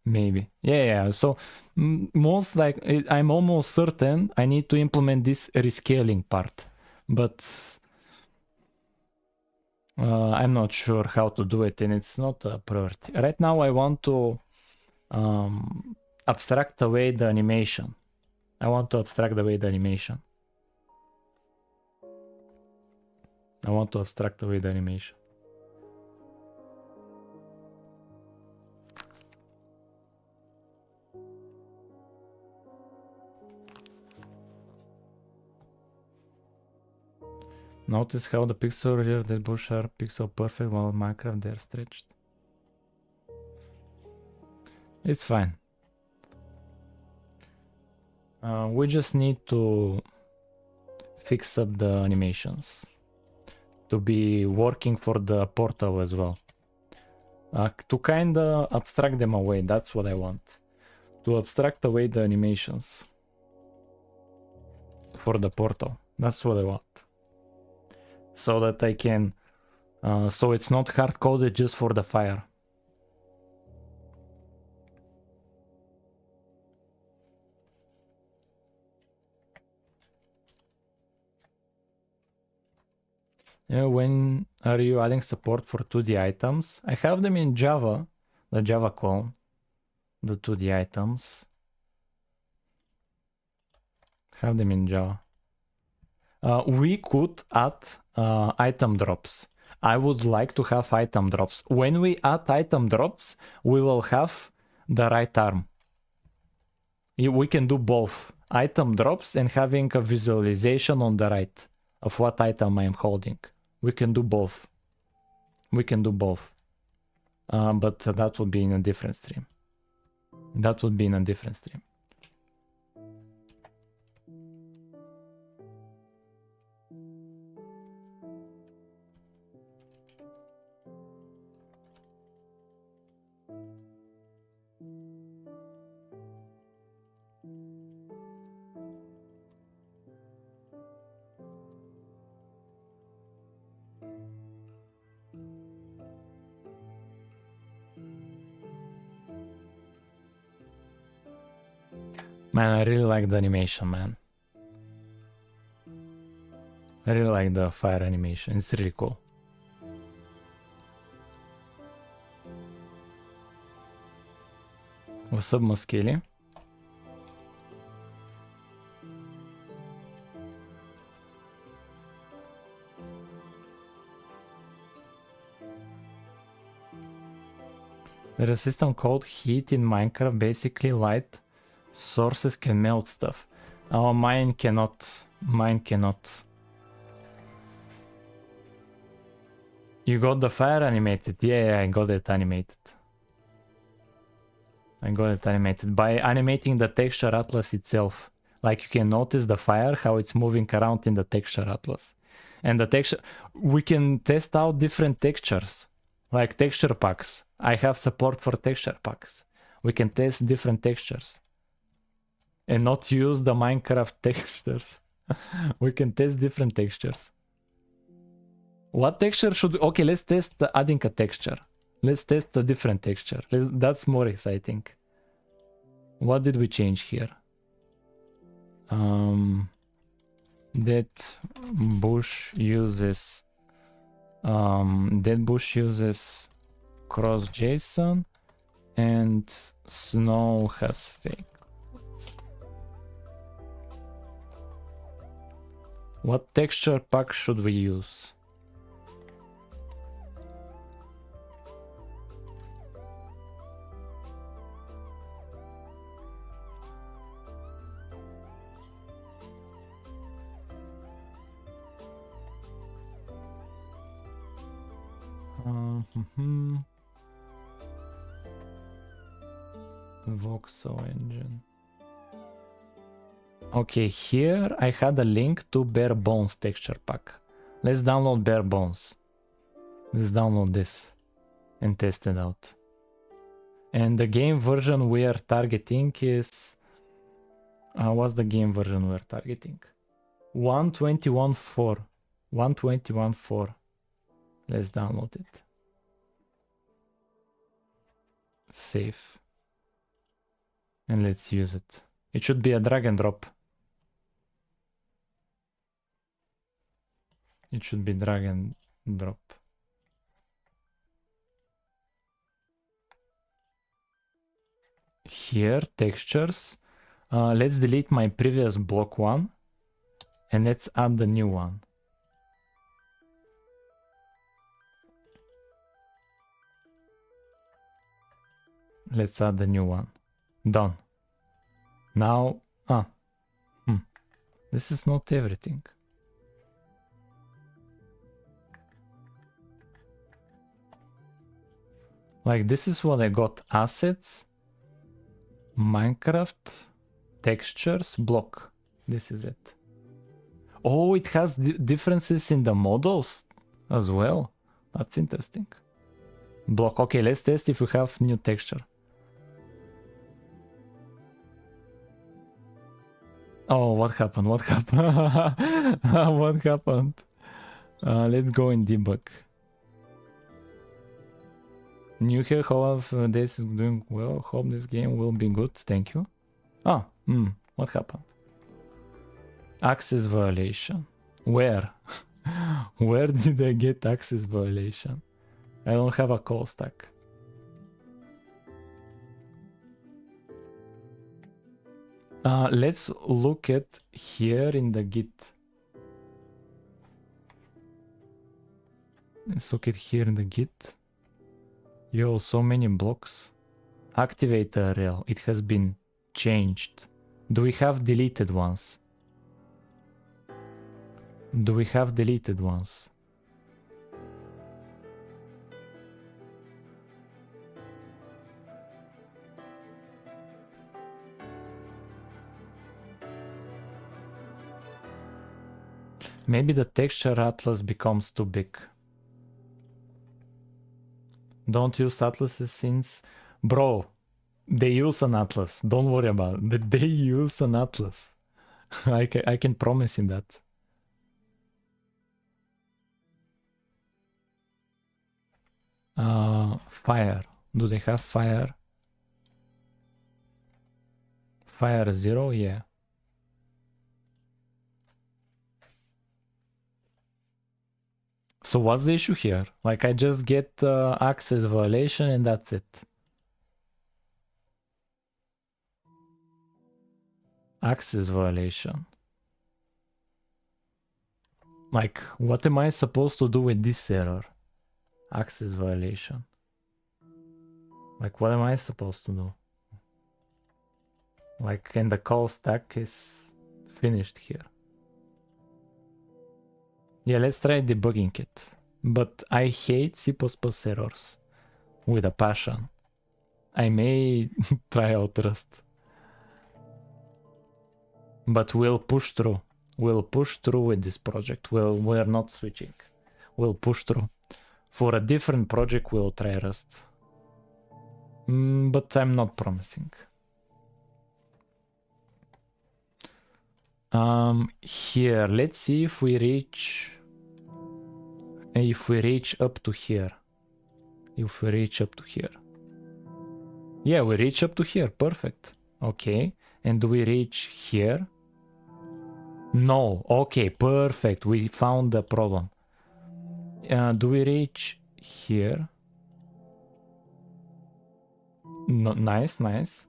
Maybe. Yeah. So most like I'm almost certain I need to implement this rescaling part, but I'm not sure how to do it, and it's not a priority right now. I want to abstract away the animation. I want to abstract away the animation. Notice how the pixels here that bush are pixel perfect while in Minecraft they're stretched. It's fine. We just need to fix up the animations to be working for the portal as well. To kinda abstract them away, that's what I want. To abstract away the animations. for the portal. That's what I want. So that I can, so it's not hard coded just for the fire. Yeah, when are you adding support for 2D items? I have them in Java, the Java clone, the 2D items. Have them in Java. We could add item drops. I would like to have item drops. When we add item drops, we will have the right arm. We can do both item drops and having a visualization on the right of what item I am holding. We can do both. We can do both. But that would be in a different stream. That would be in a different stream. Man, I really like the animation, man. I really like the fire animation. It's really cool. What's up, Moskeli? There's a system called heat in Minecraft. Basically, light sources can melt stuff. Oh, mine cannot. Mine cannot. You got the fire animated? Yeah, I got it animated. I got it animated by animating the texture atlas itself. Like you can notice the fire, how it's moving around in the texture atlas. And the texture, we can test out different textures, like texture packs. I have support for texture packs. We can test different textures and not use the Minecraft textures. We can test different textures. What texture should... Okay, let's test adding a texture. Let's test a different texture. That's more exciting. What did we change here? That bush uses... that bush uses cross JSON and snow has fake. What texture pack should we use? Voxel engine. Okay, here I had a link to Bare Bones texture pack. Let's download Bare Bones. Let's download this and test it out. And the game version we are targeting is... what's the game version we're targeting? 121.4. 121.4. Let's download it. Save. And let's use it. It should be a drag and drop. It should be drag and drop. Here, textures. Let's delete my previous block one. And let's add the new one. Let's add the new one. Done. Now, this is not everything. Like this is what I got: assets, Minecraft, textures, block. This is it. Oh, it has differences in the models as well. That's interesting. Block. Okay, let's test if we have new texture. Oh, what happened? What happened? What happened? Let's go in debug. New here, however, this is doing well. Hope this game will be good. Thank you. Ah, what happened? Access violation. Where? Where did I get access violation? I don't have a call stack. Let's look at here in the Git. Let's look at here in the Git. Yo, so many blocks. Activate URL. It has been changed. Do we have deleted ones? Do we have deleted ones? Maybe the texture atlas becomes too big. Don't use atlases since... Bro, they use an atlas. Don't worry about it. They use an atlas. I can promise you that. Fire. Do they have fire? Fire 0? Yeah. So what's the issue here? Like, I just get access violation and that's it. Access violation. Like, what am I supposed to do with this error? Access violation. Like, what am I supposed to do? Like, and the call stack is finished here. Yeah, let's try debugging it. But I hate C++ errors with a passion. I may try out Rust. But we'll push through. We'll push through with this project. We're not switching. We'll push through. For a different project, we'll try Rust. But I'm not promising. Here, let's see if we reach up to here. If we reach up to here. Yeah, we reach up to here. Perfect. Okay. And do we reach here? No. Okay, perfect. We found the problem. Do we reach here? No, nice, nice.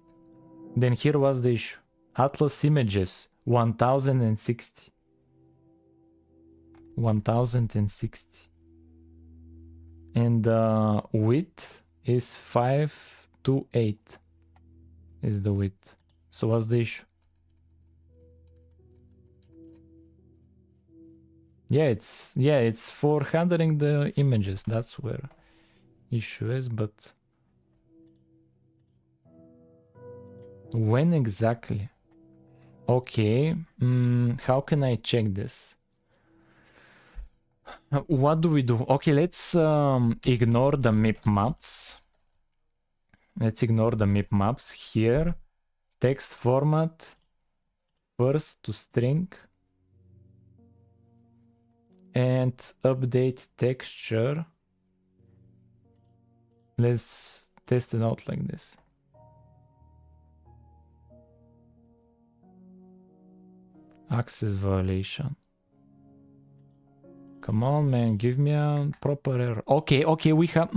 Then here was the issue. Atlas images 1060. 1060. And width is 5 to 8 is the width. So what's the issue? Yeah, it's for handling the images. That's where issue is, but when exactly? Okay, how can I check this? What do we do? Okay, let's ignore the mip maps. Let's ignore the mip maps here. Text format, first to string. And update texture. Let's test it out like this. Access violation. Come on, man, give me a proper error. Okay, we have...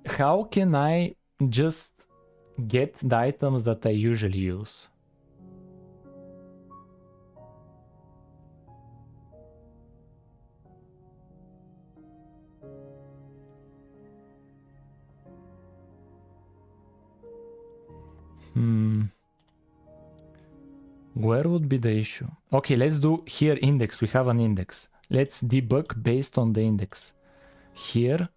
How can I just get the items that I usually use? Where would be the issue? Okay, let's do here index. We have an index. Let's debug based on the index. Here,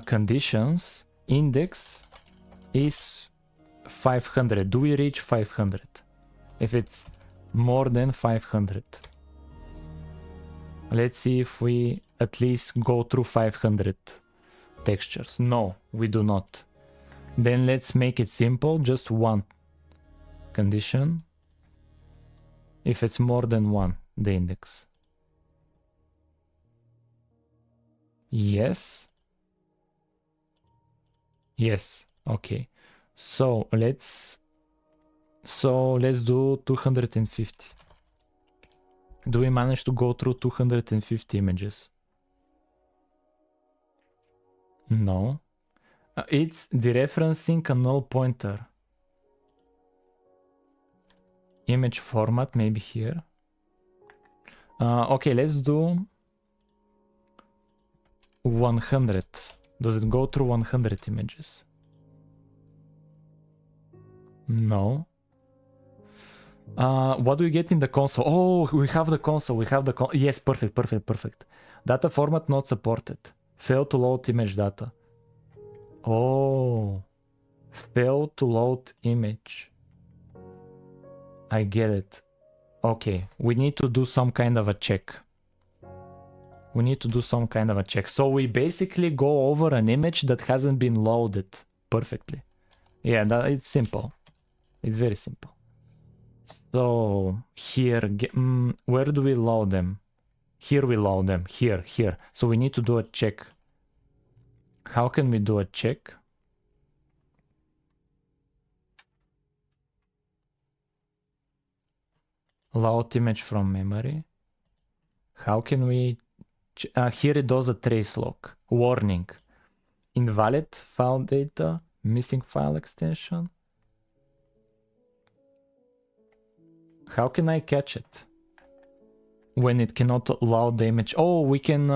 conditions, index is 500. Do we reach 500? If it's more than 500. Let's see if we at least go through 500 textures. No, we do not. Then let's make it simple, just one. condition. If it's more than 1, the index. Yes. Yes. Okay. So let's do 250. Do we manage to go through 250 images? No. It's dereferencing a null pointer. Image format, maybe here. Okay, let's do 100. Does it go through 100 images? No. What do we get in the console? Oh, we have the console. Yes, perfect. Data format not supported. Fail to load image data. Oh, fail to load image. I get it. Okay, we need to do some kind of a check. So we basically go over an image that hasn't been loaded perfectly. Yeah, it's simple. It's very simple. So here, where do we load them? Here we load them. Here. So we need to do a check. How can we do a check? Load image from memory. How can we... here it does a trace lock. Warning. Invalid file data. Missing file extension. How can I catch it? When it cannot load the image. Oh, we can...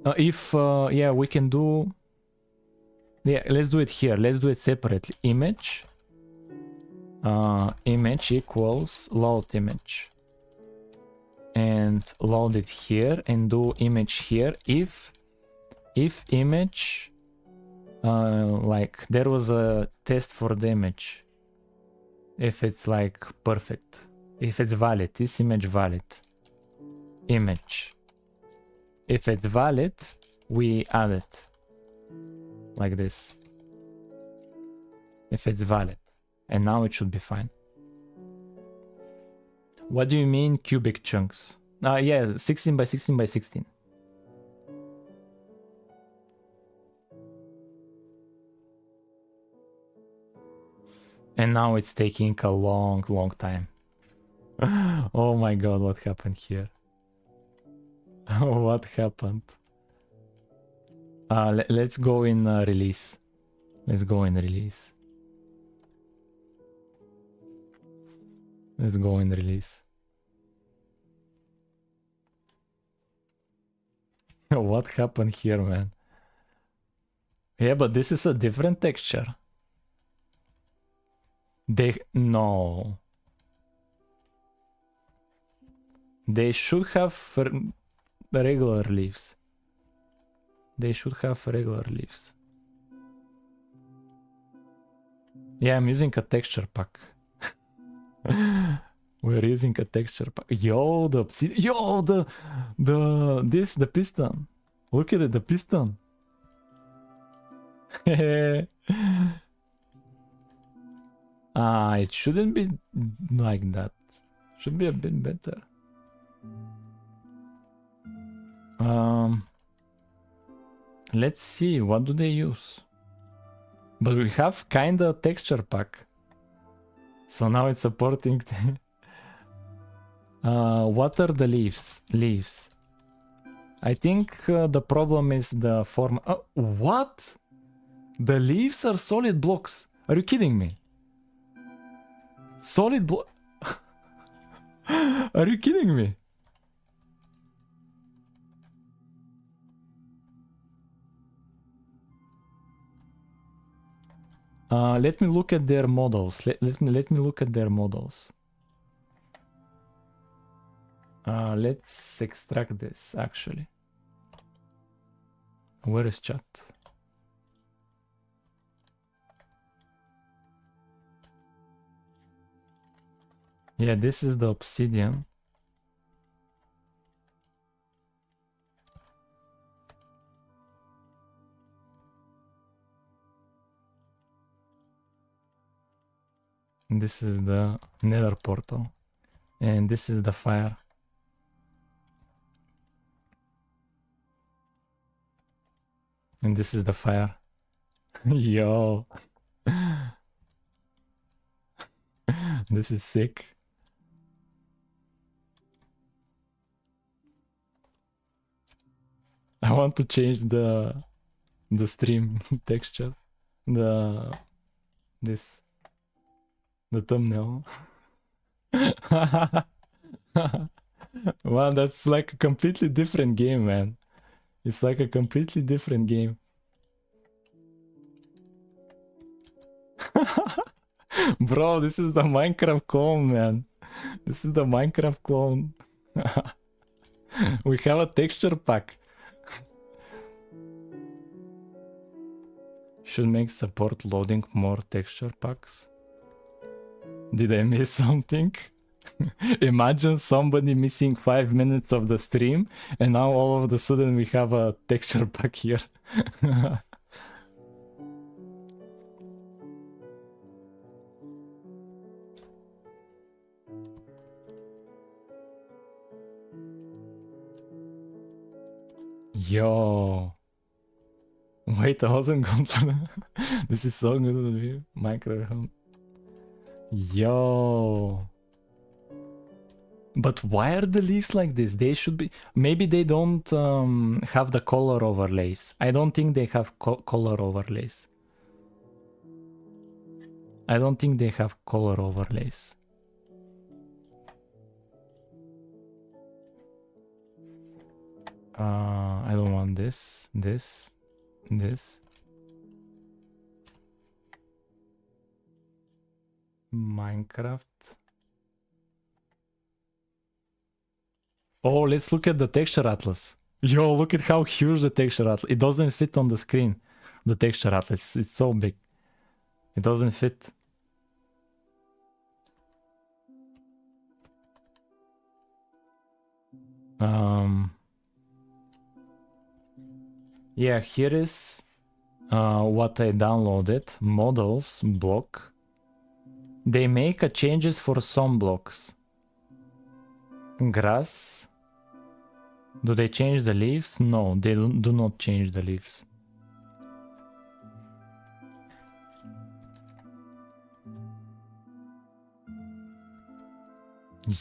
yeah, we can do... Yeah, let's do it here. Let's do it separately. Image. Image equals load image. And load it here and do image here. If image... like, there was a test for the image. If it's like perfect. If it's valid, is image valid? Image. If it's valid, we add it. Like this. If it's valid. And now it should be fine. What do you mean cubic chunks? Yeah, 16 by 16 by 16. And now it's taking a long time. Oh my god, what happened here? What happened? Let's go in release. Let's go in release. What happened here, man? Yeah, but this is a different texture. No. They should have regular leaves. Yeah, I'm using a texture pack. We're using a texture pack. Yo, the piston. Look at it, the piston. It shouldn't be like that. Should be a bit better. Let's see, what do they use? But we have kinda texture pack. So now it's supporting what are the leaves? I think the problem is the form. What? The leaves are solid blocks. Are you kidding me? Solid block. Are you kidding me? Let me look at their models. Let me look at their models. Let's extract this actually. Where is chat? Yeah, this is the obsidian. And this is the nether portal. And this is the fire. And this is the fire. Yo. This is sick. I want to change the stream texture. The thumbnail. Wow, that's like a completely different game, man. It's like a completely different game. Bro, this is the Minecraft clone, man. This is the Minecraft clone. We have a texture pack. Should make support loading more texture packs. Did I miss something? Imagine somebody missing 5 minutes of the stream and now all of a sudden we have a texture pack here. Yo. Wait, I wasn't going to... This is so good to be Minecraft. Yo. But why are the leaves like this? They should be... Maybe they don't have the color overlays. I don't think they have color overlays. I don't think they have color overlays. I don't want this. Minecraft. Oh, let's look at the texture atlas. Yo, look at how huge the texture atlas. It doesn't fit on the screen. The texture atlas, it's so big. It doesn't fit. Yeah, here is what I downloaded. Models block. They make changes for some blocks. Grass. Do they change the leaves? No, they do not change the leaves.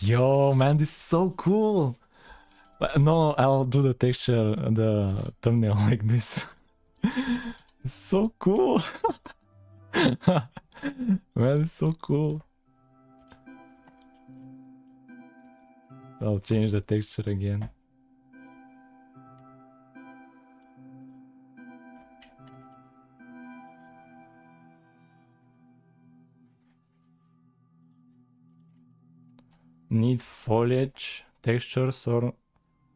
Yo, man, this is so cool. No, I'll do the texture, the thumbnail like this. It's so cool. Man, it's so cool. I'll change the texture again. Need foliage textures, or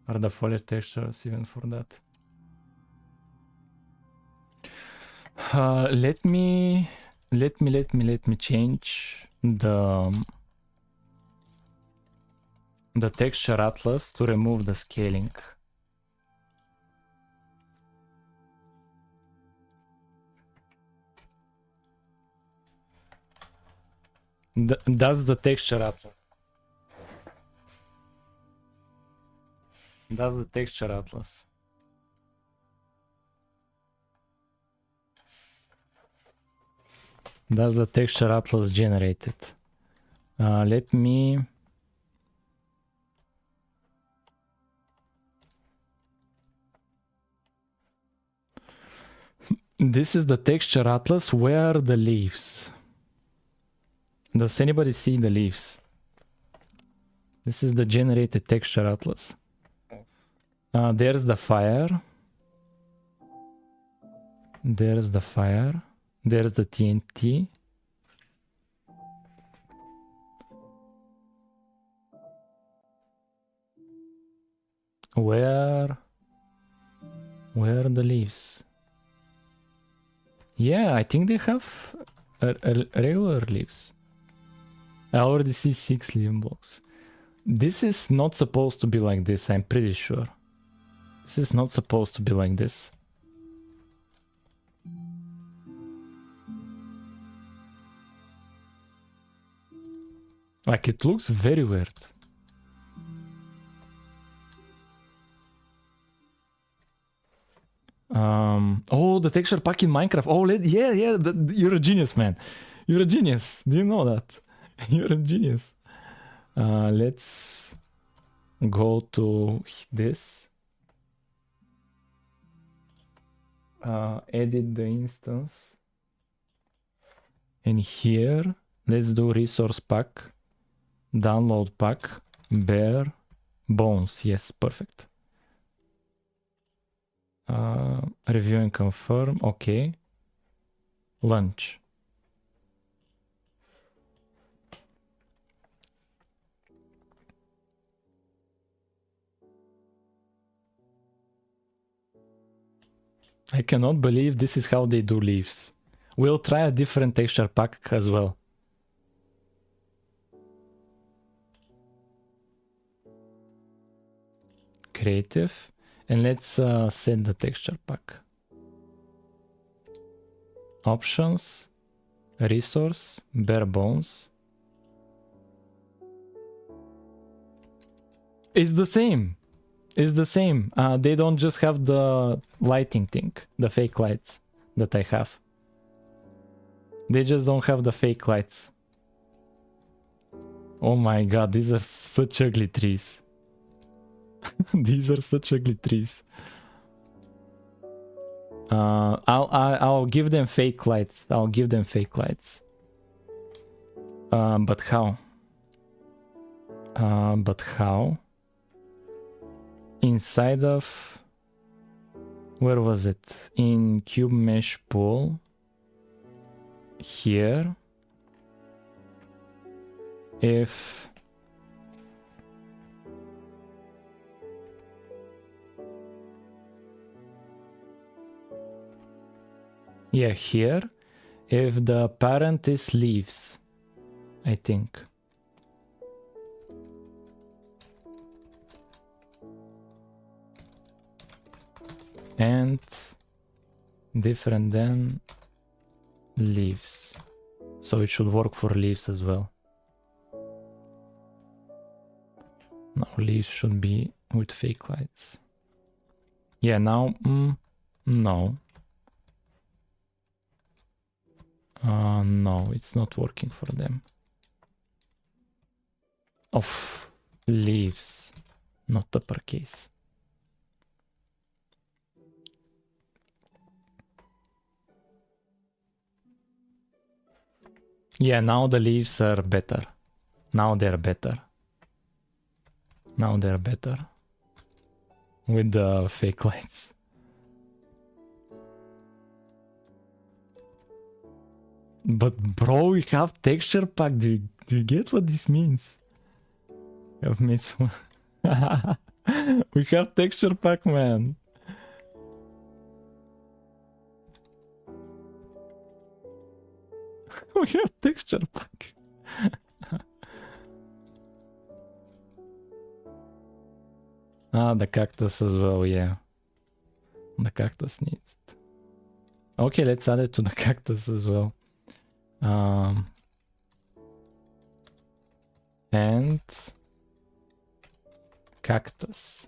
are the foliage textures even for that? Let me change the texture atlas to remove the scaling. That's the texture atlas. That's the texture atlas. That's the texture atlas generated. Let me... This is the texture atlas. Where are the leaves? Does anybody see the leaves? This is the generated texture atlas. There's the fire. There's the fire. There's the TNT. Where are the leaves? Yeah, I think they have regular leaves. I already see 6 leaf blocks. This is not supposed to be like this, I'm pretty sure. This is not supposed to be like this. Like it looks very weird. Oh, the texture pack in Minecraft. Oh, yeah, you're a genius, man. You're a genius. Do you know that? You're a genius. Let's go to this. Edit the instance. And here, let's do resource pack, download pack, bare bones. Yes, perfect. Review and confirm. Okay. Launch. I cannot believe this is how they do leaves. We'll try a different texture pack as well. Creative. And let's set the texture pack. Options. Resource. Bare bones. It's the same. It's the same. They don't just have the lighting thing. The fake lights that I have. They just don't have the fake lights. Oh my god, these are such ugly trees. These are such ugly trees. I'll give them fake lights. I'll give them fake lights. But how? But how? Inside of... Where was it? In Cube Mesh Pool. Here. If... Yeah, here. If the parent is leaves, I think. And different than leaves. So it should work for leaves as well. Now leaves should be with fake lights. Yeah, now, no. No, it's not working for them. Of leaves, not uppercase. Yeah, now the leaves are better. Now they're better. Now they're better. With the fake lights. But bro, we have texture pack. Do you get what this means? I've made some... We have texture pack, man. We have texture pack. The cactus as well, yeah. The cactus needs it. Okay, let's add it to the cactus as well. And cactus.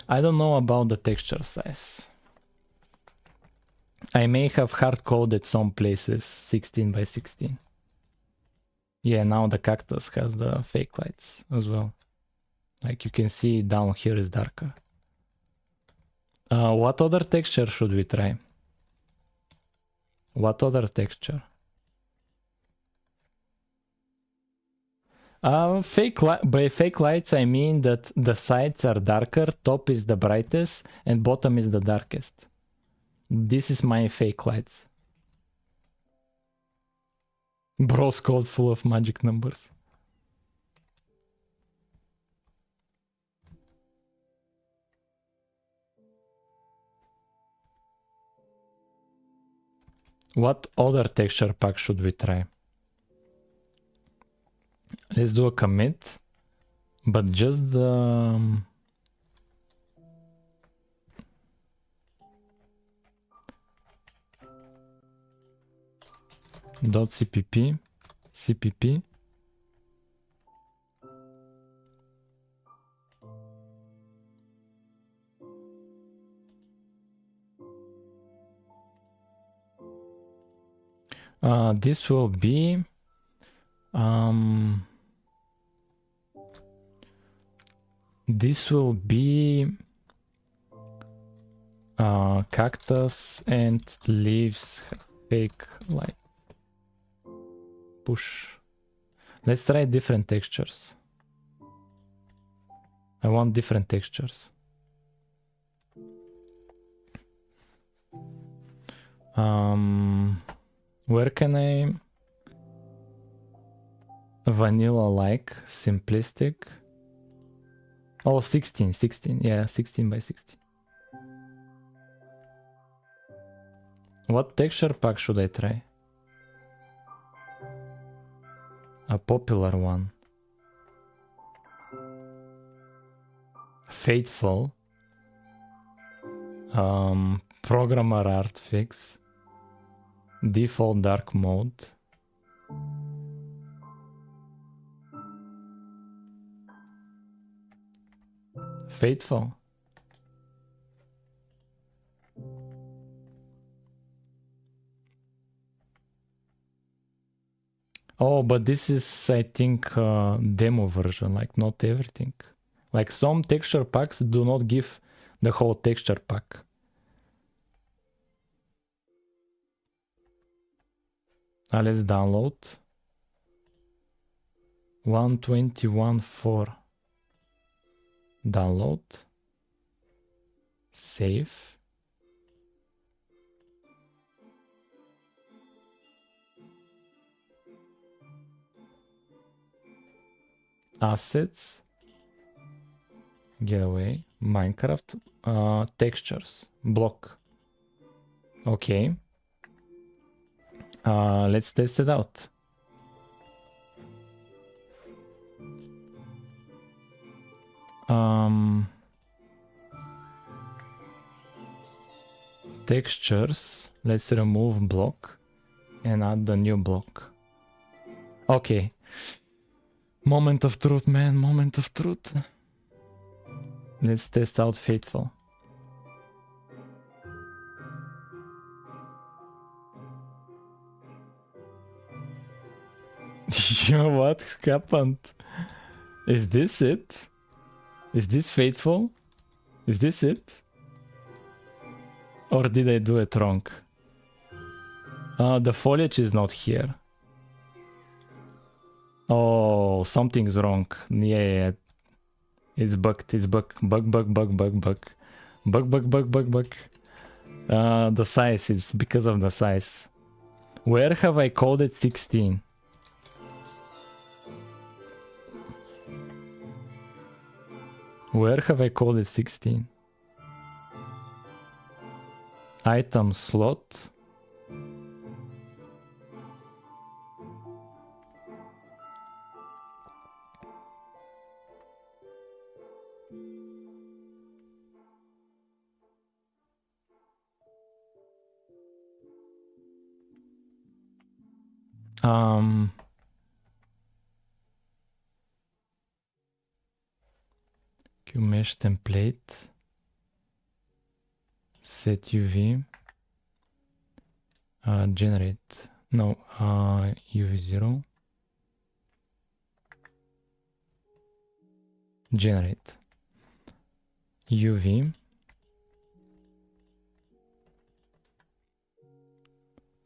I don't know about the texture size. I may have hard-coded some places 16 by 16. Yeah, now the cactus has the fake lights as well. Like you can see down here is darker. What other texture should we try? What other texture? By fake lights I mean that the sides are darker, top is the brightest, and bottom is the darkest. This is my fake lights. Bro's code full of magic numbers. What other texture pack should we try? Let's do a commit, but just the... .cpp, cpp. This will be cactus and leaves fake light. Push. Let's try different textures. I want different textures. Where can I vanilla like simplistic? Oh, 16, yeah, 16 by 16. What texture pack should I try? A popular one. Faithful. Programmer art fix. Default dark mode. Faithful. Oh, but this is, I think, demo version, like not everything. Like some texture packs do not give the whole texture pack. Let's download. 121.4. Download. Save. Assets. Get away. Minecraft. Textures. Block. Okay. Let's test it out. Textures. Let's remove block and add the new block. Okay. Moment of truth, man. Moment of truth. Let's test out Faithful. You know what happened? Is this it? Is this Faithful? Is this it? Or did I do it wrong? The foliage is not here. Oh, something's wrong. Yeah. It's bugged. It's bug. The size, it's because of the size. Where have I called it 16? Where have I called it 16? Item slot. QMesh template. Set UV. Generate. No, UV0. Generate. UV.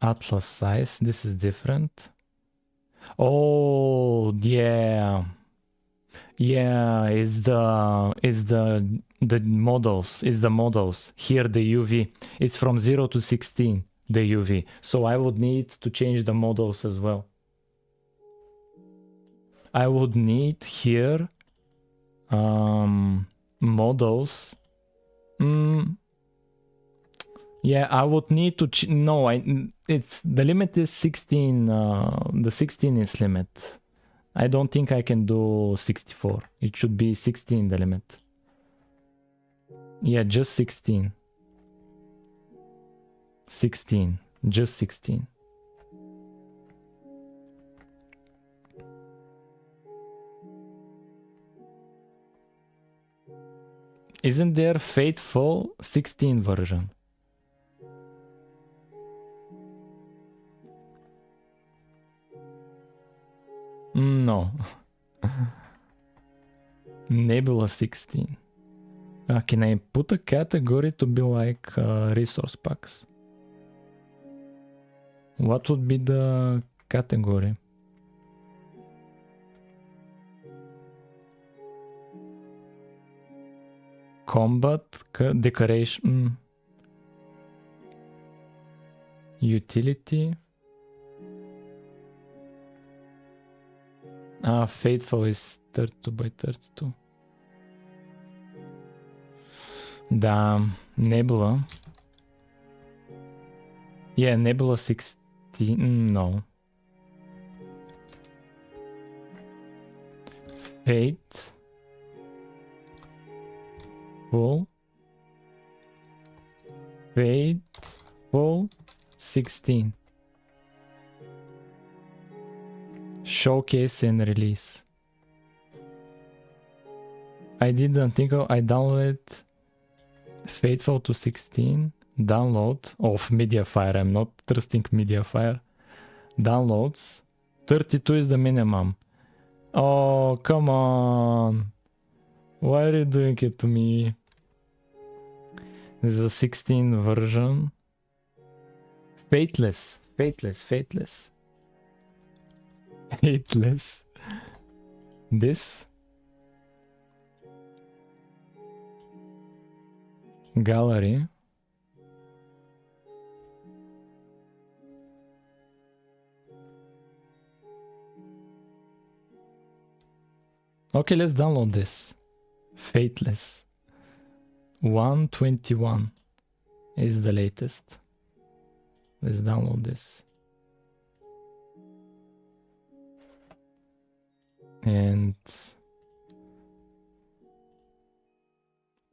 Atlas size. This is different. Oh, yeah. Yeah, it's the models. It's the models. Here the UV. It's from 0 to 16, the UV. So I would need to change the models as well. I would need here models. Yeah, I would need to no, it's the limit is 16. The 16 is limit. I don't think I can do 64. It should be 16 the limit. Yeah, just 16. 16. Just 16. Isn't there Fateful 16 version? No. Nebula 16. Can I put a category to be like resource packs? What would be the category? Combat, decoration, utility. Fateful is 32 by 32. Damn, Nebula. Yeah, Nebula 16, no. Fate. Full. Fateful 16. Showcase and release. I didn't think I downloaded Fateful to 16. Download of Mediafire. I'm not trusting Mediafire. Downloads. 32 is the minimum. Oh, come on. Why are you doing it to me? This is a 16 version. Fateless. Fateless. Fateless. Fateless. This. Gallery. Okay, let's download this. Fateless. 121 is the latest. Let's download this. And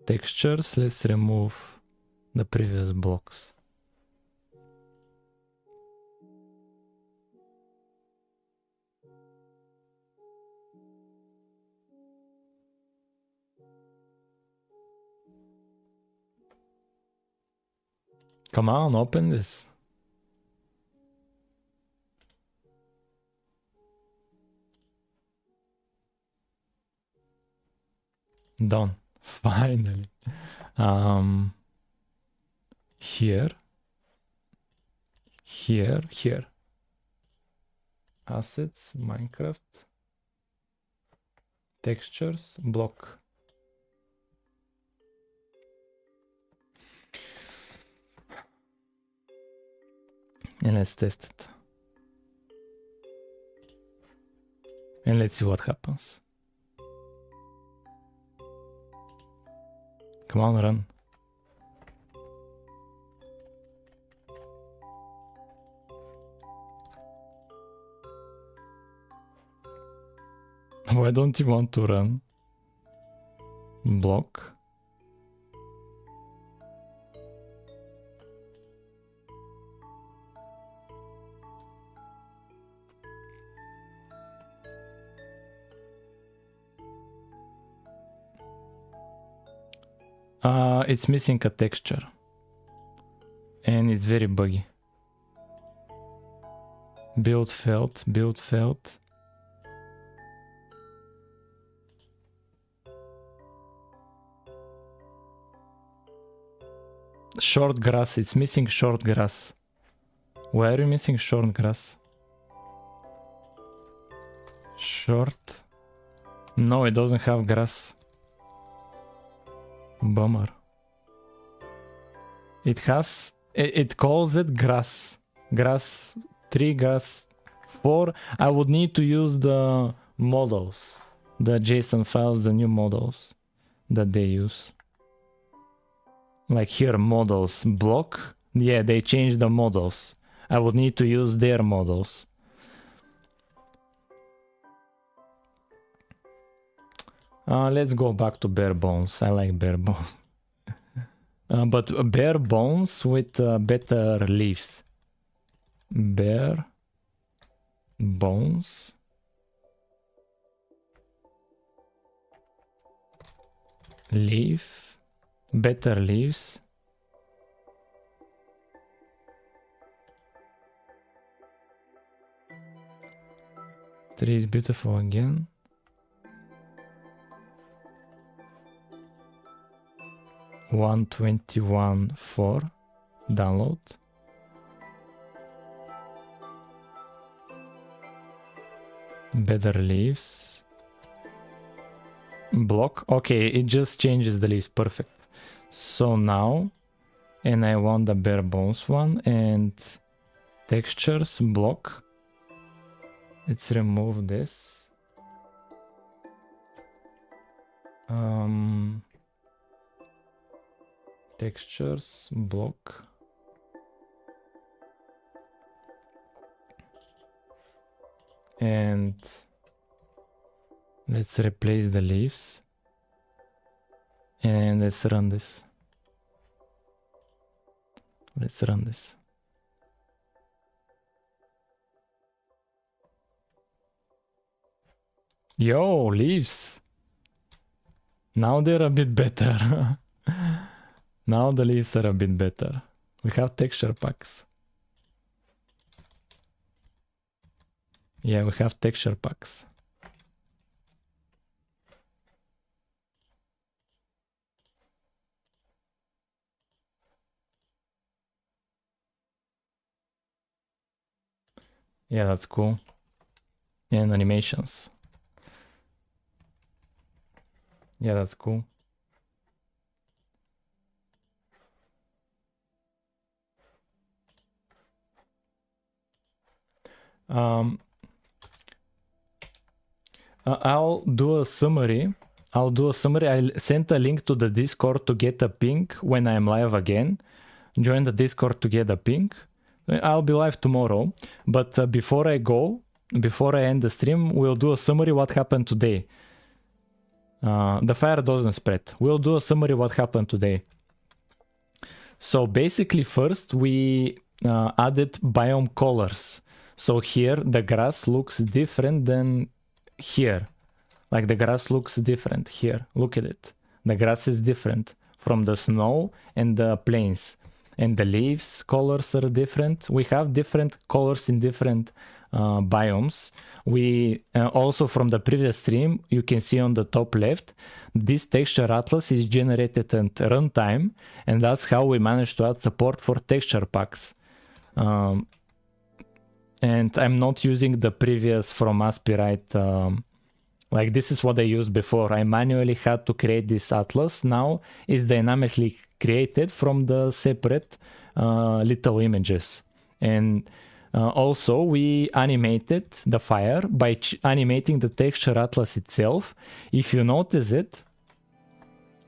textures, let's remove the previous blocks. Come on, open this. Done. Finally. Here. Assets, Minecraft. Textures, block. And let's test it. And let's see what happens. Come on, run. Why don't you want to run? Block. It's missing a texture. And it's very buggy. Build failed. Short grass, it's missing short grass. Why are you missing short grass? Short? No, it doesn't have grass. Bummer. It has, it calls it grass. Grass 3, grass 4. I would need to use the models. The JSON files, the new models that they use. Like here, models block. Yeah, they changed the models. I would need to use their models. Let's go back to bare bones. I like bare bones. But bare bones with better leaves. Bare bones. Leaf. Better leaves. Tree is beautiful again. $121.4 download. Better leaves. Block. Okay, it just changes the leaves. Perfect. So now, and I want the bare bones one, and textures block. Let's remove this. Textures block. And let's replace the leaves. And let's run this. Let's run this. Yo, leaves. Now they're a bit better. Now the leaves are a bit better. We have texture packs. Yeah, we have texture packs. Yeah, that's cool. And animations. Yeah, that's cool. I'll do a summary. I'll send a link to the Discord to get a ping when I'm live again. Join the Discord to get a ping. I'll be live tomorrow. But before I end the stream, we'll do a summary what happened today. The fire doesn't spread. We'll do a summary what happened today. So basically first we added biome colors. So here the grass looks different than here. Like the grass looks different here. Look at it. The grass is different from the snow and the plains. And the leaves colors are different. We have different colors in different biomes. We also from the previous stream, you can see on the top left, this texture atlas is generated at runtime, and that's how we managed to add support for texture packs. And I'm not using the previous from Aspirite. Like this is what I used before. I manually had to create this atlas. Now it's dynamically created from the separate little images. And also we animated the fire by animating the texture atlas itself. If you notice it,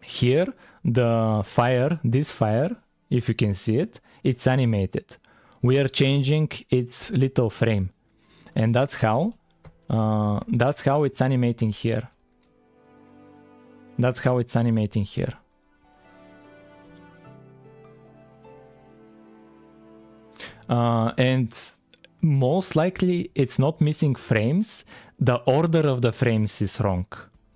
here the fire, this fire, if you can see it, it's animated. We are changing its little frame. And that's how it's animating here. That's how it's animating here. And most likely it's not missing frames. The order of the frames is wrong,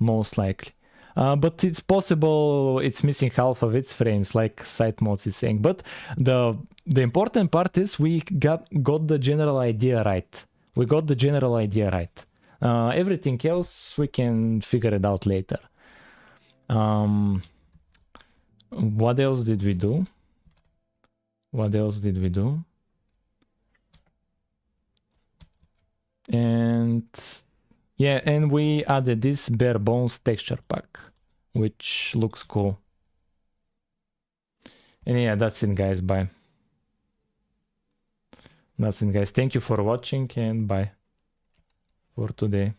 most likely. But it's possible it's missing half of its frames, like SiteMods is saying. But the important part is we got the general idea right. We got the general idea right. Everything else we can figure it out later. What else did we do? And yeah, and we added this bare bones texture pack, which looks cool. And yeah, that's it, guys. Bye. That's it, guys. Thank you for watching, and bye for today.